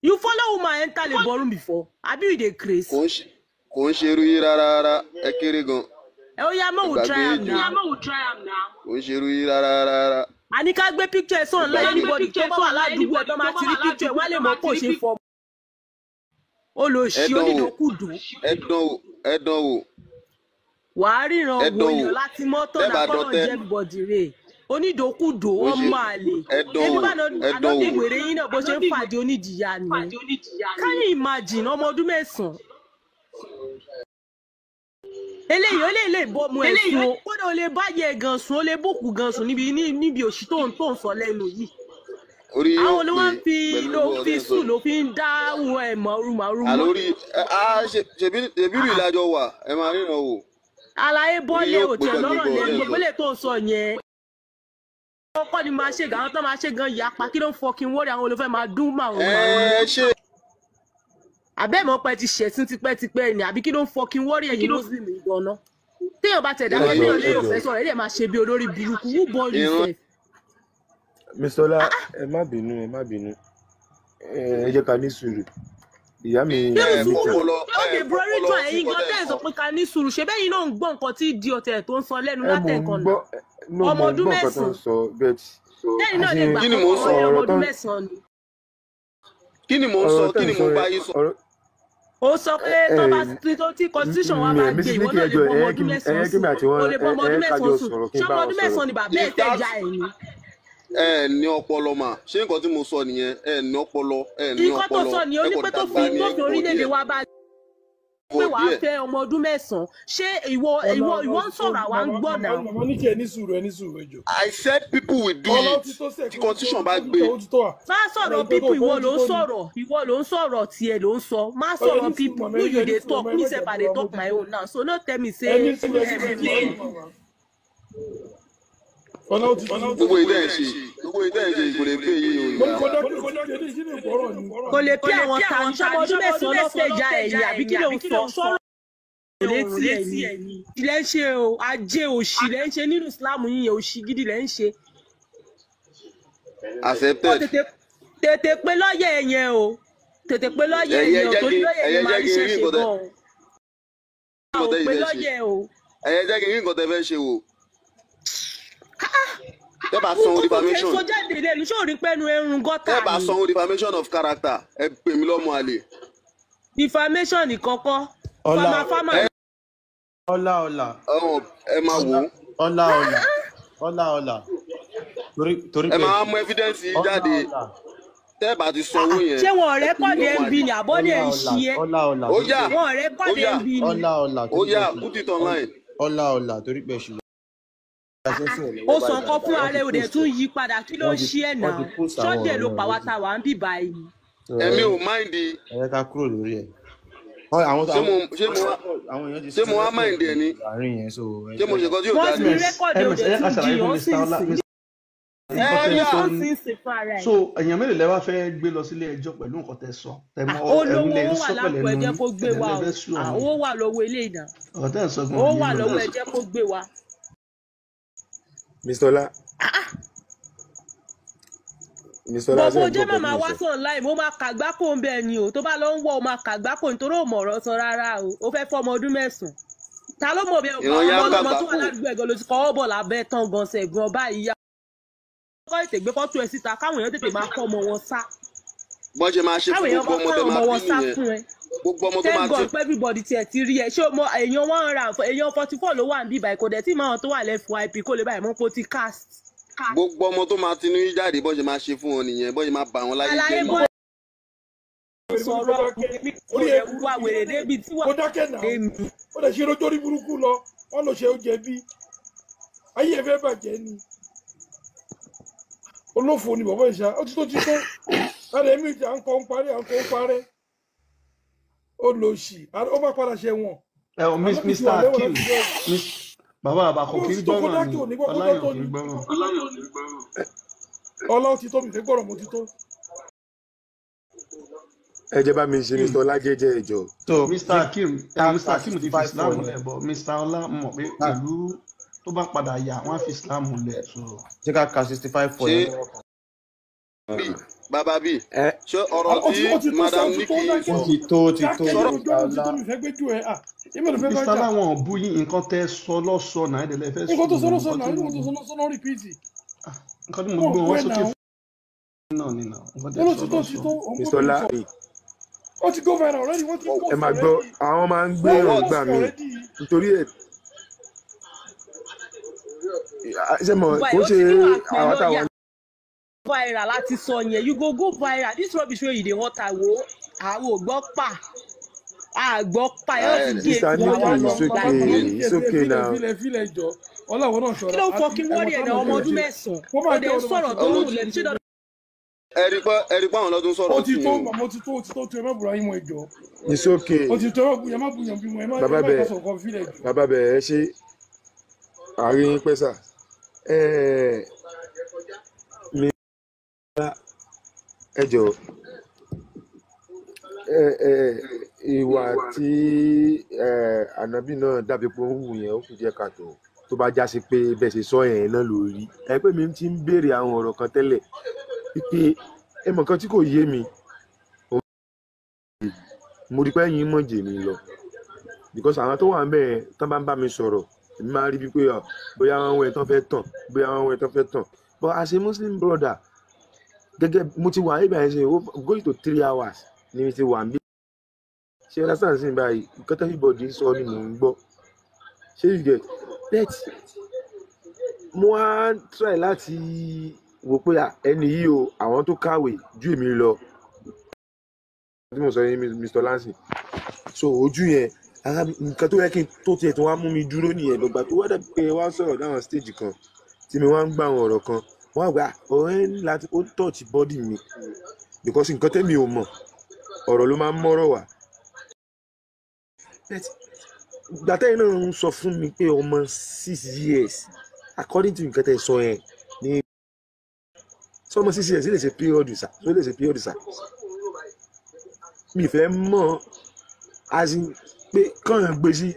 You follow woman enter labor room before? Abi you dey craze? Kò ń ṣerú yín rárá ẹ kéré gan. Oh yeah, ma will try am now. Kò ń ṣerú yín rárá. A ní ká gbé picture sọ online anybody tó bá wà ládùúgbò ẹ̀ tó máa ti rí picture wọ́n lè mọ̀ pò ṣe fọ́. Olóṣì onídòkúdò. Ẹ dán wò. Wàá ríran wòyàn láti mọ́tò náà kọ́nà jẹ́ everybody rè. Onídòkúdò ọmọ àlè. Ẹni bá àná bí wèrè yín náà bó ṣe ń fàdí onídìyà nìyẹn. Can you imagine ọmọ ọdún 9? Eléyìí ó lè bọ́mú ẹ̀sùn o kódà ó lè báyẹ̀ gan sùn ó lè bókù gan sùn níbi òṣì tó ń sọ lẹ́nu yìí. Àwọn olówó ń fi sùn ló fi ń dá wọn ẹ̀ mọ̀rúmọ̀rúmọ̀. Àlórí ṣèbí ìlàjọ wà ẹ máa ríran wò. àlàyé bọ́lẹ̀ òtẹ̀ lọ́rọ̀ lẹ́nu gbogbo lè tó sọ yẹn ọkọ ni máa ṣe gan àwọn tó máa ṣe gan yapa kí ló ń fọkin wọ́ọ̀rì àwọn olùfẹ́ máa dún mà wọ́n. ṣe. àbẹ́ẹ̀mọ́ pẹ́ ti ṣẹ̀sìn tipẹ́tipẹ́ ni àbí kí ló ń fọkin wọ́ọ̀rì ẹ̀yìn muslim gan-an téèyàn bá tẹ̀dá pé téèyàn lè fẹ́ sọ̀rọ̀ ẹ̀ lè máa ṣe bí olórí burúkú who born you sef. Mr. Ọlá ẹ má bínú ẹ jẹ́ ká ní sùúrù ìyá mi. lóde brorito ẹ̀yin gan tẹ̀ sọ pé ká ní sùúrù ṣe bẹ́ẹ̀ yín náà ń gbọ́ nǹkan tí di ọ̀tẹ̀ tó ń sọ lẹ́nu látẹ̀kàn náà ọmọ ọdún mẹ́sàn-án lẹ́yìn náà lè gbà pé ọmọ ọdún mẹ́sàn-án ni. kí ni mò ń sọ kí ni mò ń bá yín sọ. ó sọ pé tó bá tí constitution wa máa gbé ìwọ náà lè bọ ọmọ ọdún mẹ́sàn-án sùn ó lè bọ ọmọ ọdún mẹ́sàn-án sùn ṣé ọmọ ọdún mẹ́sàn-án ni bàbá ẹ̀ tẹ̀ já ẹ̀ ni. ẹ ní ọpọlọ mà ṣé nǹkan tí mo sọ nìyẹn ẹ ní ọpọlọ ẹ ní ọpọlọ. nǹkan tó sọ ni ó ní pé tó fi orílẹ̀-èdè wa bá pé wàá fẹ́ ọmọ ọdún mẹ́sàn-án ṣé ìwọ ń sọ̀rọ̀ àwa ń gbọ́ náà. mo ní kí ẹ ní sùúrù ẹjọ. I said people will do it tí constitution bá gbé. má sọ̀rọ̀ people ìwọ ló ń sọ̀rọ̀ tiẹ̀ ló ń sọ má sọ̀rọ̀ people who you dey talk me sef I dey talk my own now so no tell me say gbogbo ìdẹ́ ẹ̀ ṣe kò lè pé yín o. kò lè pé àwọn táwọn ṣọmọ ọdún mẹ́sàn-án lọ́fẹ̀ẹ́ já ẹ̀yìn àbí kí ló ń sọ sọ́rọ̀ létí ẹ̀yìn ilẹ̀ ń ṣe o ajé òṣì lẹ́ ń ṣe nínú Islam yìnyẹn òṣì gidi lẹ́ ń ṣe. accepted. tètè pé lọ́yẹ̀ yẹn o tètè pé lọ́yẹ̀ yẹn o torí lọ́yẹ̀ yẹn máa ń ṣẹ̀ṣẹ̀ gan-an o pé lọ́yẹ̀ o. ẹ̀yẹ jẹ́ kí n rí nǹkan tẹ́ fẹ́ ṣe wò. tẹ́ bá sanwó defamation tẹ́ bá sanwó defamation of character ẹ pè mí lọ́mọ àlè. defamation nìkọ́kọ́ fama. ọlá. ẹ máa wò ó. ọlá. torí pé ẹ máa mú evidence yìí jáde tẹ́ bá ti sanwó yẹn. ṣé wọn ọ̀rẹ́ kọ́ni mb ni àbọ̀dẹ̀ ń ṣí ẹ́. ó yá wọn ọ̀rẹ́ kọ́ni mb ni. ó yá put it online. ọlá torí pé ṣùgbọ́n. ó sọ nǹkan fún ààrẹ òde tún yí padà kí ló ń ṣí ẹ̀ náà ṣọ́dẹ̀ ló pa wá ta wà ń bì báyìí. ẹ̀mí ò máìndì. ẹ yẹ ká kúrò lórí ẹ̀. ṣé mo wá máìndì ẹ̀ ni ṣé mo ṣe kọ́ tí yóò wọ́n ti rẹ́kọ̀dì òde tún jiyàn sí so èèyàn mélòó lẹ́wà fẹ́ gbé lọ sílé ẹjọ́ pẹ̀lú nǹkan tẹ́ sọ olówó wà lápò ẹ̀jẹ̀ kó gbé wa o owó wà lọ́wọ́ eléyìí náà owó wà lọ́wọ́ ẹ̀jẹ̀ kó gbé wa. Mr. Ọlá. gbogbo jẹ́ màmá wá sọ online mo máa kàgbákò ń bẹ̀ ni o tó bá lọ ń wọ̀ ọ́ máa kàgbákò nítorí ò mọ̀ ọ̀rọ̀ sọ rárá o ó fẹ́ fọ́ ọmọ ọdún mẹ́sàn-án ta ló mọ̀ bí ọmọ ọlọ́mọ tó wà ládùúgbò ẹ̀gọ́ ló ti kọ́ ọ́ bọ̀ lábẹ́ tán gan ṣẹ̀gbọ́n báyìí yá kọ́ ètè gbé fọ́tò ẹ̀ síta káwọn èèyàn tètè máa kọ́ ọmọ wọn sá bọ́n ṣe máa ṣe fún gbogbo ọmọ tó máa bí nìyẹn gbogbo ọmọ tó máa tẹ́ God pé everybody tiẹ̀ ti rí ẹ ṣé o mọ èèyàn 44 ló wà níbí báyìí kò dẹ̀ tí máa tó wà lẹ́fù ip kó lè báyìí mọ́ pé ó ti cast. gbogbo ọmọ tó máa tinú yí jáde bọ́n ṣe máa ṣe fún wọn nìyẹn bọ́n ṣe máa bà wọn láyé jẹ́ nìyẹn. sọ̀rọ̀ orí ẹ̀kú wa wèrè débi tí wà èmi. ó lè ṣe lójórí burúkú lọ wọn lọ ṣe ó jẹ̀bi ayé ẹ fẹ́ bàjẹ́ ni olófò ni bàbá ìṣá ó ti tó lára èmi ìjà ń kọ́ ń parẹ́ ó lọ sí ó bá padà ṣe wọn. ẹ o Mr. Akeem bàbá àbàkọ kì í gbọ́ràn ni ọláyọ̀ kì í gbọ́ràn. ọlá ó ti tó mi fẹ́ gbọ́rọ̀ mo ti tó. ẹ jẹ́ bá mi ṣe Mr. Ọlá jẹ́jẹ́ ẹjọ́. so Mr. Akeem ti fi Islam lẹ̀ bọ̀ Mr. Ọlá mọ̀ pé pẹ̀lú tó bá padà yà wọ́n á fi Islam lẹ̀ so. ṣé ká ka 65 for ẹ. bàbá bí ṣé ọ̀rọ̀ tí madam Nikki sọ. ti tó Mr. láwọn bú yín nǹkan tẹ́ sọ lọ́sọ̀ náà ẹ̀dẹ̀ lẹ́fẹ̀ẹ́ sọ. nǹkan tó sọ lọ́sọ̀ náà rìpíìtì. nǹkan tí mo gbọ́ wọn sókè fún náà nínú nǹkan tẹ́ sọ lọ́sọ̀. Mr. Ọlá ó ti go viral already wọ́n ti go viral. ẹ máa gbọ́ àwọn máa ń gbé ọgbà mi nítorí ẹ̀ ṣe mọ̀ kó ṣe àwọn táwọn. viral láti sọ yẹn you go viral this rubbish wey you dey hot àwo ògbọ́ pa àgbọ́ pa ẹ̀ ọ́ ti gé èkó àwọn it's okay now. filẹ̀ jọ ọlọ́wọ́ náà ṣọ́ra. kí ló ń fọ kí wọ́n rí ẹ̀dá ọmọ ọdún mẹ́sàn-án ó dé sọ̀rọ̀ tó ń lẹ̀ ṣé ẹ̀rí pa àwọn lọ́dún sọ̀rọ̀ sí mi o. Mo ti tó ẹ má bùrọ̀ ayé mọ ìjọ. It's okay. Mo ti tó ẹ má bùyàn bí mo ẹ má sọ̀rọ̀ kan fílẹ̀ jù. Bàbá bẹ̀ ẹ ṣe àárín pẹ́sà. Mi ẹ jọ ìwà tí ànábì náà dàbí pé ó ń wù yẹn ó kù díẹ̀ káàtó tó bá já sí pé bẹ́ẹ̀ ṣe sọ yẹn náà lórí ẹ pé mi ti ń béèrè àwọn ọ̀rọ̀ kan tẹ́lẹ̀ pípé ẹ mọ̀ kan tí kò yé mi mo rí pé ẹ̀yin mọ̀ jè mí lọ because àwọn tó wà ń bẹ̀ tán bá ń bá mi sọ̀rọ̀ èmi máa rí bí pé bóyá wọn wẹ̀ tán fẹ́ tàn bóyá wọn wẹ̀ tán fẹ́ tàn but as a Muslim brother gẹ́gẹ́ mo ti wà níbẹ̀ yẹn ṣe going to 3 hours ni mi ti wà níbẹ̀ ṣe understand sí báyìí nǹkan tó everybody sọ ni mò ń gbọ́ ṣé you get that mo á try láti wò pé ẹni yìí o àwọn tó kàwé ju èmi lọ tí mo sọ yẹn Mr. Lansing so ojú yẹn ara nǹkan tó yẹ kí n tó tiẹ̀ tó wá mú mi dúró nìyẹn lọ́gbà tó wá dàbí pé wá sọ̀rọ̀ dáhùn stage kan tí mi wá ń gbà àwọn ọ̀rọ̀ kan wọ́n á gbà ọ̀rẹ́ ní láti ó touch body mi because nǹkan tẹ́mi ò mọ̀ ọ̀rọ̀ ló máa ń mọ́rọ̀ wá. Gbàtẹ́ yìí náà ń sọ fún mi pé ọmọ 6 years according to nǹkan tẹ́ sọ yẹn ní sọmọ 6 years lè ṣe period sa ló lè ṣe period sa mi fẹ́ mọ̀ as in pé kàn gbé sí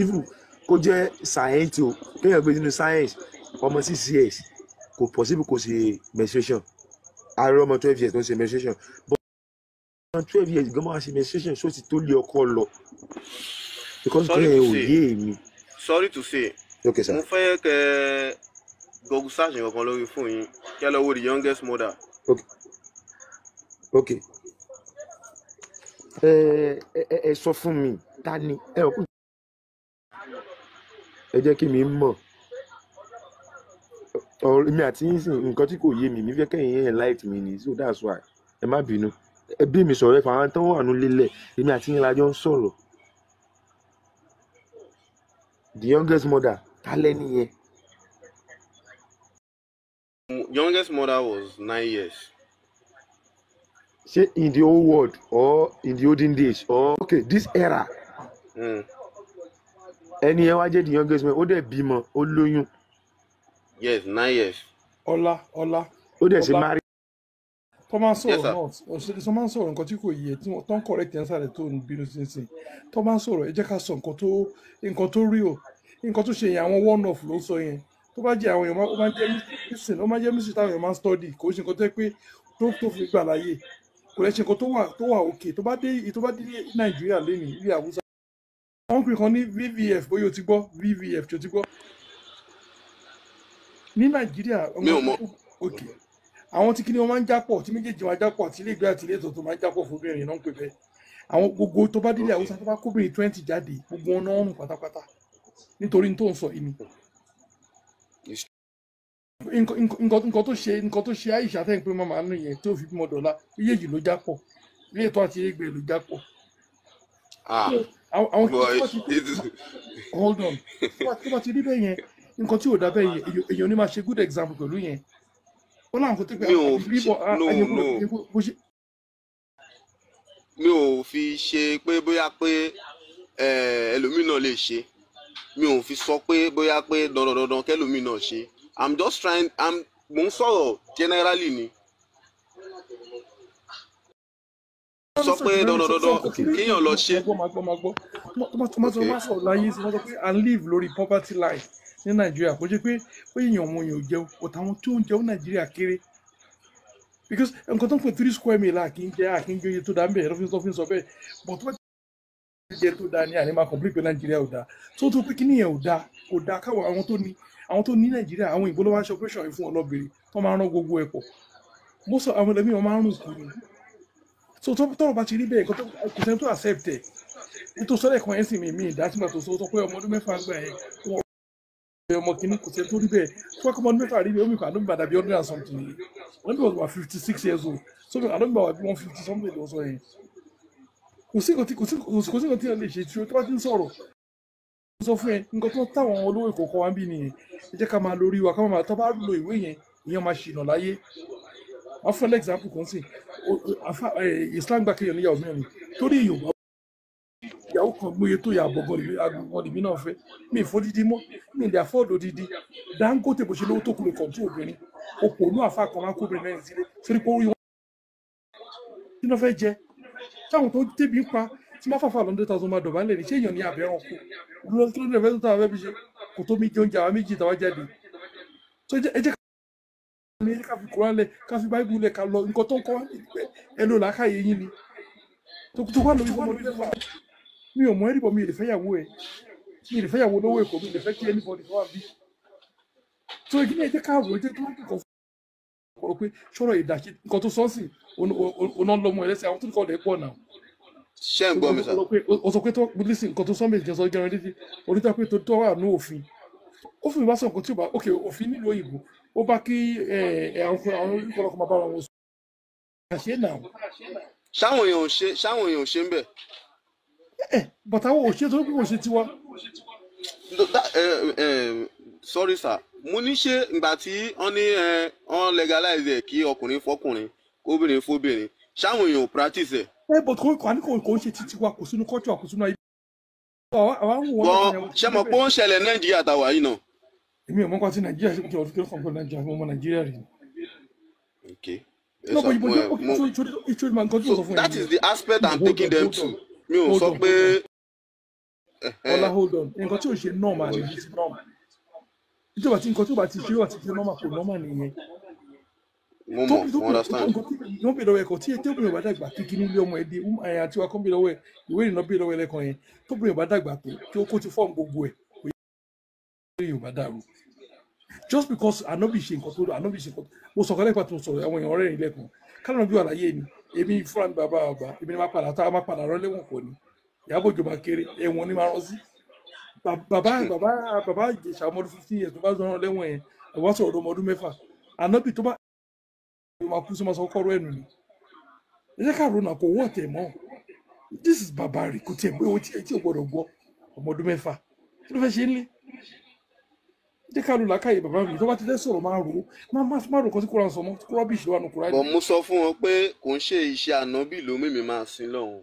even kó jẹ́ science o kéèyàn gbé sínú science ọmọ 6 years kò possible kò ṣe menstruation ààrẹ ọmọ 12 years ló ń ṣe menstruation but ọmọ 12 years gan máa ṣe menstruation ṣó ti tó lé ọkọ lọ because kẹ́hìn ò yé mi. Sorry to say okay sir. Mo fẹ́ kẹ́ google search nǹkan lórí fóònù yín kí ẹ lọ wo the youngest mother. Okay. Ẹ sọ fún mi ta ni ẹ jẹ́ kí mi mọ̀ èmi àti yín sìn nǹkan tí kò yé mi fẹ́ kẹ́yìn yẹn light mi ni so that's why ẹ má bínú ẹ bí mi sọ̀rọ̀ ẹ fà àwọn tó wà nílẹ̀ èmi àti yín lájọ ń sọ̀rọ̀ the youngest mother ta lẹ́ni yẹn. Youngest mother was 9 years. Say in the old world or in the olden days or okay this era. Ẹni ẹ wá jẹ́ the youngest man ó dẹ̀ bímọ ó lóyún. Yes, 9 years. Ọlá. Ó dẹ̀ ṣe marry. Tó máa ń sọ̀rọ̀ náà tó máa ń sọ̀rọ̀ nǹkan tí kò yẹ tí wọ́n tó ń correct ẹ̀ ń sáré tó ń bínú sínsìn tó máa ń sọ̀rọ̀ ẹ jẹ́ ká sọ nǹkan tó real nǹkan tó ṣe yẹn àwọn one off ló sọ yẹn tó bá jẹ́ àwọn èèyàn ó máa jẹ́ mísìn táwọn èèyàn máa ń study kò ṣe nǹkan tó yẹ pé tó fi gbà láyè kò lè ṣe nǹkan tó wà òkè tó bá dé Nàìjíríà lẹ́nu ilé Haúsá wọ́n pè kan ní VVF bóyá o ti gbọ́ VVF tí o ti gbọ́ ní Nàìjíríà mi ò mọ̀ òkè àwọn tí kíni wọn máa ń jápọ̀ tí méjèèjì máa jápọ̀ àti ilé ìgbé àti ilé ètò tó máa ń jápọ̀ fún obìnrin náà ń pè bẹ́ẹ̀ àwọn gbogbo tó bá délé Haúsá tó bá kóbìnrin 20 jáde gbogbo wọn náà rùn pátápátá nítorí tó ń sọ yìí ni nǹkan tó ṣe Aisha tẹ́ ń pé màmá nù yẹn tó fi bímọ dọ̀la méjèèjì ló jápọ̀ ilé ètò àti ilé ìgbé ló jápọ̀. Hold on tó bá ti rí bẹ́ẹ̀ yẹn nǹkan tí ò dá bẹ́ẹ̀ yẹn èèyàn ní máa ṣe good example pẹ̀lú yẹn ó láwọn kò tẹ́ pé mi ò fi ṣe pé bóyá pé ẹlòmíràn lè ṣe mi ò fi sọ pé bóyá pé dandan kẹlòmíràn ṣe I'm just trying mo ń sọ̀rọ̀ generally ni sọ pé dandan kéèyàn lọ ṣe. tó máa sọ̀rọ̀ láyé sí wọ́n sọ pé and live lórí poverty line ní Nàìjíríà kò jẹ́ pé ó yẹ̀yàn ọmọ yẹn ò jẹun ọ̀tá àwọn tí ó ń jẹun Nàìjíríà kéré because nǹkan tó ń pè 3 square meal àkínjẹ iye tó dá ń bẹ̀rẹ̀ lọ́fíìsì sọ bẹ́ẹ̀ but tó bá jẹ́ tó dá ní àní máa complete pé Nàìjíríà ò dá tó pé kí nìyẹn kò dá káwọn àwọn tó ní Nàìjíríà àwọn ìbò ló máa ń ṣe operation yìí fún ọlọ́bìnrin tó máa ń rán gbogbo ẹ̀ pọ̀ bó sọ àwọn ẹlẹ́mìí wọn máa ń rùn kú ni so tọ́rọ̀ bá ti rí bẹ́ẹ̀ kò sẹ́ni tó accept ẹ̀ nítorí sọ́dẹ̀ kan ẹ̀sìn mi ìdásígbà tó sọ pé ọmọ ọdún mẹ́fà gbà ẹ̀ ọmọ kìíní kò sẹ́ni tó rí bẹ́ẹ̀ tó wákọ́ ọmọ ọdún mẹ́fà rí bẹ́ẹ̀ omi kan àdógbà dàbí 100 and something ni wọ́n bí wọ́n wà 56 years old so àdógbà wà bí 150 something ló sọ yẹn kò sí nǹkan tí wọ́n lè ṣe tí wọ́n bá ti ń sọ̀rọ̀ sọ fún ẹ nǹkan tó táwọn olówó ìkọ̀kọ̀ wá ń bí nìyẹn ẹ jẹ́ ká máa lórí wa ká máa tó bá lo ìwé yẹn ìyẹn máa ṣìnà láyé wọ́n fún example kan sí Islam gbà kéèyàn níyàwó mẹ́rin torí Yorùbá ìyàwó kan gbóye tó yà àgbọ̀ngàn lèmi náà fẹ́ mi ìfọdídí mọ́ mi ìdí àfọ́ọ̀dù dídí Dangote bó ṣe lówó tó kúrò kọ̀ǹtù obìnrin òpònú àfa kan máa ń kóbìnrin mẹ́rin sílé torí pé orí wọn kí ló fẹ́ jẹ táwọn tó débi ń pa tí wọ́n fàfà $100,000 máa dọ̀bálẹ̀ ní ṣé èèyàn ní àbẹ̀ràn kù lọ kí ló dé fẹ́ tó tàwọn fẹ́ fi ṣe kò tó mi jẹ oúnjẹ àwọn méjì tàwa jáde so ẹ jẹ́ ká fi Kùránì lẹ̀ ká fi Báíbù lẹ̀ ká lọ nǹkan tó ń kọ́ wá ní ìpẹ́ ẹ ló làákàyè yín ni tó wà lórí fọmọdé mẹ́fà mi ò mọ ẹ́ níbọ̀ mi ò lè fẹ́ yàwó ẹ̀ mi ò lè fẹ́ yàwó lówó Èkó mi ò lè fẹ́ kí anybody tó wà bí so ìdí náà ẹ jẹ́ ká rò ó jẹ́ kí wọ́n kọ̀ fún ọ pé sọ̀rọ̀ ìdàkí nǹkan tó sọ́ọ̀sì ọ̀nà lọ́mọ ẹlẹ́sìn àwọn tó ń kọ́ ọ̀dẹ̀ pọ̀ náà. ṣé ń gbọ́ mi sá. o sọ pé tó lísìn nǹkan tó sọ méjì sọ gẹ́rẹ́ létí oníta pé tó wà ní òfin òfin bá sọ nǹkan tí ó bá ok òfin nílùú òyìnbó ó bá kí àwọn olùkọ́ máa bá wọn sọ. àṣẹ náà. ṣáwọn èèyàn ò ṣe ń bẹ̀. bàtà wo ò ṣe tó bí mo ṣe tiwa. sorry sir mo ní ṣe ìgbà tí wọ́n ní wọ́n legalize ẹ̀ kí ọkùnrin fọkùnrin kóbìnrin fóbìnrin ṣáwọn èèyàn ò practice ẹ̀. but kò ń ṣe títí wa kò sínú culture kò sínú ayé. ṣé mo pé ó ń ṣẹlẹ̀ Nàìjíríà tàwa yìí náà. èmi ò mọ̀ nǹkan tí Nàìjíríà ṣe kí ọdún kí ó kàn pé Nàìjíríà mo mọ Nàìjíríà rè. so that is the aspect I'm taking them to. mi ò sọ pé. ọlá hold on nǹkan tí ò ṣe normal ni ti normal ìjọba tí nǹkan tí ó bá ti ṣe wà ti ṣe normal kò normal nìyẹn. mo understand. wọ́n bèèrè lọ́wọ́ ẹ̀kọ́ tí obìnrin bá dàgbà kí kíní ilé ọmọ ẹ̀dí àti wa kọ́ bèèrè lọ́wọ́ ẹ̀ ìwé ìrìnnà bèèrè lọ́wọ́ ẹlẹ́kan yẹn tóbìnrin bá dàgbà tó kí ó kó ti fọ́ọ̀mù gbogbo ẹ̀ kò yẹ kí bá dàrú. just because ànábì ṣe nǹkan tó ànábì ṣe nǹkan mo sọ̀kọ́ lẹ́pàá tó sọ̀rọ̀ àwọn èèyàn ọ̀rẹ́ rìn lẹ́kùn kálọ̀ bí wà láyé ni èmi fúnra mi bàbá ọba èmi ni máa padà rán lẹ́wọ̀n pọ̀ ni Ìyábọ̀ Òjó máa kéré ẹ̀wọ̀n ni máa rán sí bàbá Ìjẹ̀ṣà ọmọ ọdún 15 years tó bá rán lẹ́wọ̀n yẹn ẹ̀wọ̀n sọ̀rọ̀ ọmọ ọdún 6 ànábì tó bá máa kú sí máa sọ kọ́rọ́ ẹ̀nù ni ẹ jẹ́ ká ronà kò wọ́ tẹ̀ mọ́ this is barbaric kò tiẹ̀ pé owó tí ò gbọ́dọ̀ gbọ́ ọmọ ọdún 6 kí ló fẹ́ ṣe ń lé jẹ́ ká lù lákàyè bàbá mi tó bá ti fẹ́ sọ̀rọ̀ máa rò ó má rò kọ́ sí kúrò sọmọ rọ́bìṣì wà nù kúrò. bọ̀ mo sọ fún wọn pé kò ń ṣe iṣẹ́ ànábì ló mímì máa sin lọ́hùn.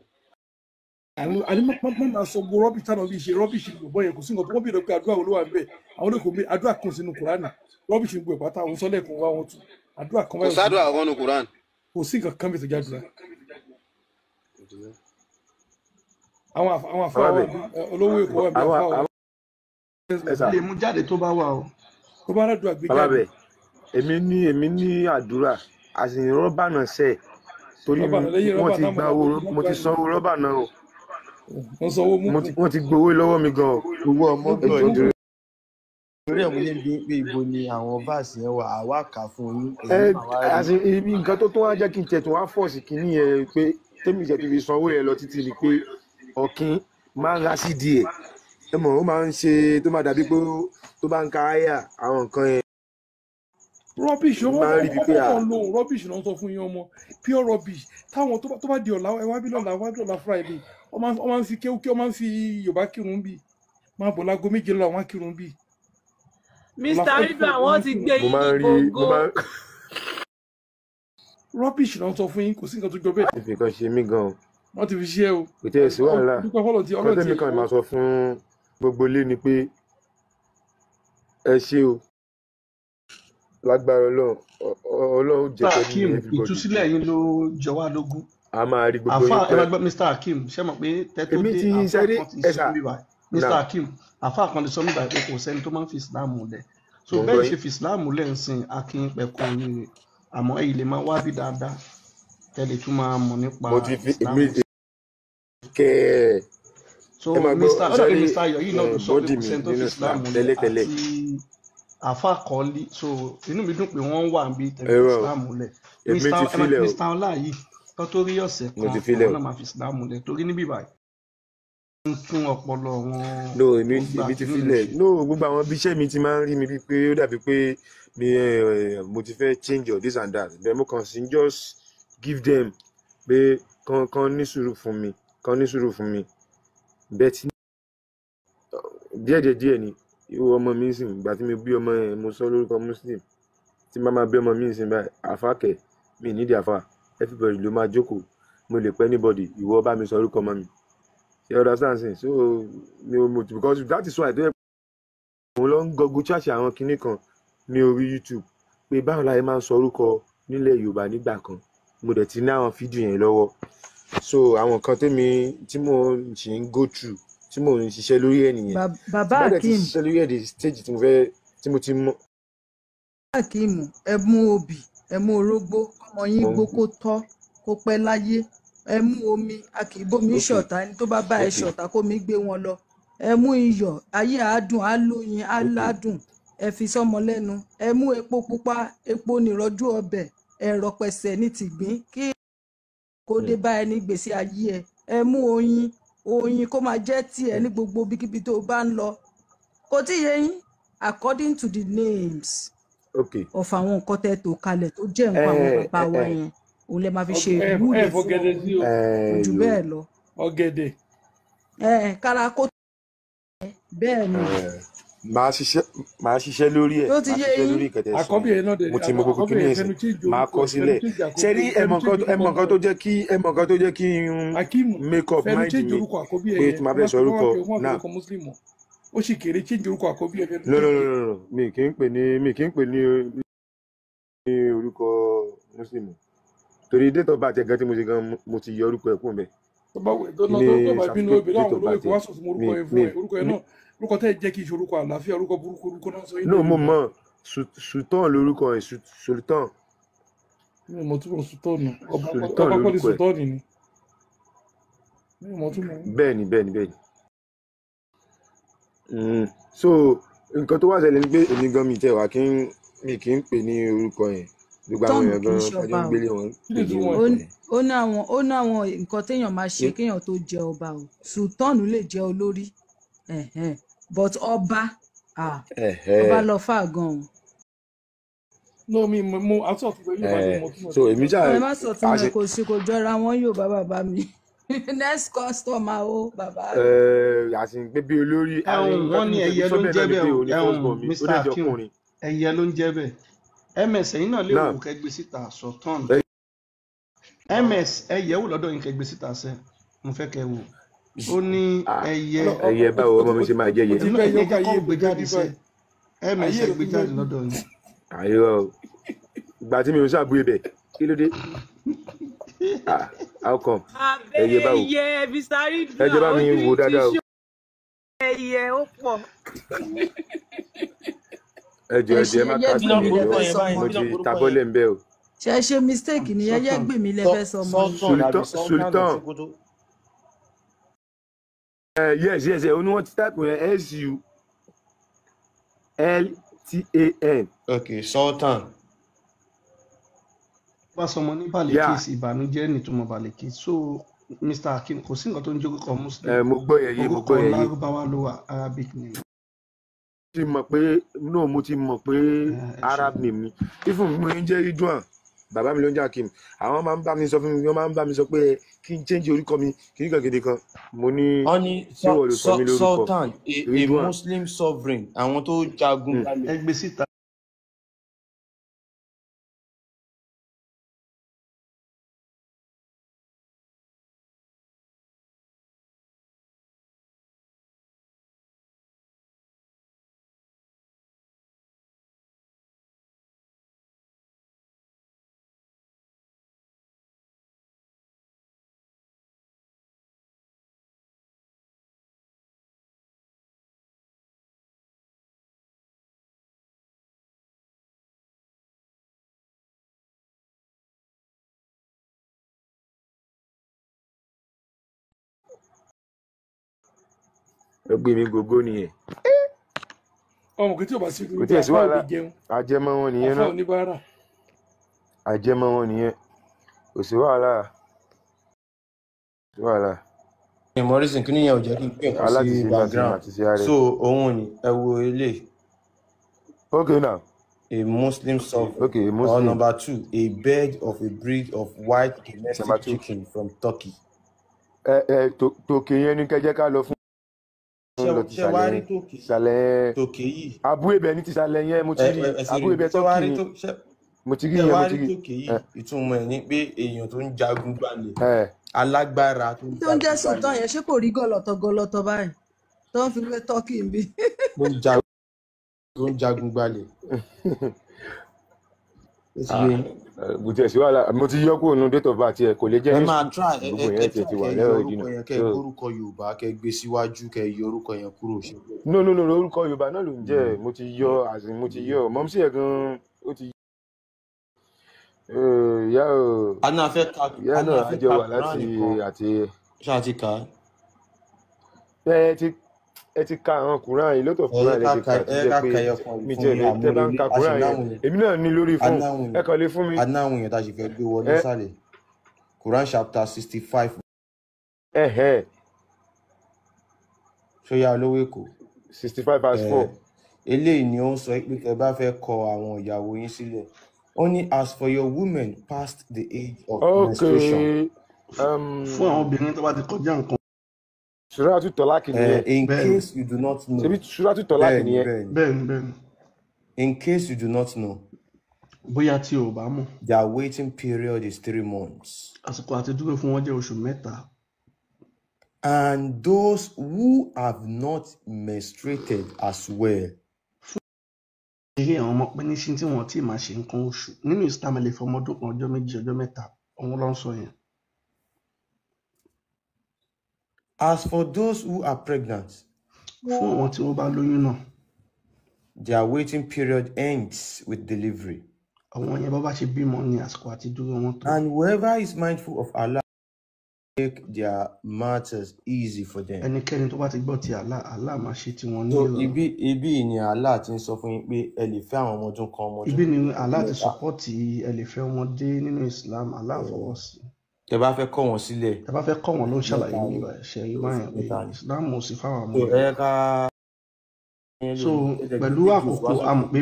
àní má máa sọ gbogbo rọ́bìṣì táwọn bí ṣe rọ́bìṣì gbogbo yẹn kò sí nǹkan tó wọ́n bí ìdọ́gbé àdúrà wo ló wà ń bẹ̀ àwọn olóko mi àdúrà kan sínú kúránì rọ́bìṣì gbogbo ìpátá àwọn sọ́lẹ̀ kan wá wọn tù àdúrà kan báyìí. kò sádùn àwọn ọ̀nù kúránì. kò sí nǹkan kan bí ìtọ́jú àdúrà. àwọn àfáà olówó èkó wà bí àfáà lè mú jáde tó bá wà o. tó bá rádùn àgbéjáde. bàbá bẹ èmi ní àdúrà àsìyìn rọ́bà náà sẹ̀ torí wọ́n ti gba owó mo ti sanwó rọ́bà náà o wọ́n ti gbowó lọ́wọ́ mi gan o. owó ọmọ gbọ́ torí ẹ̀ mo ní bí pé ibo ni àwọn báàsì yẹn wà àwa kà fún yín. nǹkan tó wá jẹ́ kí n tẹ̀tún wá fọ̀ sí kínní yẹn pé tèmi ìṣẹ́ ti fi sanwó yẹn lọ títí ni pé ọ̀kín máa ń ra sí díẹ̀ ẹ mọ̀ ó máa ń ṣe tó máa dàbí pé tó bá ń ka àyà àwọn nǹkan yẹn. rubbish ọmọ lo rubbish náà sọ fún yín ọmọ pure rubbish táwọn tó bá di ọ̀la ẹ wá bí lọ́la Friday wọ́n máa ń fi kéwúké wọ́n máa ń fi Yorùbá kírun bí máa bọ̀ lágo méje lọ́la wọ́n á kírun bí. Mr. Ridwan wọ́n ti gbé yín ní gbogbo. rubbish náà sọ fún yín kò sí nǹkan tó jọ bẹ́ẹ̀. ìfì kan ṣe mí gan-an. wọ́n ti fi ṣe é o. kò tẹ́ ẹ̀ sí wàhálà kọ́tẹ́mì kan máa sọ fún gbogbo ilé ni pé ẹ ṣe o lágbára Ọlọ́run jẹ́ pẹ̀lú Hakeem ìtúsílẹ̀ yín ló jọ wá lógún. a máa rí gbogbo yín pẹ́. àfa Mr. Hakeem ṣé mọ̀ pé tẹ́tọ́ dé àfa kan ti sọ mí báyìí Mr. Hakeem àfa kan ti sọ mí báyìí pé kò sẹ́ni tó máa ń fi Islam lẹ̀ so bẹ́ẹ̀ ṣe fi Islam lẹ̀ ń sìn akin pẹ̀kọ́ ni àmọ́ èyí lè máa wá bí dáadáa tẹ́lẹ̀ tún máa mọ̀ nípa Islam. So Mr. Ayọ̀ yìí náà ló sọ pé kò sẹ́ni tó fi Islam lẹ̀ àti àfa kọ́lí so inú mi dùn pé wọ́n wà níbi tẹ̀lé Islam lẹ̀ Mr. Ọlá yìí tó tó rí ọ̀sẹ̀ kan àwọn náà máa fi Islam lẹ̀ torí níbí báyìí ń tún ọpọlọ wọn. no èmi ti filẹ̀ no gbogbo àwọn ibi iṣẹ́ mi ti máa ń rí mi bíi pé ó dàbí pé mo ti fẹ́ change your this and that bẹ́ẹ̀ mo kàn sí just give them pé kan ní sùúrù fún mi bẹ́ẹ̀ tí díẹ̀ ni ìwọ ọmọ mi sìn ìgbà tí mo bí ọmọ yẹn mo sọ lórúkọ Muslim tí màmá bí ọmọ mi sìn báyìí àfáàkẹ́ mi ní ìdíàfà everybody ló máa jókòó mo lè pẹ́ anybody ìwọ bá mi sọ orúkọ mọ́ mi you understand sin so mi ò mọ̀ because that is why mo lọ ń gọgùn ṣáṣì àwọn kinní kan ní orí YouTube pé báwo la yẹ máa ń sọ orúkọ nílẹ̀ Yorùbá nígbà kan mo dẹ̀ ti ní àwọn fídíò yẹn lọ́wọ́ so àwọn kan tí mo ṣì ń go through tí mo ń ṣiṣẹ́ lórí ẹ̀ nìyẹn bàbá bẹ́ẹ̀ ti Akeem ṣiṣẹ́ lórí ẹ̀ di stage tí mo ti mọ̀. Akeem ẹ mú obì ẹ mú orógbó ọmọ yín gbó kó tọ́ kó pẹ́ láyé ẹ mú omi a kì í bómi ṣọ̀tá ẹni tó bá bá ẹ ṣọ̀tá kó mi gbé wọn lọ ẹ mú iyọ̀ ayé àádùn álóyin aládùn ẹ fi sọ́mọ lẹ́nu ẹ mú epo pupa epo nìrọ̀jú ọbẹ̀ ẹ̀rọ pẹ̀sẹ̀ ní tìgbín kí kó dé bá ẹ ní gbèsè ayé ẹ mú oyin kó máa jẹ́ tiẹ̀ ní gbogbo bíkíbi tó bá ń lọ kò tí yé yín according to the names of àwọn nǹkan tẹ́ tó kalẹ̀ tó jẹ́ nǹkan àwọn bàbá wa yẹn òun lè máa fi ṣe ìwúre fún ọ jù bẹ́ẹ̀ lọ. ọ̀gẹ̀dẹ̀. kára kó bẹ́ẹ̀ ni. màá ṣiṣẹ́ lórí ẹ̀ tó ti yé yín àkọ́bí ẹ̀ náà dẹ̀ mo ti mọ gbogbo kí ni ẹ̀sìn máa kọ sílẹ̀ ṣe rí ẹ̀mọ̀ kan tó jẹ́ kí n make up mind mi pé tí màá fẹ́ sọ orúkọ náà. ó sì kéré change orúkọ àkọ́bí ẹ̀ fẹ́ẹ́. no mi kì í pè ní orúkọ muslim torí date of birth gan tí mo ṣe gan mo ti yọ orúkọ ẹ̀ kúrò bẹ́ẹ̀. tó bá bínú obìnrin àwọn olóyè kó wá sọ fún orúkọ ẹ̀ fún ẹ̀ orúkọ ẹ̀ náà orúkọ tẹ́ ẹ jẹ́ kí n ṣe orúkọ àlàáfíà orúkọ burúkú orúkọ náà sọ yín. no mo mọ sultan lórúkọ ẹ̀ sultan. mi ò mọ̀ túmọ̀ sultan nù ọba kọ́ni sultan ni mi ò mọ̀ túmọ̀. bẹ́ẹ̀ni. So nǹkan tó wá ṣẹlẹ̀ ni pé èmi gan mi tẹ̀ wá mi kì í pè ní orúkọ yẹn gbogbo àwọn èèyàn gan ọjọ́ ń gbélé wọn pè ní orúkọ yẹn. ó ní àwọn nǹkan téèyàn máa ṣe kéèyàn tó jẹ ọba o sultan lè jẹ olórí but ọba lọ fà gan. no mi mo àti ọ̀tún pẹ̀lú ìbàdàn mọ̀ túmọ̀. so èmi jà ẹ má sọ fún mi kò sí kò jọra wọn yóò bá bàbá mi next customer o bàbá. àti pé bí olórí. wọ́n ní ẹyẹ ló ń jẹ́ bẹ́ẹ̀ o Mr. Akeem ẹyẹ ló ń jẹ́ bẹ́ẹ̀ ms ẹ̀yin náà lè wò kẹgbẹ́ síta Sultan ms ẹyẹ wò lọ́dọ̀ yín kẹgbẹ́ síta sẹ́ mo fẹ́ kẹ wò ó ní ẹyẹ báwo ọmọ mi ṣe máa jẹ yẹ. ẹyẹ kọ́ gbé jáde sẹ́ ms ẹ gbé jáde lọ́dọ̀ yín. àyọ̀ ìgbà tí mi ò ṣàbúrò ibẹ̀ kí ló dé. How come? Ẹyẹ báwo? Ẹ jẹ́ bá mi wò dáadáa o. Ẹyẹ ó pọ̀. Ẹ má kà sí mi mo ti tabọ́lẹ̀ ń bẹ́ o. Ṣé ṣe mistake ni ẹyẹ gbè mí lẹ́fẹ̀ẹ́ sọmọ. Sultan. Yes ó ní wọ́n ti type yẹn SULTAN. Okay, Sultan. bá sọmọ ní Balikis ìbànújẹ́ nítumọ̀ Balikis so Mr. Akeem kò sí nǹkan tó ń jẹ́ orúkọ muslim mo gbọ́ yẹyẹ orúkọ lárúbáwá ló wà Arabic name. mo ti mọ̀ pé Arab name ni ifun mo ń jẹ́ Ridwan bàbá mi ló ń jẹ́ Akeem àwọn máa ń bá mi sọ fún mi wọ́n máa ń bá mi sọ pé kí n change orúkọ mi kí n kàn gidi kan mo ní tí wọ́n lè sọ mi lórúkọ Sultan a Muslim sovereign àwọn tó jagun. ẹgbẹ́ síta. ẹgbẹ́ mi gbogbo nìyẹn. ọmọ kò tí o bá sí kò tí ẹ̀ sí wàhálà àjẹmọ́ wọn nìyẹn náà àjẹmọ́ wọn nìyẹn kò sí wàhálà. Morrison kí nìyẹn ò jẹ́ kí n pè kọ́ sí background so òun ni ẹ wo ilé. Okay now. A Muslim sovereign. Or number 2, a bird of a breed of white domestic chicken from Turkey. Tòkè yẹn ni kẹjẹ ká lọ fún. Ṣé wàá rí ìsàlẹ̀ Tòkè yìí? Àbú ibẹ̀ ní tìsàlẹ̀ yẹn mo ti rí Àbú ibẹ̀ Tọ́kì ni. mo ti rí ẹ yẹn wá mo rí ti rí tòkè yìí ìtumọ̀ ẹ̀ ni pé èèyàn tó ń jagun gbalẹ̀ alágbára tó ń tó ń jẹ́ jagun sòtọ́ gbalẹ̀ yẹn ṣé kò rí gọlọtọ báyìí tó ń fi wé tọ́kì ń bí. tó ń jagun gbalẹ̀. kò tiẹ̀ sí wàhálà mo ti yọ kúrò nínú date of birth ẹ kò lè jẹ́ ẹ ní máa school try gbogbo yẹn tiẹ̀ ti wà kẹ yọ lẹ́rọ orúkọ ìdínà. yẹn kẹ gbórúkọ Yorùbá kẹ gbé síwájú kẹ yọ orúkọ yẹn kúrò ṣe. no orúkọ Yorùbá náà ló ń jẹ́ mo ti yọ mo ti yọ mọ́mísí ẹ̀ gan-an ó ti ìyá náà àjọ wà láti àti. ṣáà ti kà á. ẹ ti ka àwọn Quran yìí lọ́tọ̀ Quran ẹ ti kà tó jẹ́ pé mi jẹ́ ẹ tẹ́ bá ń ka Quran yẹn èmi náà ní lórí fún ẹ kàn lè fún mi. anáwọn èèyàn tá a ṣe fẹ́ gbé wọlé sálẹ̀ Quran chapter 65. ṣóyá olówó èkó. 65 verse 4. eléyìí ni ó ń sọ pé ẹ bá fẹ́ kọ àwọn ìyàwó yín sílẹ̀ ó ní as for your women past the age of menstruation. fún àwọn obìnrin tó bá ti kọjá nǹkan. Suratu Tolak nìyẹn. In case you do not know. ṣebí Suratu Tolak nìyẹn. bẹ́ẹ̀ni. In case you do not know. bóyá tí o bá mọ̀. Their waiting period is 3 months. àsìkò àti dúró fún wọn jẹ́ oṣù mẹ́ta. And those who have not menstruated as well. eré àwọn ọmọ pé ní sí tí wọn tí máa ṣe nǹkan oṣù nínú Islam lè fọmọ ọdún kan ọjọ́ méjì ọjọ́ mẹ́ta òun ló ń sọ yẹn. As for those who are pregnant. fún àwọn tí wọ́n bá lóyún náà. Their waiting period ends with delivery. àwọn yẹn bá ṣe bímọ ní àsìkò àti dúró wọn tó. And whoever is mindful of Allah make their matters easy for them. ẹnikẹ́ni tó bá ti gbọ́ ti Allah máa ṣe tí wọ́n ní so ìrọ̀rùn. ibi ni Allah ti ń sọ fún yín pé ẹ lè fẹ́ àwọn ọmọ ọdún kan ọmọ ọdún. ibi ni Allah ti sọpọ́tì ẹ lè fẹ́ ọmọdé nínú Islam Allah fọwọ́ sí. tẹ bá fẹ́ kọ́ wọn sílẹ̀. tẹ bá fẹ́ kọ́ wọn ló ń ṣàlàyé nígbà ṣe rí báyẹn pé Islam ò sí fáwọn ọmọ rẹ̀. so pẹ̀lú àkókò a mọ̀ pé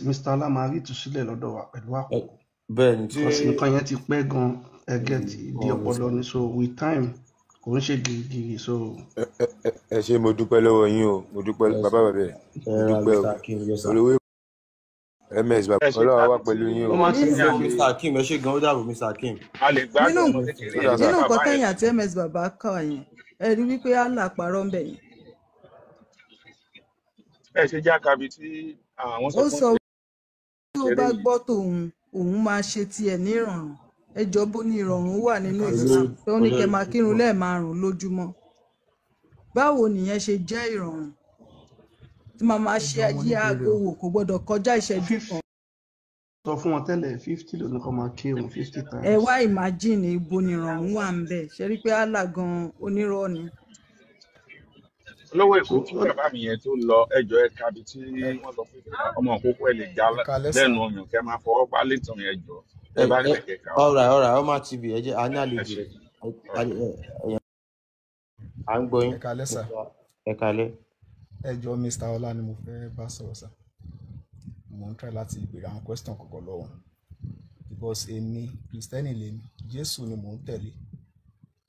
Mr. Ọlá máa rí ìtúsílẹ̀ lọ́dọ̀ wa pẹ̀lú àkókò. bẹ́ẹ̀ni tí nǹkan yẹn ti pẹ́ gan ẹgẹ́ ti di ọpọlọ ni so with time kò ń ṣe gírígírí so. ẹ ṣé mo dúpẹ́ lọ́wọ́ yín o mo dúpẹ́ bàbá bàbá ẹ̀ mo dúpẹ́ o olówó ms bàbá ọlọ́wọ́ wà pẹ̀lú yín o. Mr. Akeem ẹ ṣé gan ó dàbọ̀ Mr. Akeem. nínú nǹkan tẹ̀yìn àti ms bàbá kà yẹn ẹ rí wípé Allah parọ́ ń bẹ̀ yẹn. ẹ ṣe jẹ́ àkàbí tí àwọn sọ fún. ó sọ tí ó bá gbọ́ tòun òun máa ṣe tiẹ̀ ní ìrọ̀rùn ẹjọ́ bó ní ìrọ̀rùn wà nínú Islam tó ní kẹ́ máa kírun lẹ́ẹ̀márùn lójúmọ́ báwo nìyẹn ṣe jẹ́ ìrọ̀rùn tí màá máa ṣe ayé aago wò kò gbọ́dọ̀ kọjá ìṣẹ́jú kan. sọ fún wọn tẹ́lẹ̀ 50 ló ní kó máa kírun 50 times. ẹ wá imagine ibo ni ìrọ̀rùn wà ń bẹ̀ ṣe rí pé Allah gan onírọ́ ni. olówó èkó tí bàbá mi yẹn tó lọ ẹjọ́ ẹ kábi tí wọ́n sọ pé ọmọ òkókó ẹ lè já lẹ́nu ọyàn kẹ́ máa fọwọ́ pa létàn ẹjọ́ ẹ bá ní kẹkẹ. ọ̀rọ̀ Ọmọ TV ẹ jẹ́ àní àlejò à ń gbọ́ yín. ẹ kálẹ́ sà. ẹ kálẹ́. ẹ jọ Mr. Ọlá ni mo fẹ́ bá sọ̀rọ̀ sà mo ń try láti béèrè àwọn question kọ̀ọ̀kan lọ́wọ́ because èmi Kristẹni lèmi Jésù ni mò ń tẹ̀lé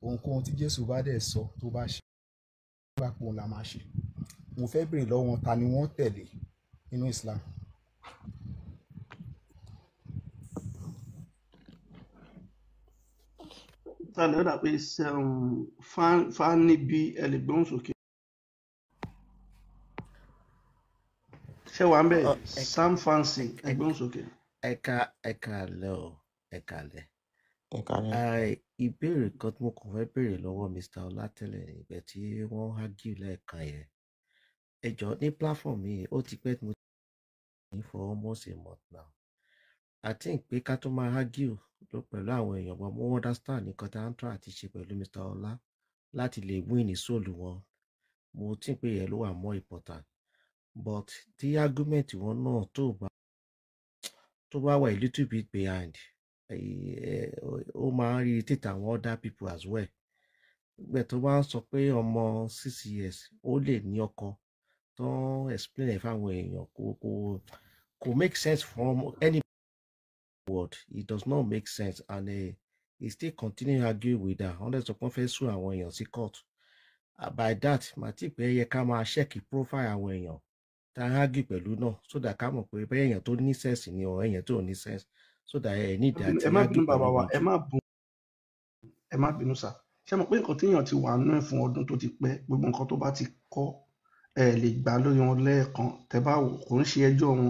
ohunkóhun tí Jésù bá dẹ̀ sọ tó bá ṣe nígbà pòun la máa ṣe mo fẹ́ béèrè lọ́wọ́ wọn ta ni wọ́n tẹ̀lé nínú Islam. tàlẹ́ ó dà pé fan níbi ẹlẹ́gbọ́n sókè. ṣé wàá ń bẹ̀ Sam Fancy ẹgbọ́n sókè. ẹ̀ka lẹ́ o ẹ̀ka lẹ́. ìbéèrè kan tí mo kàn fẹ́ béèrè lọ́wọ́ Mr. Ọlátẹ́lẹ̀ ìgbẹ́ tí wọ́n argue lẹ́ẹ̀kan yẹn ẹ jọ̀ọ́ ní platform yìí ó ti pẹ́ tí mo ti ní for almost a month now I think pé ká tó máa argue ló pẹ̀lú àwọn èèyàn wọn mo understand nǹkan tí à ń try àti ṣe pẹ̀lú Mr. Ọlá láti lè win ìsòlù wọn mo tí pé yẹn ló wà more important but tí argument wọn náà tó bá wà a little bit behind ó máa ń irritate àwọn other people as well gbẹ tó bá ń sọ pé ọmọ 6 years ó lè ní ọkọ tó ń explain ẹ̀ fáwọn èèyàn kò make sense from any word it does not make sense and he still continue argue with her wọ́n dẹ̀ sọ pé wọ́n fẹ́ sún àwọn èèyàn sí court by that màá tí pé yẹ ká máa check profile àwọn èèyàn tá a hágì pẹ̀lú náà sódà ká mọ̀ pé bẹ́ẹ̀ èèyàn tó ní sẹ́ẹ̀sì ni ọ̀ èèyàn tó ní sẹ́ẹ̀sì sódà ẹ̀ ní ìdí àti ẹ má hágì bínú pẹ̀lú bàbá wa méjì. ẹ má bínú sà ṣé mo pé nǹkan téèyàn ti wà nínú ẹ̀ fún ọdún tó ti pẹ́ gbogbo nǹkan tó bá ti kọ́ ẹ lè gbà lórí wọn lẹ́ẹ̀kan tẹ́ bá wò kò ń ṣe ẹjọ́ wọn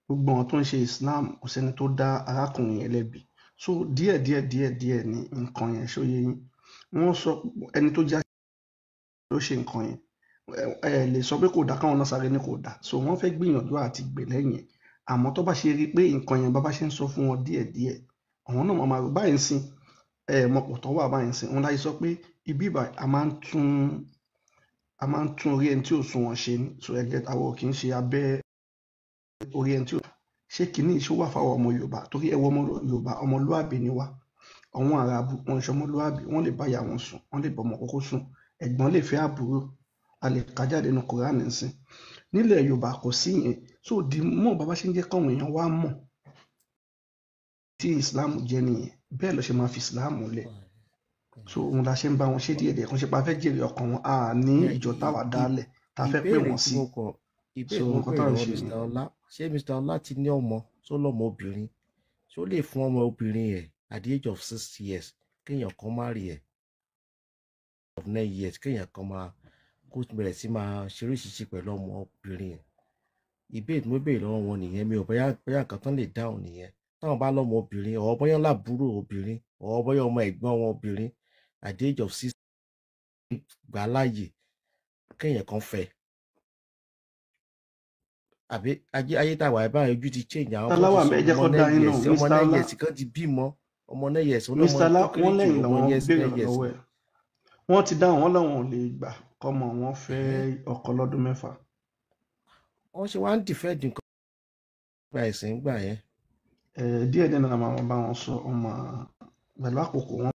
gbogbo àwọn tó ń ṣe Islam kò sẹ́ni tó dá arákùnrin yẹn lẹ́bi so díẹ̀ ni nǹkan yẹn ṣóyé yín wọ́n sọ ẹni tó já ló ṣe nǹkan yẹn ẹ lè sọ pé kò dá káwọn náà sáré ní kò dá so wọ́n fẹ́ gbìyànjú àti gbè lẹ́yìn àmọ́ tó bá ṣe rí i pé nǹkan yẹn bá ṣe ń sọ fún wọn díẹ̀ àwọn náà máa rò báyìí sìn mọ̀pọ̀ tó wà báyìí sìn wọn láyé sọ pé ibi ìbà a máa ń tún orí ẹni tí ò sún wọn ṣe ni so ẹgẹ àwọn kì í ṣe abẹ́ orí ẹni tí ò ṣé kìíní ìṣó wà fáwọn ọmọ Yorùbá torí ẹwọ ọmọ Yorùbá ọmọlúàbí ni wá àwọn Àràbù wọn ṣe ọmọlúàbí wọn lè bá ìyá wọn sùn wọn lè bá ọmọ kókó sùn ẹ̀gbọ́n lè fẹ́ àbúrò a lè kà jáde nínú Kùránì nsìn nílẹ̀ Yorùbá kò sí yẹn so di mọ̀ bàbá ṣe ń jẹ́ káwọn èèyàn wá mọ̀ tí Islam jẹ́ nìyẹn bẹ́ẹ̀ ló ṣe máa fi Islam lẹ̀ so òun la ṣe ń bá wọn ṣe díẹ̀ kan ṣe pa fẹ́ jèrè ọkàn wọn a ní ìjọ táwa dálẹ̀ tá a fẹ́ pè wọ́n sí so nǹkan táwọn ṣe Mr. Ọlá ṣé Mr. Ọlá ti ní ọmọ tó lọ́mọ obìnrin tó lè fún ọmọ obìnrin ẹ̀ at the age of 6 years kéèyàn kan má rí ẹ̀ of 9 years kéèyàn kan máa kó bẹ̀rẹ̀ sí máa ṣeré ṣíṣe pẹ̀lú ọmọ obìnrin ẹ̀ ìbéèrè mo béèrè lọ́wọ́ wọn nìyẹn mi ò bóyá nǹkan tán lè dáhùn nìyẹn táwọn bá lọ́mọ obìnrin ọ̀ bóyá lábúrò obìnrin ọ̀ bóyá ọmọ ẹ̀gbọ́n wọn obìnrin at the age of 6 gbà láàyè kéèyàn kan fẹ́ àbí ayé tàwa ẹ̀ báyìí ojú ti change àwọn aláwà mẹjẹ kọ dá yín náà ọmọ náà yẹsì kan ti bímọ ọmọ náà yẹsì Mr. Ọlá wọn lẹ́yìn làwọn béèrè lọ́wọ́ ẹ̀ wọ́n ti dáhùn wọn làwọn ò lè gbà kọ́mọ wọn fẹ́ ọkọ lọ́dún 6. wọ́n ṣe wá ń dìfẹ́ẹ̀dì nǹkan gba ẹ̀sìn gbà yẹn. díẹ̀ náà máa bá wọn sọ ọmọ pẹ̀lú àkókò wọn.